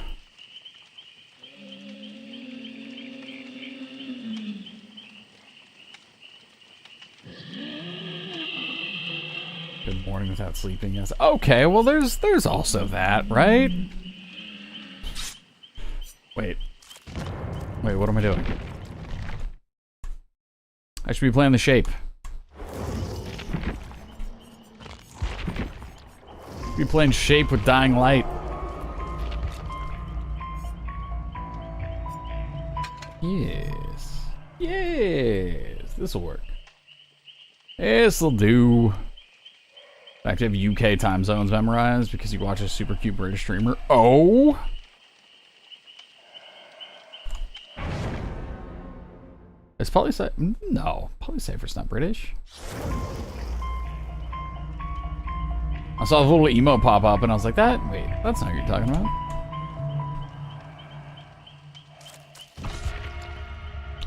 Good morning, He's out sleeping, yes. Okay, well there's also that, right? Wait, what am I doing? I should be playing the shape. Be playing shape with dying light. Yes. Yes. This'll work. This'll do. I have to have UK time zones memorized because you watch a super cute British streamer. Oh! It's probably safe. No, probably safer it's not British. I saw a little emo pop up and I was like, wait, that's not what you're talking about.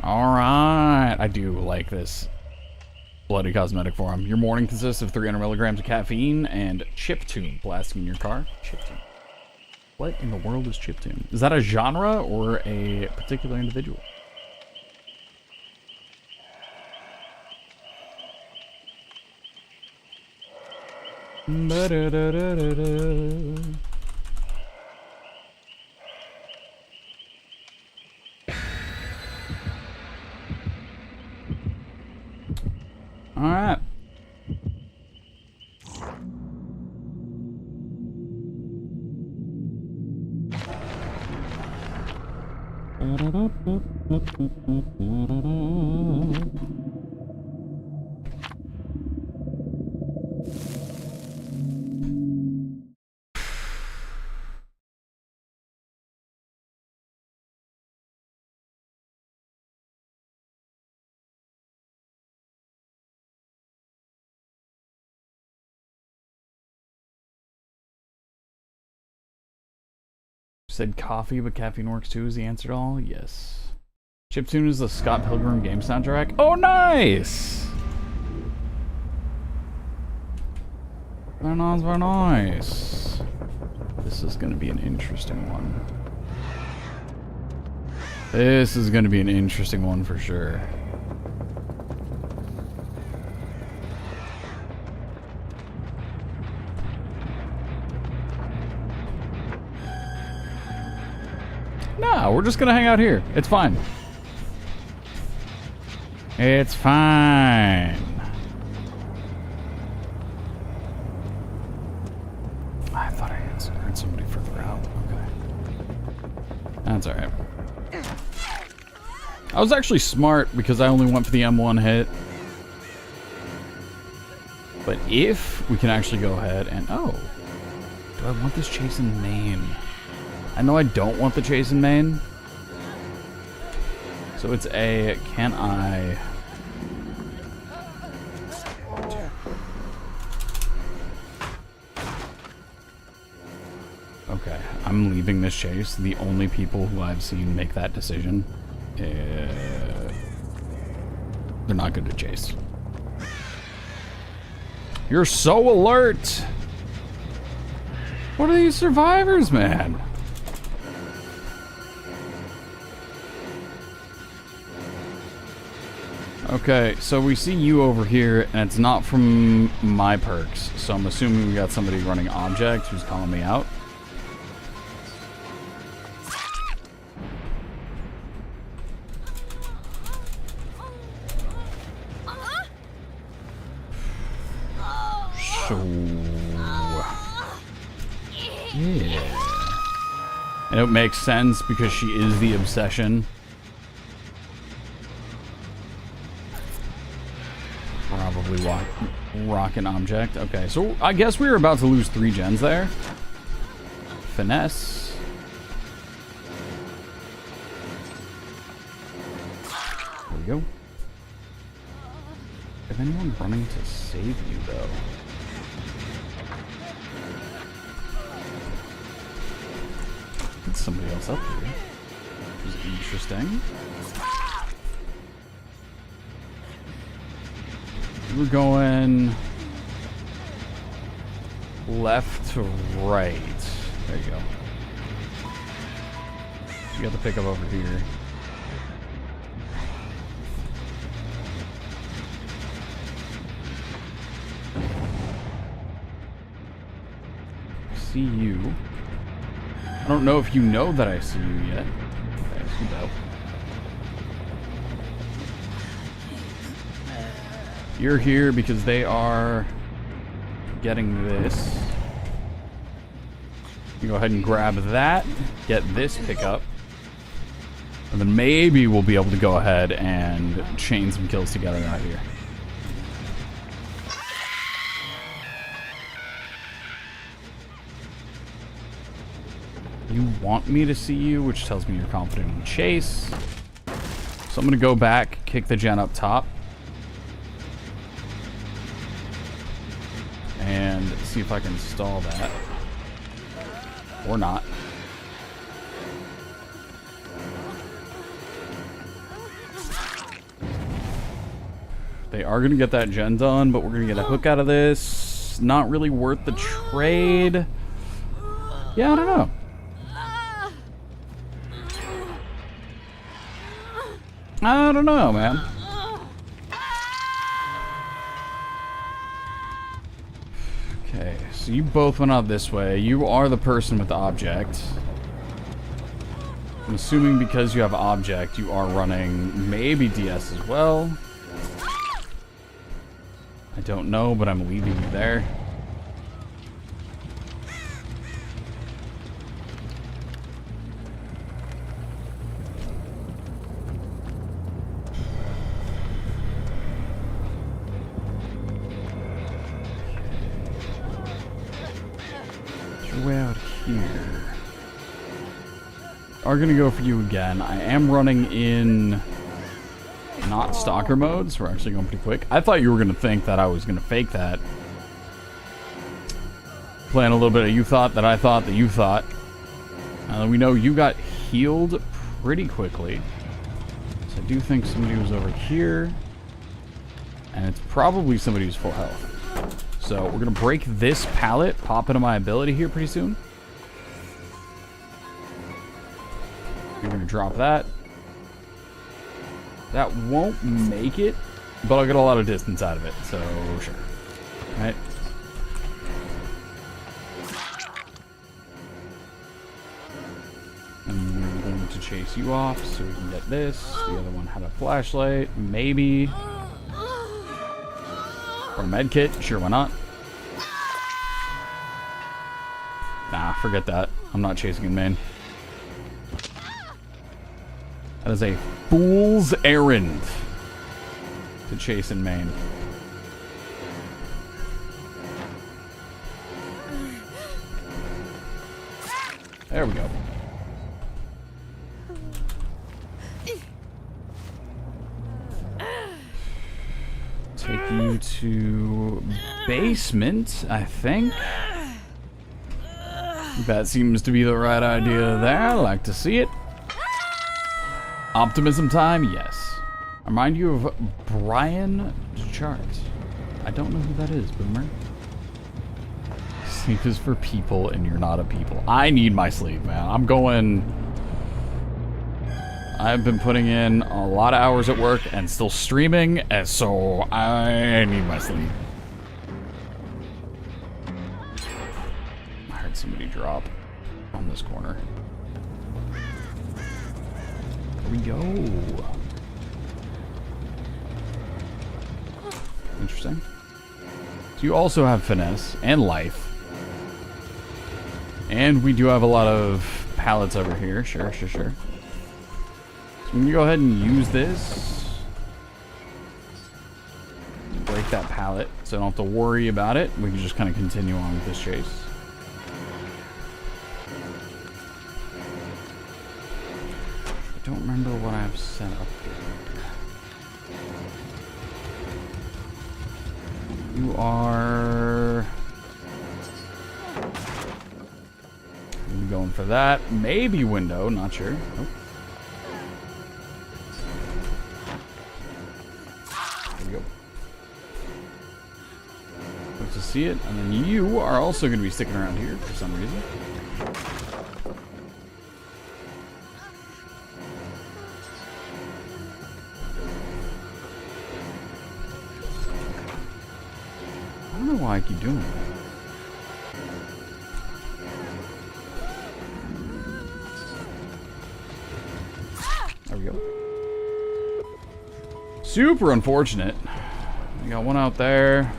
Alright, I do like this bloody cosmetic for him. Your morning consists of 300 milligrams of caffeine and chiptune blasting in your car. Chiptune. What in the world is chiptune? Is that a genre or a particular individual? Ba-da-da-da-da-da. All right. Said coffee, but caffeine works too is the answer to all? Yes. Chiptune is the Scott Pilgrim game soundtrack. Oh, nice! Very nice, very nice. This is going to be an interesting one. This is going to be an interesting one for sure. No, we're just gonna hang out here. It's fine. It's fine. I thought I heard somebody further out. Okay. That's alright. I was actually smart because I only went for the M1 hit. But if we can actually go ahead and... Oh. Do I want this chase in main? I know I don't want the chase in main. So it's a, can I... Okay, I'm leaving this chase. The only people who I've seen make that decision, they're not good to chase. You're so alert! What are these survivors, man? Okay, so we see you over here, and it's not from my perks, so I'm assuming we got somebody running object who's calling me out. So... yeah. And it makes sense because she is the obsession. Probably rock an object. Okay, so I guess we were about to lose 3 gens there. Finesse. There we go. Is anyone running to save you, though? There's somebody else up here. Which is interesting. We're going left to right. There you go. You got the pickup over here. see you. I don't know if you know that I see you yet. Okay, you know. You're here because they are getting this. You go ahead and grab that, get this pickup, and then maybe we'll be able to go ahead and chain some kills together out here. You want me to see you, which tells me you're confident in chase. So I'm going to go back, kick the gen up top, and see if I can stall that. Or not. They are going to get that gen done, but we're going to get a hook out of this. Not really worth the trade. Yeah, I don't know. I don't know, man. Okay, so you both went out this way. You are the person with the object. I'm assuming because you have object, you are running maybe DS as well. I don't know, but I'm leaving you there. Way out here. Are gonna go for you again. I am running in not stalker mode, so we're actually going pretty quick. I thought you were gonna think that I was gonna fake that. Playing a little bit of you thought that I thought that you thought. We know you got healed pretty quickly. So I do think somebody was over here. And it's probably somebody who's full health. So we're going to break this pallet, pop into my ability here pretty soon. You're going to drop that. That won't make it, but I'll get a lot of distance out of it, so sure. All right. And we're going to chase you off so we can get this. The other one had a flashlight, maybe. Or a med kit, sure, why not? Nah, forget that. I'm not chasing in main. That is a fool's errand to chase in main. There we go. Take you to basement, I think. That seems to be the right idea there. I like to see it. Optimism time, yes. I remind you of Brian Chart. I don't know who that is, Boomer. Sleep is for people and you're not a people. I need my sleep, man. I've been putting in a lot of hours at work and still streaming, and so I need my sleep. I heard somebody drop on this corner. Here we go. Interesting. So you also have finesse and life. And we do have a lot of pallets over here. Sure. So I'm gonna go ahead and use this to break that pallet so I don't have to worry about it. We can just kind of continue on with this chase. I don't remember what I've set up here. You are going for that. Maybe window, not sure. Nope. To see it, and then you are also going to be sticking around here for some reason. I don't know why I keep doing that. Super unfortunate. We got one out there.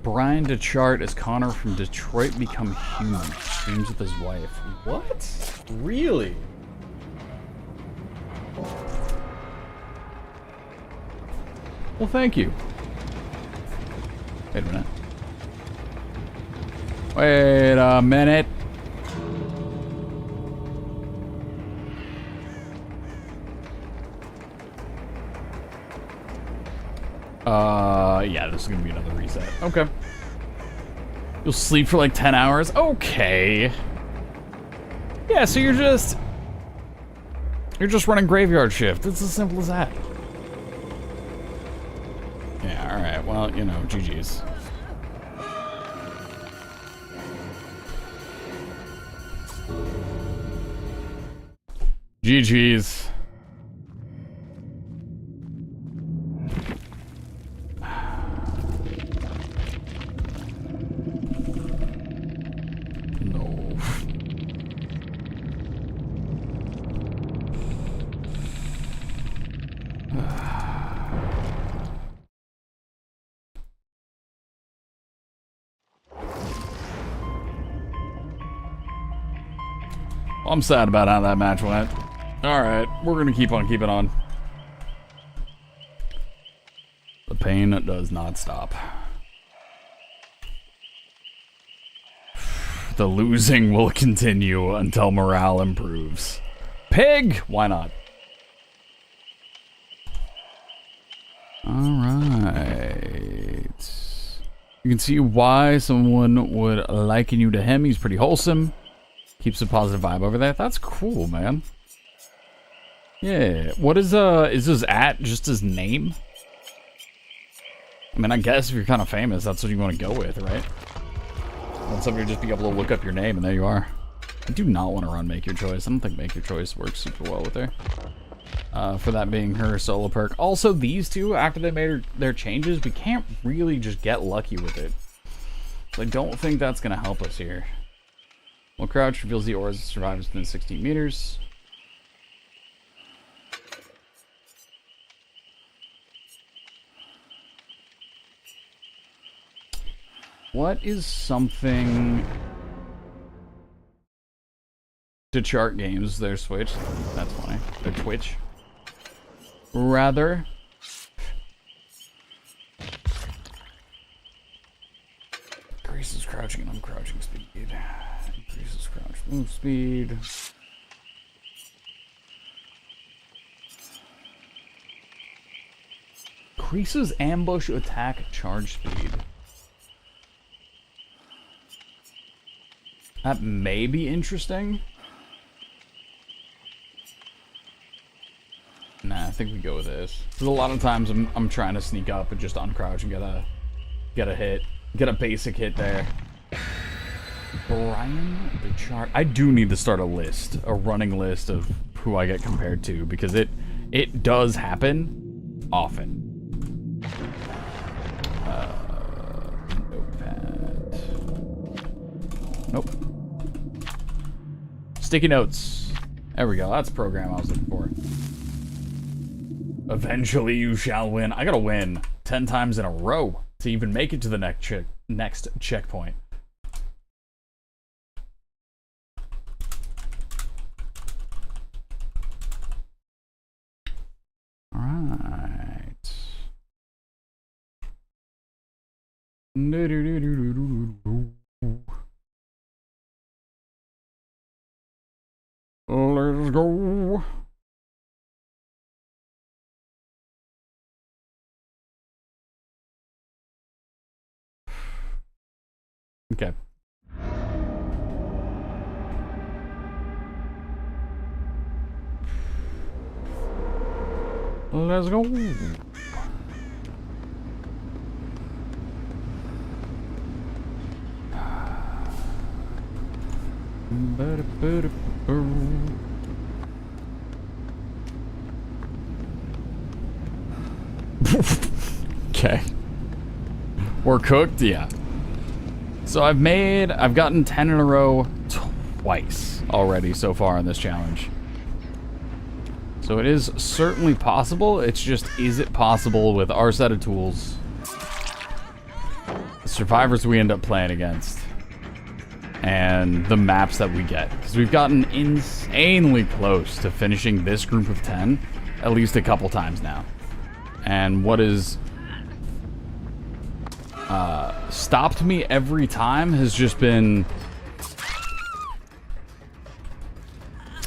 Brian DeChart as Connor from Detroit become human. Streams with his wife. What? Really? Well, thank you. Wait a minute. Wait a minute. Yeah, this is gonna be another reset. Okay. You'll sleep for like 10 hours? Okay. Yeah, so you're just running graveyard shift. It's as simple as that. Yeah, alright, well, you know, GG's. GG's. No. I'm sad about how that match went. Alright, we're gonna keep on keeping on. The pain does not stop. The losing will continue until morale improves. Pig! Why not? Alright. You can see why someone would liken you to him. He's pretty wholesome. Keeps a positive vibe over there. That's cool, man. Yeah. What is his at just his name? I mean, I guess if you're kind of famous, that's what you want to go with, right? Want somebody to just be able to look up your name, and there you are. I do not want to run Make Your Choice. I don't think Make Your Choice works super well with her. For that being her solo perk. Also, these two, after they made their changes, we can't really just get lucky with it. So I don't think that's going to help us here. While crouch reveals the auras of survivors within 16 meters. What is something to chart games? Their Switch. That's funny. Their Twitch. Rather. Increases crouching and uncrouching speed. Increases crouch move speed. Increases ambush attack charge speed. That may be interesting. Nah, I think we go with this. Because a lot of times I'm trying to sneak up and just uncrouch and get a hit. Get a basic hit there. Brian DeChart. I do need to start a list, a running list of who I get compared to, because it does happen often. Notepad. Nope. Sticky notes. There we go. That's the program I was looking for. Eventually you shall win. I gotta win 10 times in a row to even make it to the next checkpoint. Alright. Let's go. Okay. Let's go. Okay. We're cooked? Yeah. So I've gotten 10 in a row twice already so far in this challenge. So it is certainly possible. It's just, is it possible with our set of tools? The survivors we end up playing against. And the maps that we get. Because we've gotten insanely close to finishing this group of 10 at least a couple times now. And what is stopped me every time has just been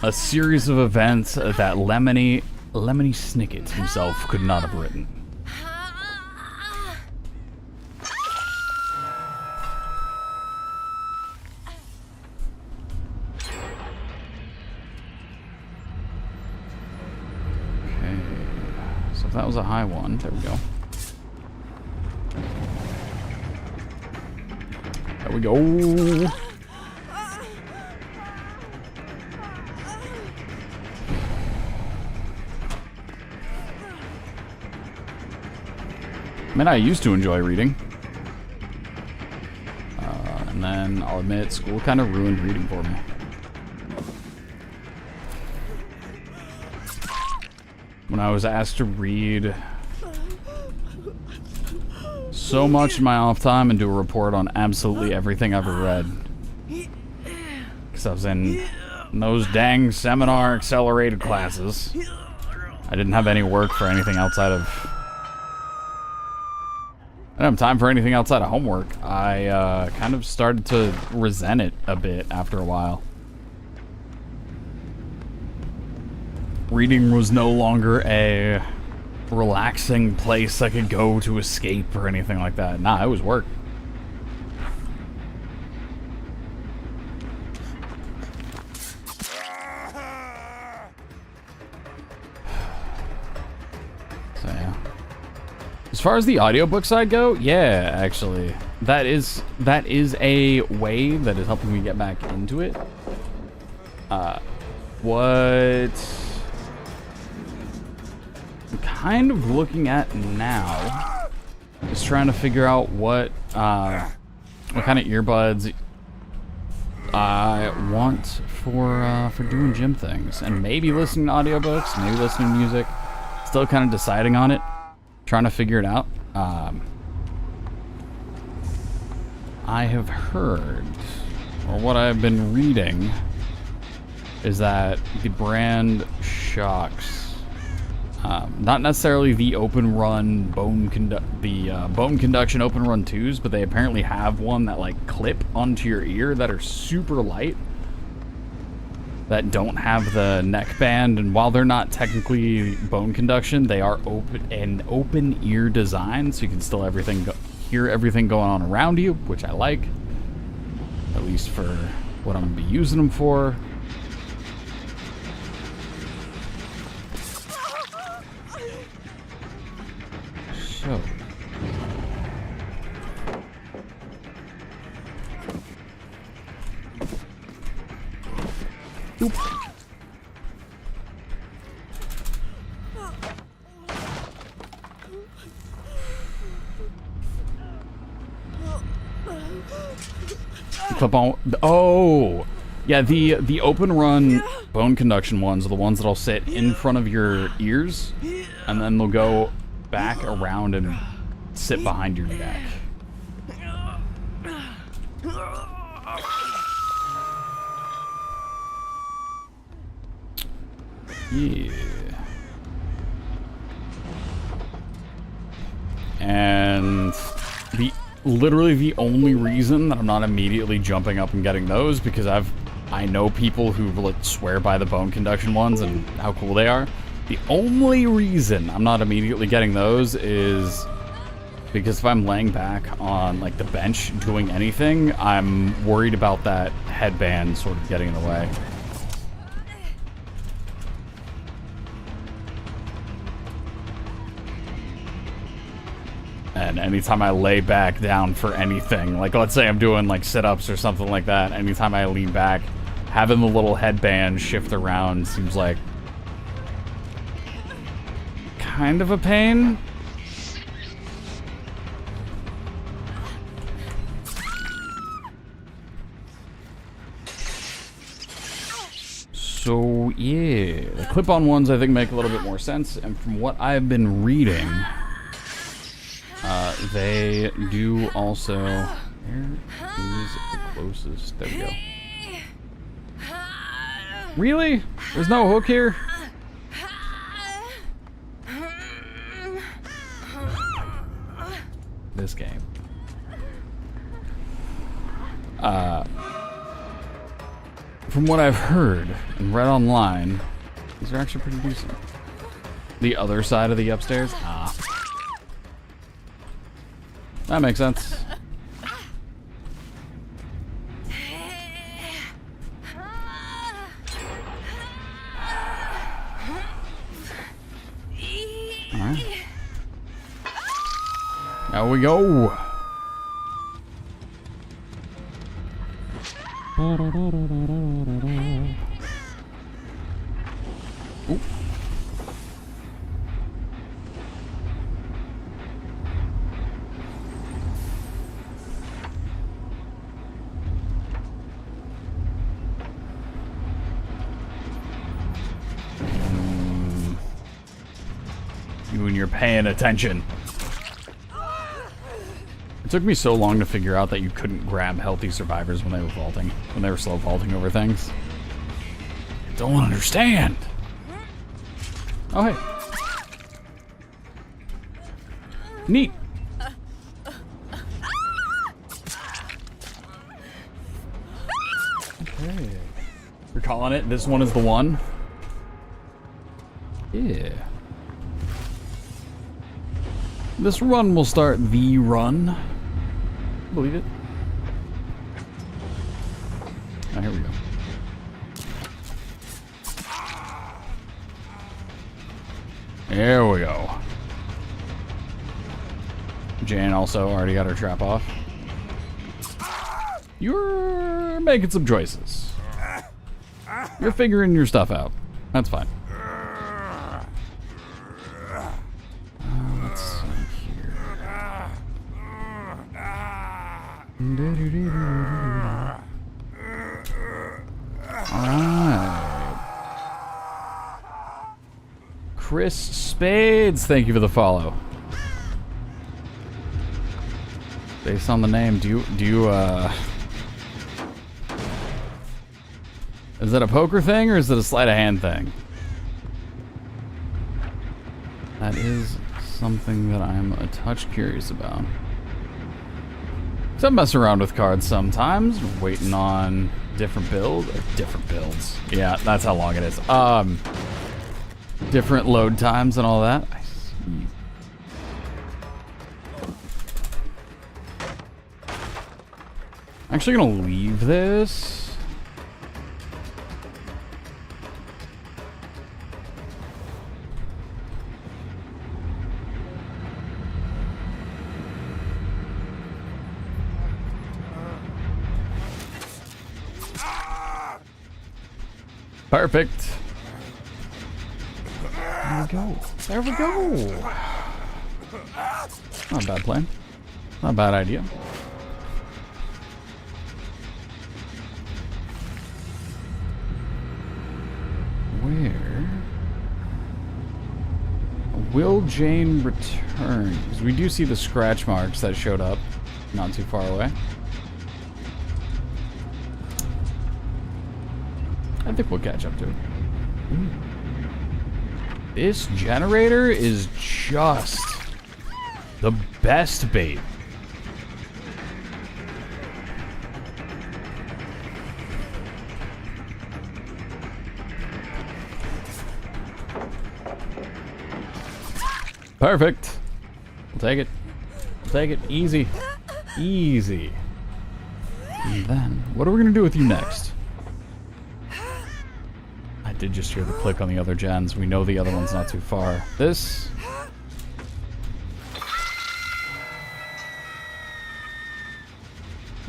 a series of events that Lemony Snicket himself could not have written. Okay, so if that was a high one, there we go. There we go. I mean, I used to enjoy reading. And then, I'll admit, school kind of ruined reading for me. When I was asked to read so much in my off time and do a report on absolutely everything I've ever read. Because I was in those dang seminar accelerated classes. I didn't have any work for anything outside of... I didn't have time for anything outside of homework. I kind of started to resent it a bit after a while. Reading was no longer a relaxing place I could go to escape or anything like that. Nah, it was work. So yeah. As far as the audiobook side go, yeah, actually. That is a way that is helping me get back into it. What I'm kind of looking at now is trying to figure out what kind of earbuds I want for doing gym things, and maybe listening to audiobooks, maybe listening to music. Still kind of deciding on it, trying to figure it out. I have heard, or what I've been reading, is that the brand Shocks, not necessarily the open run bone conduction open run 2s, but they apparently have one that like clip onto your ear that are super light, that don't have the neck band, and while they're not technically bone conduction, they are open ear design, so you can still hear everything going on around you, which I like, at least for what I'm gonna be using them for. So oop. Clip on. Oh, yeah. The open run bone conduction ones are the ones that'll sit in front of your ears, and then they'll go back around and sit behind your neck. Yeah. And literally the only reason that I'm not immediately jumping up and getting those, because I know people who swear by the bone conduction ones and how cool they are. The only reason I'm not immediately getting those is because if I'm laying back on like the bench doing anything, I'm worried about that headband sort of getting in the way. And anytime I lay back down for anything, like let's say I'm doing like sit-ups or something like that, anytime I lean back, having the little headband shift around seems like kind of a pain. Yeah, the clip-on ones I think make a little bit more sense, and from what I've been reading, they do also. Where is the closest? There we go. Really? There's no hook here? This game. From what I've heard and read online, these are actually pretty decent. The other side of the upstairs? Ah. That makes sense. Alright. Now we go. Ooh. You and you're paying attention. It took me so long to figure out that you couldn't grab healthy survivors when they were vaulting, when they were slow vaulting over things. I don't understand. Oh, hey. Neat. Okay. You're calling it? This one is the one? Yeah. This run will start the run. Believe it. Oh, here we go. There we go. Jan also already got her trap off. You're making some choices. You're figuring your stuff out. That's fine. Let's see here. Alright. Chris Spades, thank you for the follow. Based on the name, do you is it a poker thing or is it a sleight of hand thing? That is something that I'm a touch curious about. So I mess around with cards sometimes, waiting on different builds. Yeah, that's how long it is. Different load times and all that. I see. I'm actually gonna leave this. Perfect. There we go. There we go. Not a bad plan. Not a bad idea. Where will Jane return? Because we do see the scratch marks that showed up not too far away. I think we'll catch up to it. Ooh. This generator is just the best bait. Perfect. We'll take it. We'll take it. Easy. Easy. And then, what are we going to do with you next? I did just hear the click on the other gens. We know the other one's not too far. This...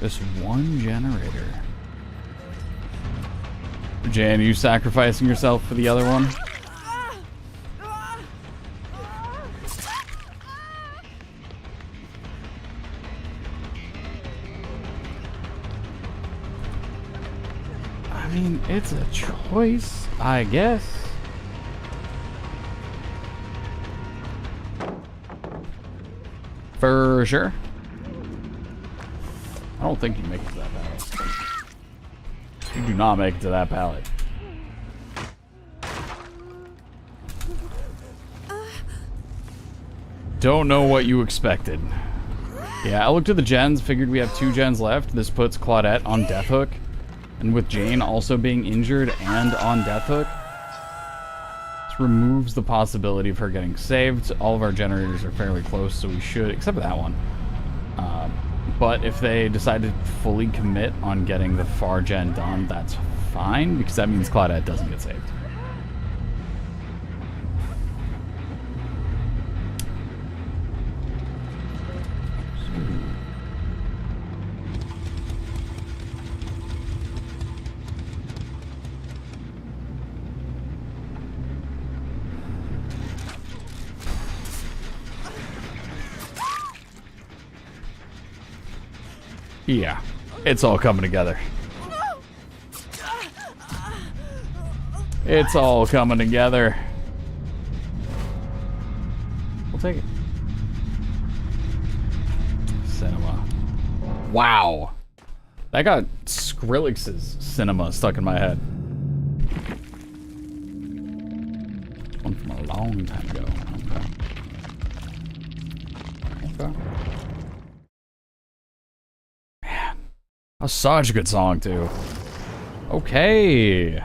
This one generator. Jan, are you sacrificing yourself for the other one? I mean, it's a choice, I guess. For sure. I don't think you make it to that pallet. You do not make it to that pallet. Don't know what you expected. Yeah, I looked at the gens, figured we have 2 gens left. This puts Claudette on death hook. And with Jane also being injured and on death hook, this removes the possibility of her getting saved. All of our generators are fairly close, so we should, except for that one. But if they decide to fully commit on getting the far gen done, that's fine, because that means Claudette doesn't get saved. Yeah, it's all coming together. It's all coming together. We'll take it. Cinema. Wow. That got Skrillex's cinema stuck in my head. One from a long time ago. Okay. Okay. That's such a good song, too. Okay.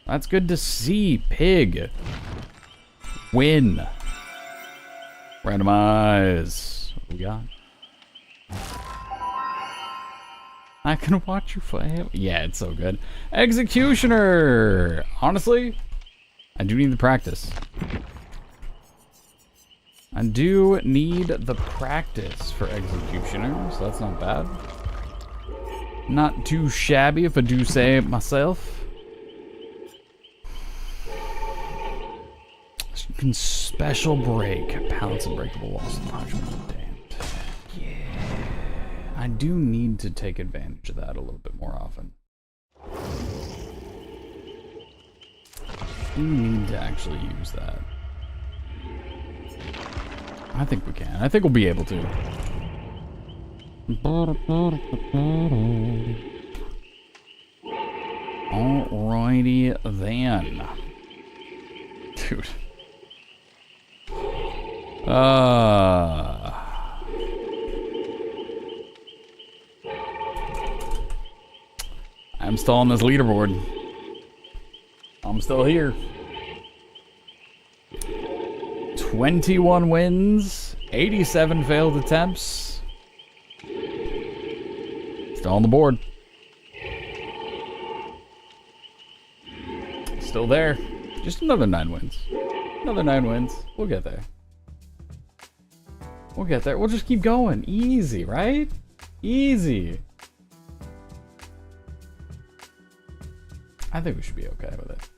That's good to see. Pig. Win. Randomize. What we got? I can watch you fight. Yeah, it's so good. Executioner. Honestly, I do need the practice. I do need the practice for Executioner, so that's not bad. Not too shabby, if I do say it myself. Special break. Pallets unbreakable walls and parchment damned. Yeah. I do need to take advantage of that a little bit more often. We need to actually use that. I think we can. I think we'll be able to. Alrighty then. Dude. I'm still on this leaderboard. I'm still here. 21 wins, 87 failed attempts. Still on the board. Still there. Just another 9 wins. Another 9 wins. We'll get there. We'll get there. We'll just keep going. Easy, right? Easy. I think we should be okay with it.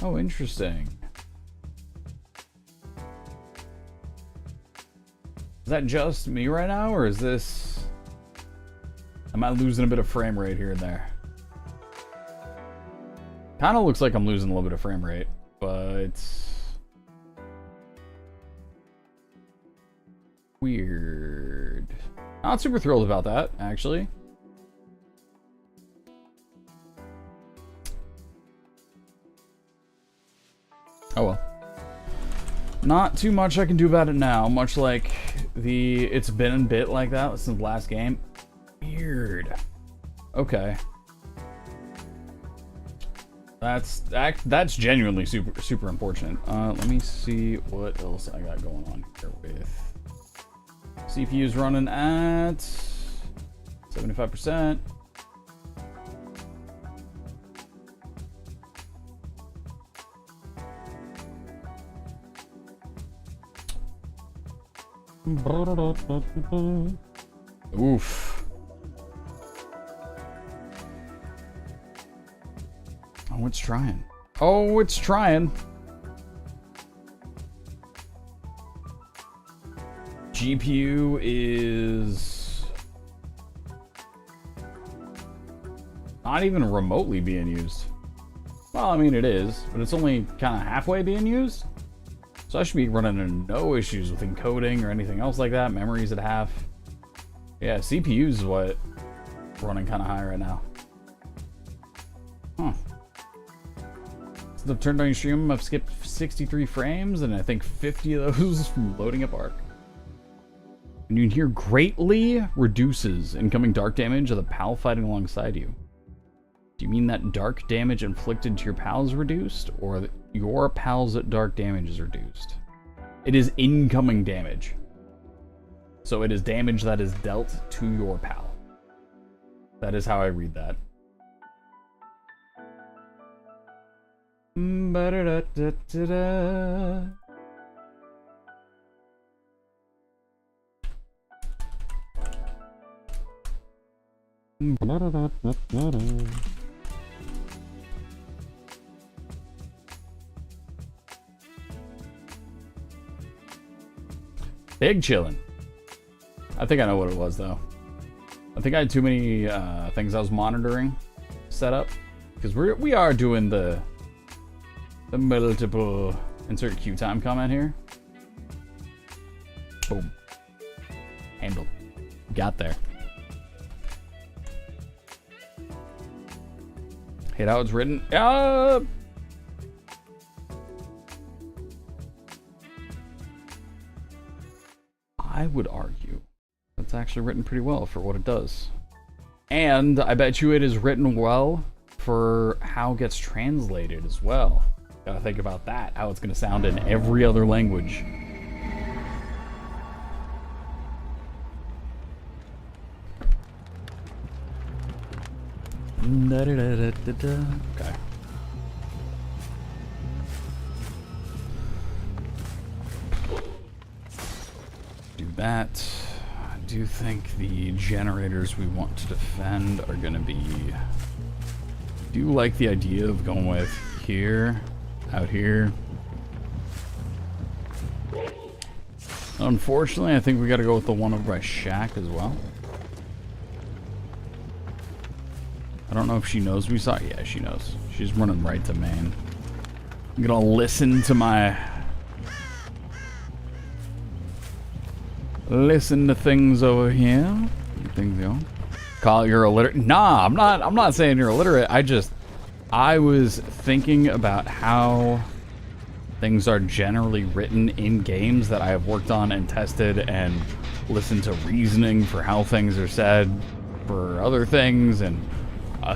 Oh, interesting. Is that just me right now, or is this... Am I losing a bit of frame rate here and there? Kind of looks like I'm losing a little bit of frame rate, but... Weird. Not super thrilled about that, actually. Oh well. Not too much I can do about it now, much like it's been a bit like that since the last game. Weird. Okay. That's genuinely super unfortunate. Let me see what else I got going on here with CPU's running at 75%. Oof. Oh, it's trying. Oh, it's trying. GPU is not even remotely being used. Well, I mean it is, but it's only kind of halfway being used. So I should be running into no issues with encoding or anything else like that. Memory's at half. Yeah, CPU's is what running kind of high right now. Huh. Since I've turned on your stream, I've skipped 63 frames, and I think 50 of those from loading up Arc. And you can hear greatly reduces incoming dark damage of the pal fighting alongside you. Do you mean that dark damage inflicted to your pal is reduced, or that your pal's dark damage is reduced? It is incoming damage. So it is damage that is dealt to your pal. That is how I read that. Ba-da-da-da-da-da. Ba-da-da-da-da-da. Big chillin'. I think I know what it was though. I think I had too many things I was monitoring set up, because we are doing the multiple insert queue time comment here. Boom. Handled. Got there. Hate how it's written. I would argue it's actually written pretty well for what it does. And I bet you it is written well for how it gets translated as well. Gotta think about that, how it's gonna sound in every other language. Okay. Do that. I do think the generators we want to defend are gonna be... I do like the idea of going with here, out here. Unfortunately, I think we gotta go with the one over by Shack as well. I don't know if she knows we saw it. Yeah, she knows. She's running right to main. I'm gonna listen to my... Listen to things over here. Things go. Call you're illiterate. Nah, I'm not saying you're illiterate. I was thinking about how things are generally written in games that I have worked on and tested and listened to reasoning for how things are said for other things, and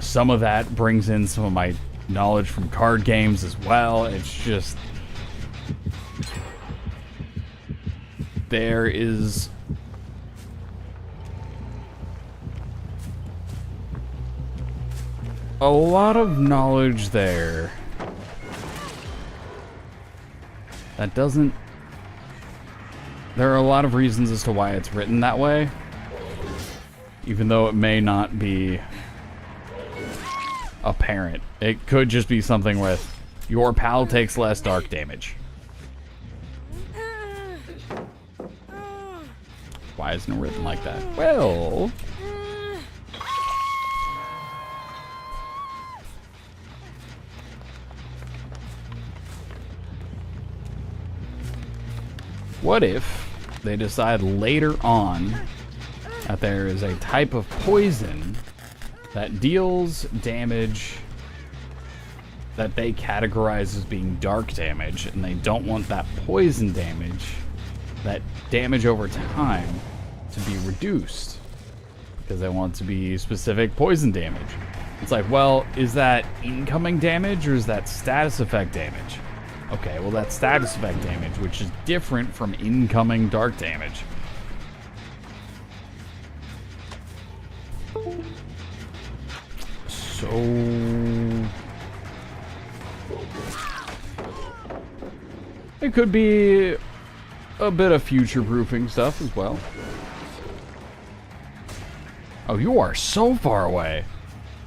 some of that brings in some of my knowledge from card games as well. It's just... There is... a lot of knowledge there that doesn't... There are a lot of reasons as to why it's written that way, even though it may not be apparent. It could just be something with your pal takes less dark damage. Why isn't it written like that? Well... What if they decide later on that there is a type of poison that deals damage that they categorize as being dark damage, and they don't want that poison damage, that damage over time, to be reduced because they want it to be specific poison damage? It's like, well, is that incoming damage or is that status effect damage? Okay, well, that's status effect damage, which is different from incoming dark damage. So... it could be a bit of future-proofing stuff as well. Oh, you are so far away.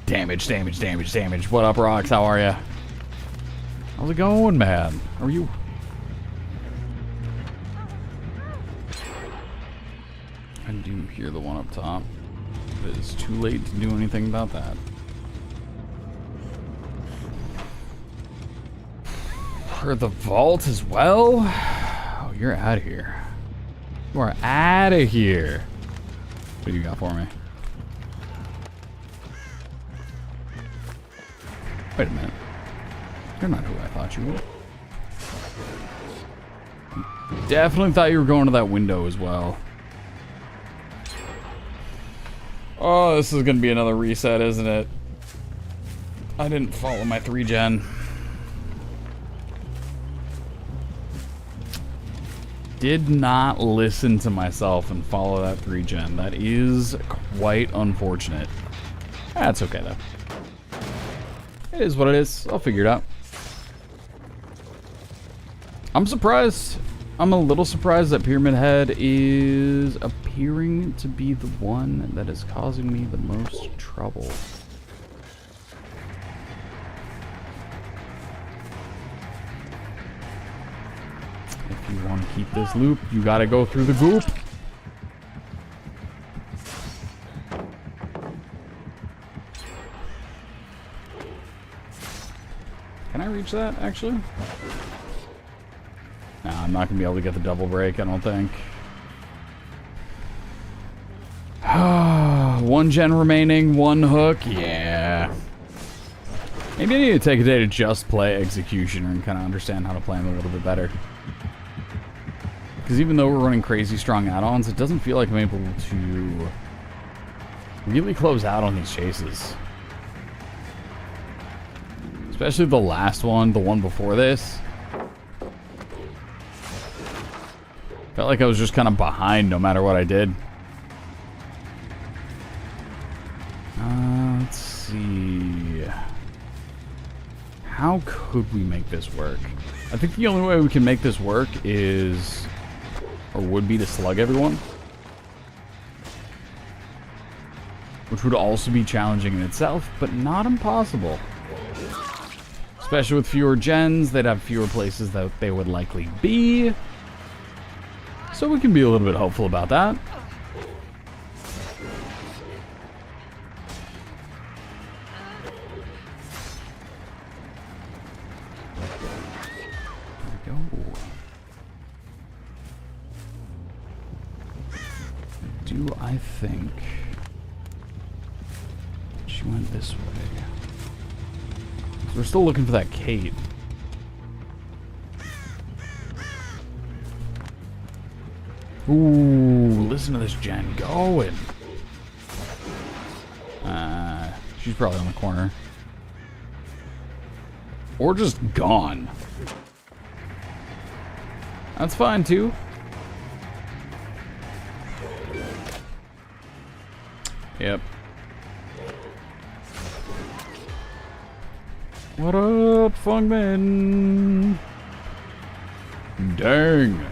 Damage, damage, damage, damage. What up, Rocks? How are ya? How's it going, man? How are you? hear the one up top. It is too late to do anything about that. For the vault as well? Oh, you're out of here. You are out of here. What do you got for me? Wait a minute. You're not who I thought you were. Definitely thought you were going to that window as well. Oh, this is going to be another reset, isn't it? I didn't follow my 3-gen. Did not listen to myself and follow that 3-gen. That is quite unfortunate. That's okay, though. It is what it is. I'll figure it out. I'm surprised. I'm a little surprised that Pyramid Head is appearing to be the one that is causing me the most trouble. If you want to keep this loop, you gotta go through the goop. Can I reach that, actually? Nah, I'm not gonna be able to get the double break, I don't think. 1 gen remaining, 1 hook, yeah. Maybe I need to take a day to just play Executioner and kind of understand how to play him a little bit better. Because even though we're running crazy strong add-ons, it doesn't feel like I'm able to really close out on these chases. Especially the last one, the one before this. Felt like I was just kind of behind no matter what I did. Let's see. How could we make this work? I think the only way we can make this work is, or would be, to slug everyone. Which would also be challenging in itself, but not impossible. Especially with fewer gens, they'd have fewer places that they would likely be. So we can be a little bit hopeful about that. There we go. Do I think she went this way? So we're still looking for that Kate. Ooh, listen to this gen going. She's probably on the corner. Or just gone. That's fine too. Yep. What up, Fungman? Dang.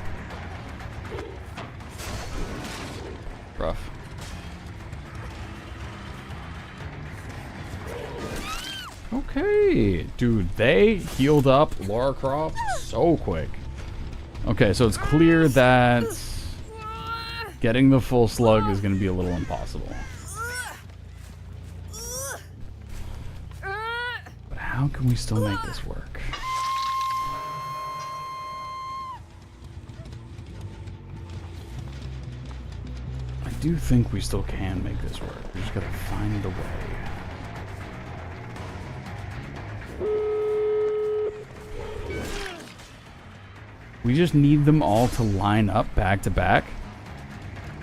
Rough. Okay. Dude, they healed up Lara Croft so quick. Okay, so it's clear that getting the full slug is going to be a little impossible. But how can we still make this work? I do think we still can make this work. We just gotta find a way. We just need them all to line up back to back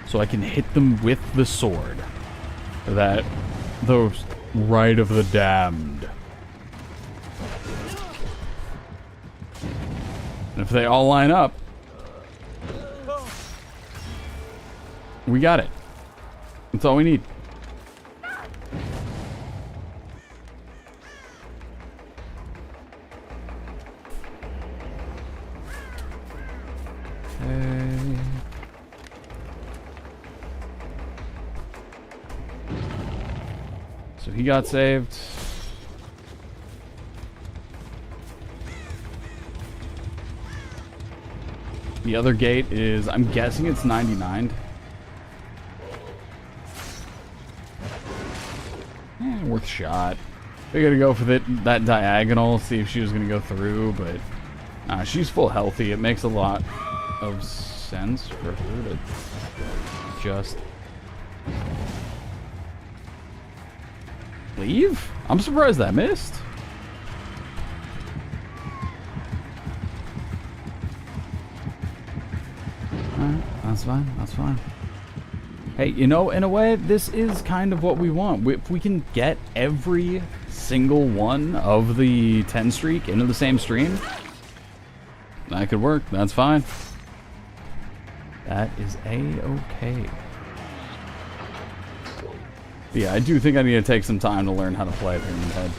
so I can hit them with the sword. Those Rite of the Damned. And if they all line up, we got it. That's all we need. Okay. So he got saved. The other gate is, I'm guessing it's 99. Worth a shot. We gotta go for that diagonal, see if she was gonna go through, but she's full healthy. It makes a lot of sense for her to just leave. I'm surprised that missed. Alright, that's fine, that's fine. Hey, you know, in a way, this is kind of what we want. If we can get every single one of the 10 streak into the same stream, that could work. That's fine. That is a-okay. Yeah, I do think I need to take some time to learn how to play Pyramid Head.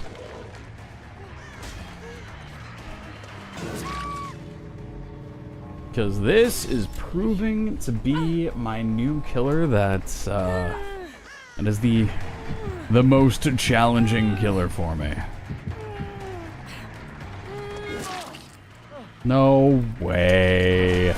Because this is proving to be my new killer that is the most challenging killer for me. No way.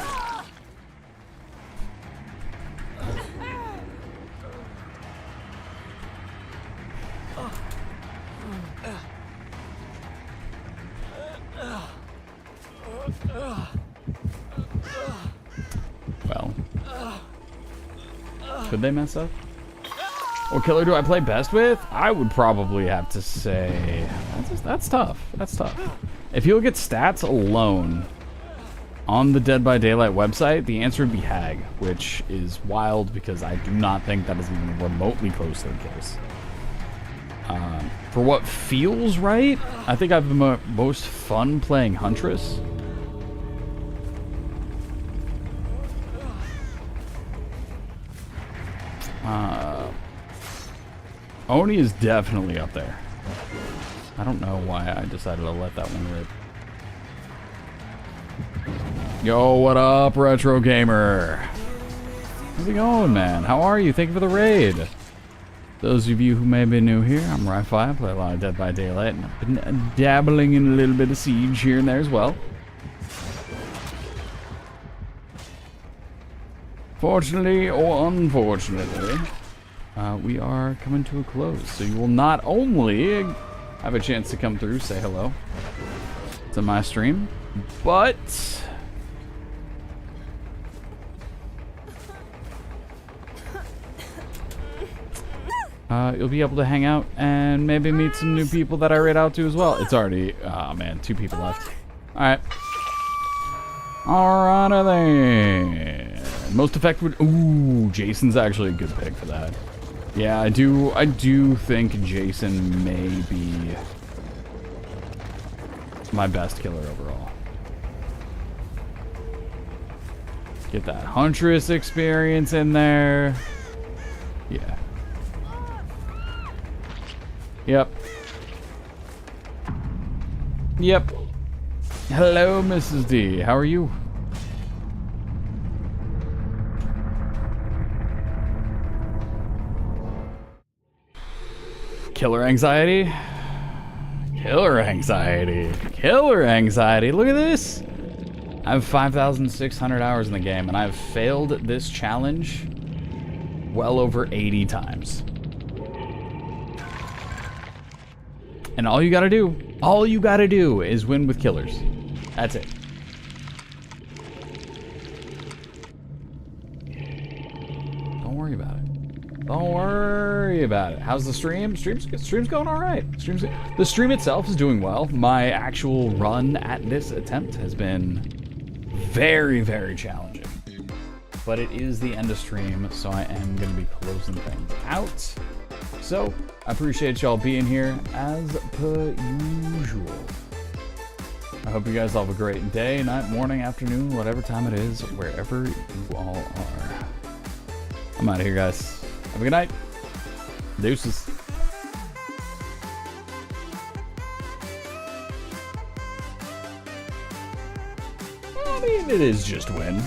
Well, could they mess up? What killer do I play best with? I would probably have to say that's tough. That's tough. If you look at stats alone on the Dead by Daylight website, the answer would be Hag, which is wild because I do not think that is even remotely close to the case. For what feels right, I think I have the most fun playing Huntress. Oni is definitely up there. I don't know why I decided to let that one rip. Yo, what up, Retro Gamer? How's it going, man? How are you? Thank you for the raid. Those of you who may be new here, I'm RyyFii. I play a lot of Dead by Daylight, and I've been dabbling in a little bit of Siege here and there as well. Fortunately or unfortunately, we are coming to a close. So you will not only have a chance to come through, say hello to my stream, but you'll be able to hang out and maybe meet some new people that I raid out to as well. It's already, oh man, 2 people left. Alright. Alrighty then. Most effective, ooh, Jason's actually a good pick for that. Yeah, I do think Jason may be my best killer overall. Get that Huntress experience in there. Yeah. Yep. Yep. Hello, Mrs. D. How are you? Killer anxiety? Killer anxiety. Killer anxiety. Look at this. I have 5,600 hours in the game, and I've failed this challenge well over 80 times. And all you gotta do is win with killers. That's it. Don't worry about it. Don't worry about it. How's the stream? Stream's going all right. The stream itself is doing well. My actual run at this attempt has been very, very challenging. But it is the end of stream, so I am going to be closing things out. So, I appreciate y'all being here as per usual. I hope you guys all have a great day, night, morning, afternoon, whatever time it is, wherever you all are. I'm out of here, guys. Have a good night. Deuces. I mean, it is just win.